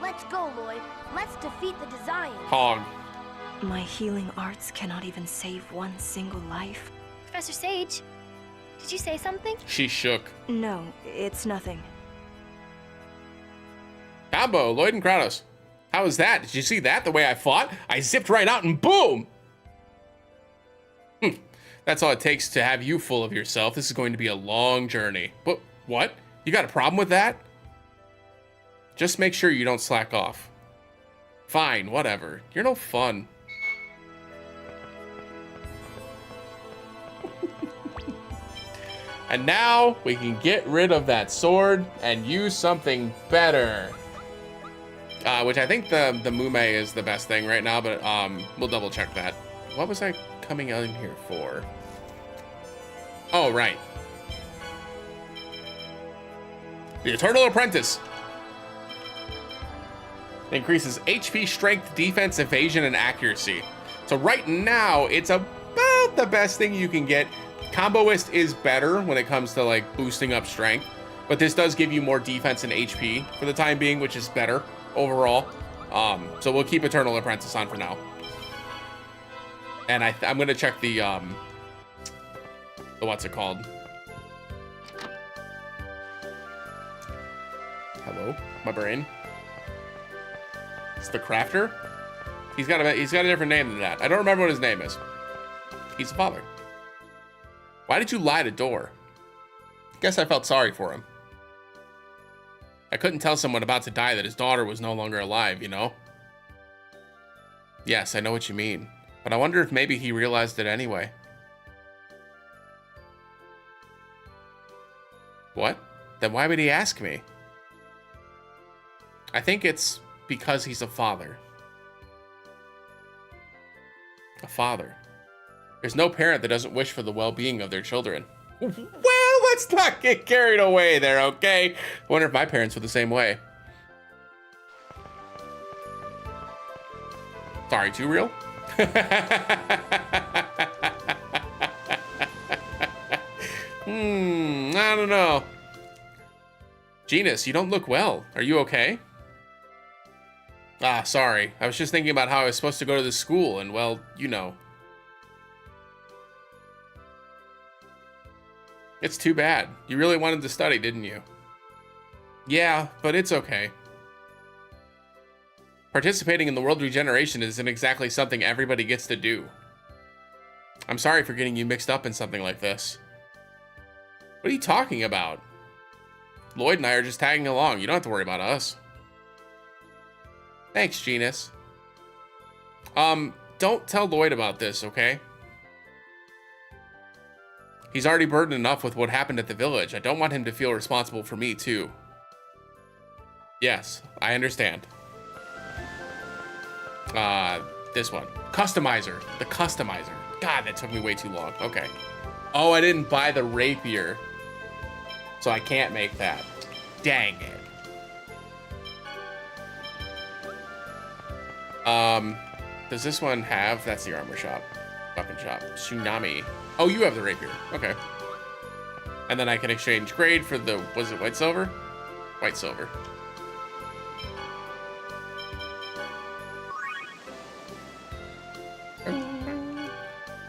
Let's go, Lloyd. Let's defeat the Desire. Hog. My healing arts cannot even save one single life. Professor Sage, did you say something? She shook. No, it's nothing. Combo, Lloyd and Kratos. How was that? Did you see that? The way I fought? I zipped right out and boom! That's all it takes to have you full of yourself. This is going to be a long journey. But what? You got a problem with that? Just make sure you don't slack off. Fine, whatever. You're no fun. And now we can get rid of that sword and use something better. Which I think the Mume is the best thing right now, but we'll double check that. What was I coming in here for? Oh, right. The Eternal Apprentice. It increases HP, strength, defense, evasion, and accuracy. So right now, it's about the best thing you can get. Comboist is better when it comes to like boosting up strength, but this does give you more defense and HP for the time being, which is better overall. So we'll keep Eternal Apprentice on for now. And I'm gonna check the what's it called? Hello, my brain. It's the Crafter. He's got a different name than that. I don't remember what his name is. He's the father. Why did you lie to Door? Guess I felt sorry for him. I couldn't tell someone about to die that his daughter was no longer alive, you know? Yes, I know what you mean. But I wonder if maybe he realized it anyway. What? Then why would he ask me? I think it's because he's a father. A father. There's no parent that doesn't wish for the well-being of their children. Well, let's not get carried away there, okay? I wonder if my parents were the same way. Sorry, too real? I don't know. Genus, you don't look well. Are you okay? Ah, sorry. I was just thinking about how I was supposed to go to this school, and well, you know. It's too bad. You really wanted to study, didn't you? Yeah, but it's okay. Participating in the world regeneration isn't exactly something everybody gets to do. I'm sorry for getting you mixed up in something like this. What are you talking about? Lloyd and I are just tagging along. You don't have to worry about us. Thanks, Genus. Don't tell Lloyd about this, okay? He's already burdened enough with what happened at the village. I don't want him to feel responsible for me, too. Yes, I understand. This one. Customizer. The customizer. God, that took me way too long. Okay. Oh, I didn't buy the rapier. So I can't make that. Dang it. Does this one have... That's the armor shop. Weapon shop. Tsunami. Oh, you have the rapier. Okay. And then I can exchange grade for the... Was it white silver? White silver.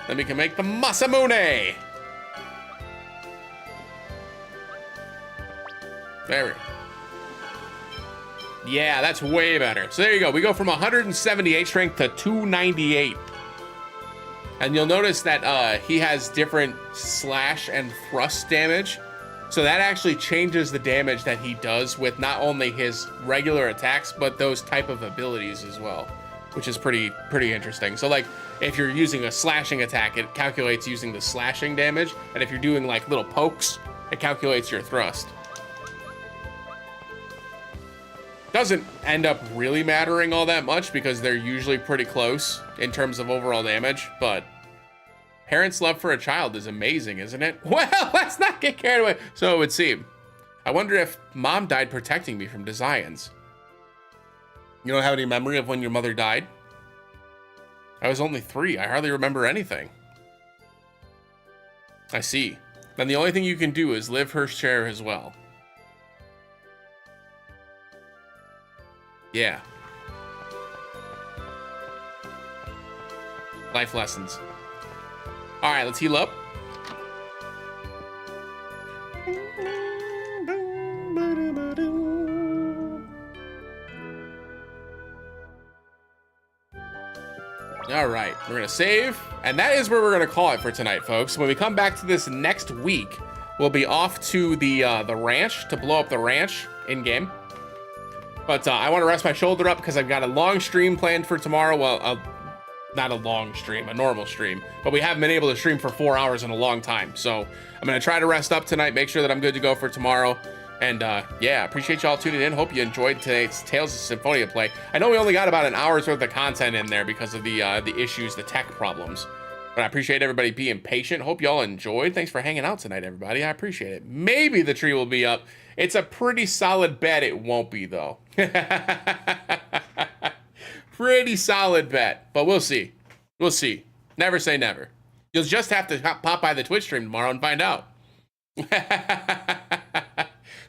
Then we can make the Masamune. There we go. Yeah, that's way better. So there you go. We go from 178 strength to 298. And you'll notice that he has different slash and thrust damage. So that actually changes the damage that he does with not only his regular attacks, but those type of abilities as well, which is pretty interesting. So like if you're using a slashing attack, it calculates using the slashing damage. And if you're doing like little pokes, it calculates your thrust. Doesn't end up really mattering all that much because they're usually pretty close in terms of overall damage, but parents' love for a child is amazing, isn't it? Well, let's not get carried away. So it would seem. I wonder if mom died protecting me from Desians. You don't have any memory of when your mother died? I was only 3. I hardly remember anything. I see. Then the only thing you can do is live her share as well. Yeah. Life lessons. All right, let's heal up. All right, we're gonna save, and that is where we're gonna call it for tonight, folks. When we come back to this next week, we'll be off to the ranch to blow up the ranch in game. But I want to rest my shoulder up because I've got a long stream planned for tomorrow. Well, not a long stream, a normal stream. But we haven't been able to stream for 4 hours in a long time. So I'm going to try to rest up tonight, make sure that I'm good to go for tomorrow. And yeah, appreciate y'all tuning in. Hope you enjoyed today's Tales of Symphonia play. I know we only got about an hour's worth of content in there because of the issues, the tech problems. But I appreciate everybody being patient. Hope y'all enjoyed. Thanks for hanging out tonight, everybody. I appreciate it. Maybe the tree will be up. It's a pretty solid bet it won't be, though. Pretty solid bet. But we'll see. We'll see. Never say never. You'll just have to pop by the Twitch stream tomorrow and find out.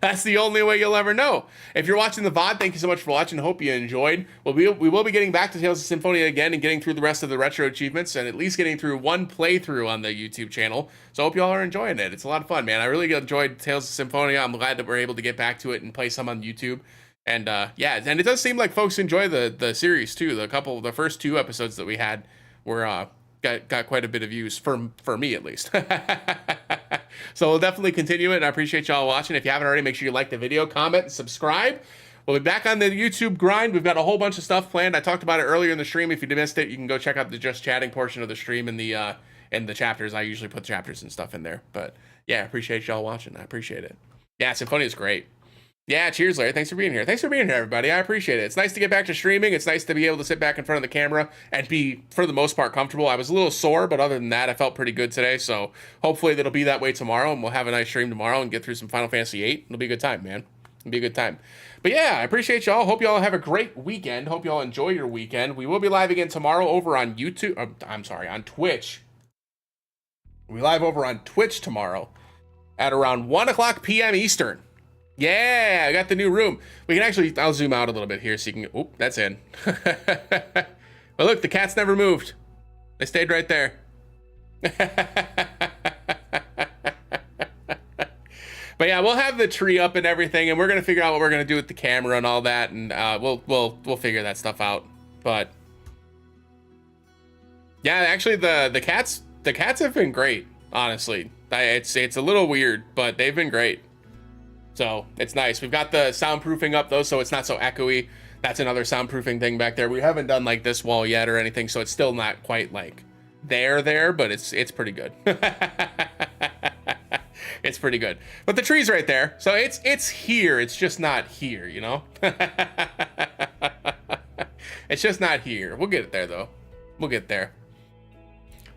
That's the only way you'll ever know. If you're watching the VOD, thank you so much for watching. Hope you enjoyed. Well, we will be getting back to Tales of Symphonia again and getting through the rest of the retro achievements and at least getting through one playthrough on the YouTube channel. So I hope y'all are enjoying it. It's a lot of fun, man. I really enjoyed Tales of Symphonia. I'm glad that we're able to get back to it and play some on YouTube. And yeah, and it does seem like folks enjoy the series too. The first 2 episodes that we had were got quite a bit of views for me at least. So we'll definitely continue it, and I appreciate y'all watching. If you haven't already, make sure you like the video, comment, and subscribe. We'll be back on the YouTube grind. We've got a whole bunch of stuff planned. I talked about it earlier in the stream. If you missed it, you can go check out the just chatting portion of the stream in the chapters. I usually put chapters and stuff in there. But yeah, I appreciate y'all watching. I appreciate it. Yeah, Symphonia is great. Yeah, cheers, Larry. Thanks for being here. Thanks for being here, everybody. I appreciate it. It's nice to get back to streaming. It's nice to be able to sit back in front of the camera and be, for the most part, comfortable. I was a little sore, but other than that, I felt pretty good today. So hopefully that'll be that way tomorrow, and we'll have a nice stream tomorrow and get through some Final Fantasy VIII. It'll be a good time, man. It'll be a good time. But yeah, I appreciate y'all. Hope y'all have a great weekend. Hope y'all enjoy your weekend. We will be live again tomorrow over on YouTube. On Twitch. We'll be live over on Twitch tomorrow at around 1 o'clock p.m. Eastern. Yeah, I got the new room. We can actually, I'll zoom out a little bit here so you can, oh, that's in. But look, the cats never moved. They stayed right there. But yeah, we'll have the tree up and everything, and we're gonna figure out what we're gonna do with the camera and all that, and we'll figure that stuff out. But yeah, actually the cats have been great, honestly. It's a little weird, but they've been great. So it's nice. We've got the soundproofing up though, so it's not so echoey. That's another soundproofing thing back there. We haven't done like this wall yet or anything, so it's still not quite like there, but it's pretty good. It's pretty good. But the tree's right there, so it's here. It's just not here, you know? It's just not here. We'll get it there though. We'll get there.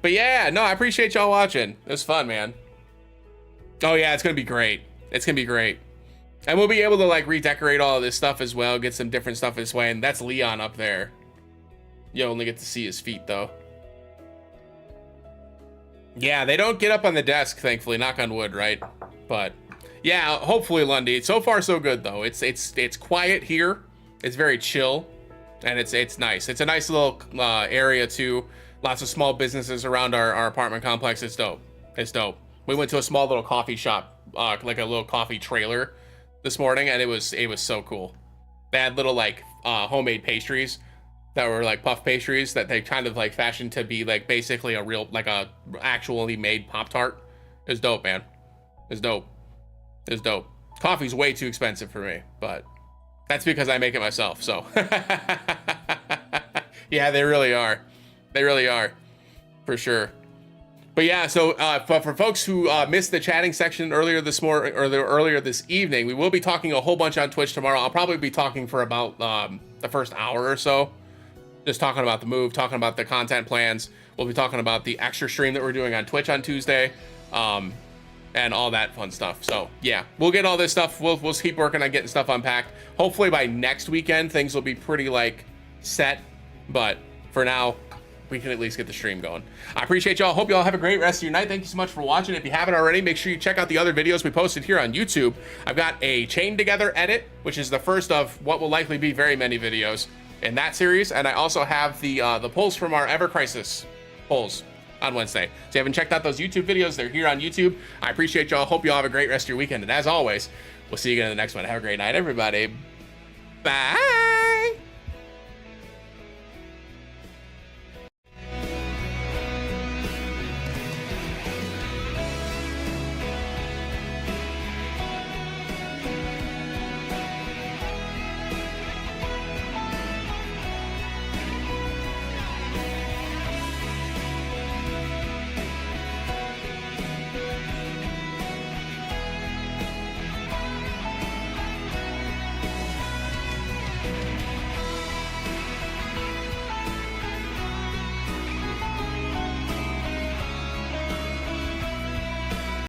But yeah, no, I appreciate y'all watching. It was fun, man. Oh yeah, it's gonna be great. It's gonna be great. And we'll be able to like redecorate all of this stuff as well, get some different stuff this way. And that's Leon up there. You only get to see his feet though. Yeah, they don't get up on the desk, thankfully, knock on wood, right? But yeah, hopefully Lundy. So far so good though. It's quiet here. It's very chill, and it's nice. It's a nice little area too. Lots of small businesses around our apartment complex. It's dope. It's dope. We went to a small little coffee shop, like a little coffee trailer this morning, and it was so cool. They had little like homemade pastries that were like puff pastries that they kind of like fashioned to be like basically a real, like a actually made Pop-Tart. It was dope, man. It's dope. It's dope. Coffee's way too expensive for me, but that's because I make it myself, so. Yeah, they really are. They really are, for sure. But yeah, so for folks who missed the chatting section earlier this morning, or earlier this evening, we will be talking a whole bunch on Twitch tomorrow. I'll probably be talking for about the first hour or so. Just talking about the move, talking about the content plans. We'll be talking about the extra stream that we're doing on Twitch on Tuesday, and all that fun stuff. So yeah, we'll get all this stuff. We'll keep working on getting stuff unpacked. Hopefully by next weekend, things will be pretty like set. But for now, we can at least get the stream going. I appreciate y'all. Hope y'all have a great rest of your night. Thank you so much for watching. If you haven't already, make sure you check out the other videos we posted here on YouTube. I've got a chain together edit, which is the first of what will likely be very many videos in that series, and I also have the polls from our Ever Crisis polls on Wednesday. So if you haven't checked out those YouTube videos, they're here on YouTube. I appreciate y'all. Hope y'all have a great rest of your weekend, and as always, we'll see you again in the next one. Have a great night, everybody. Bye.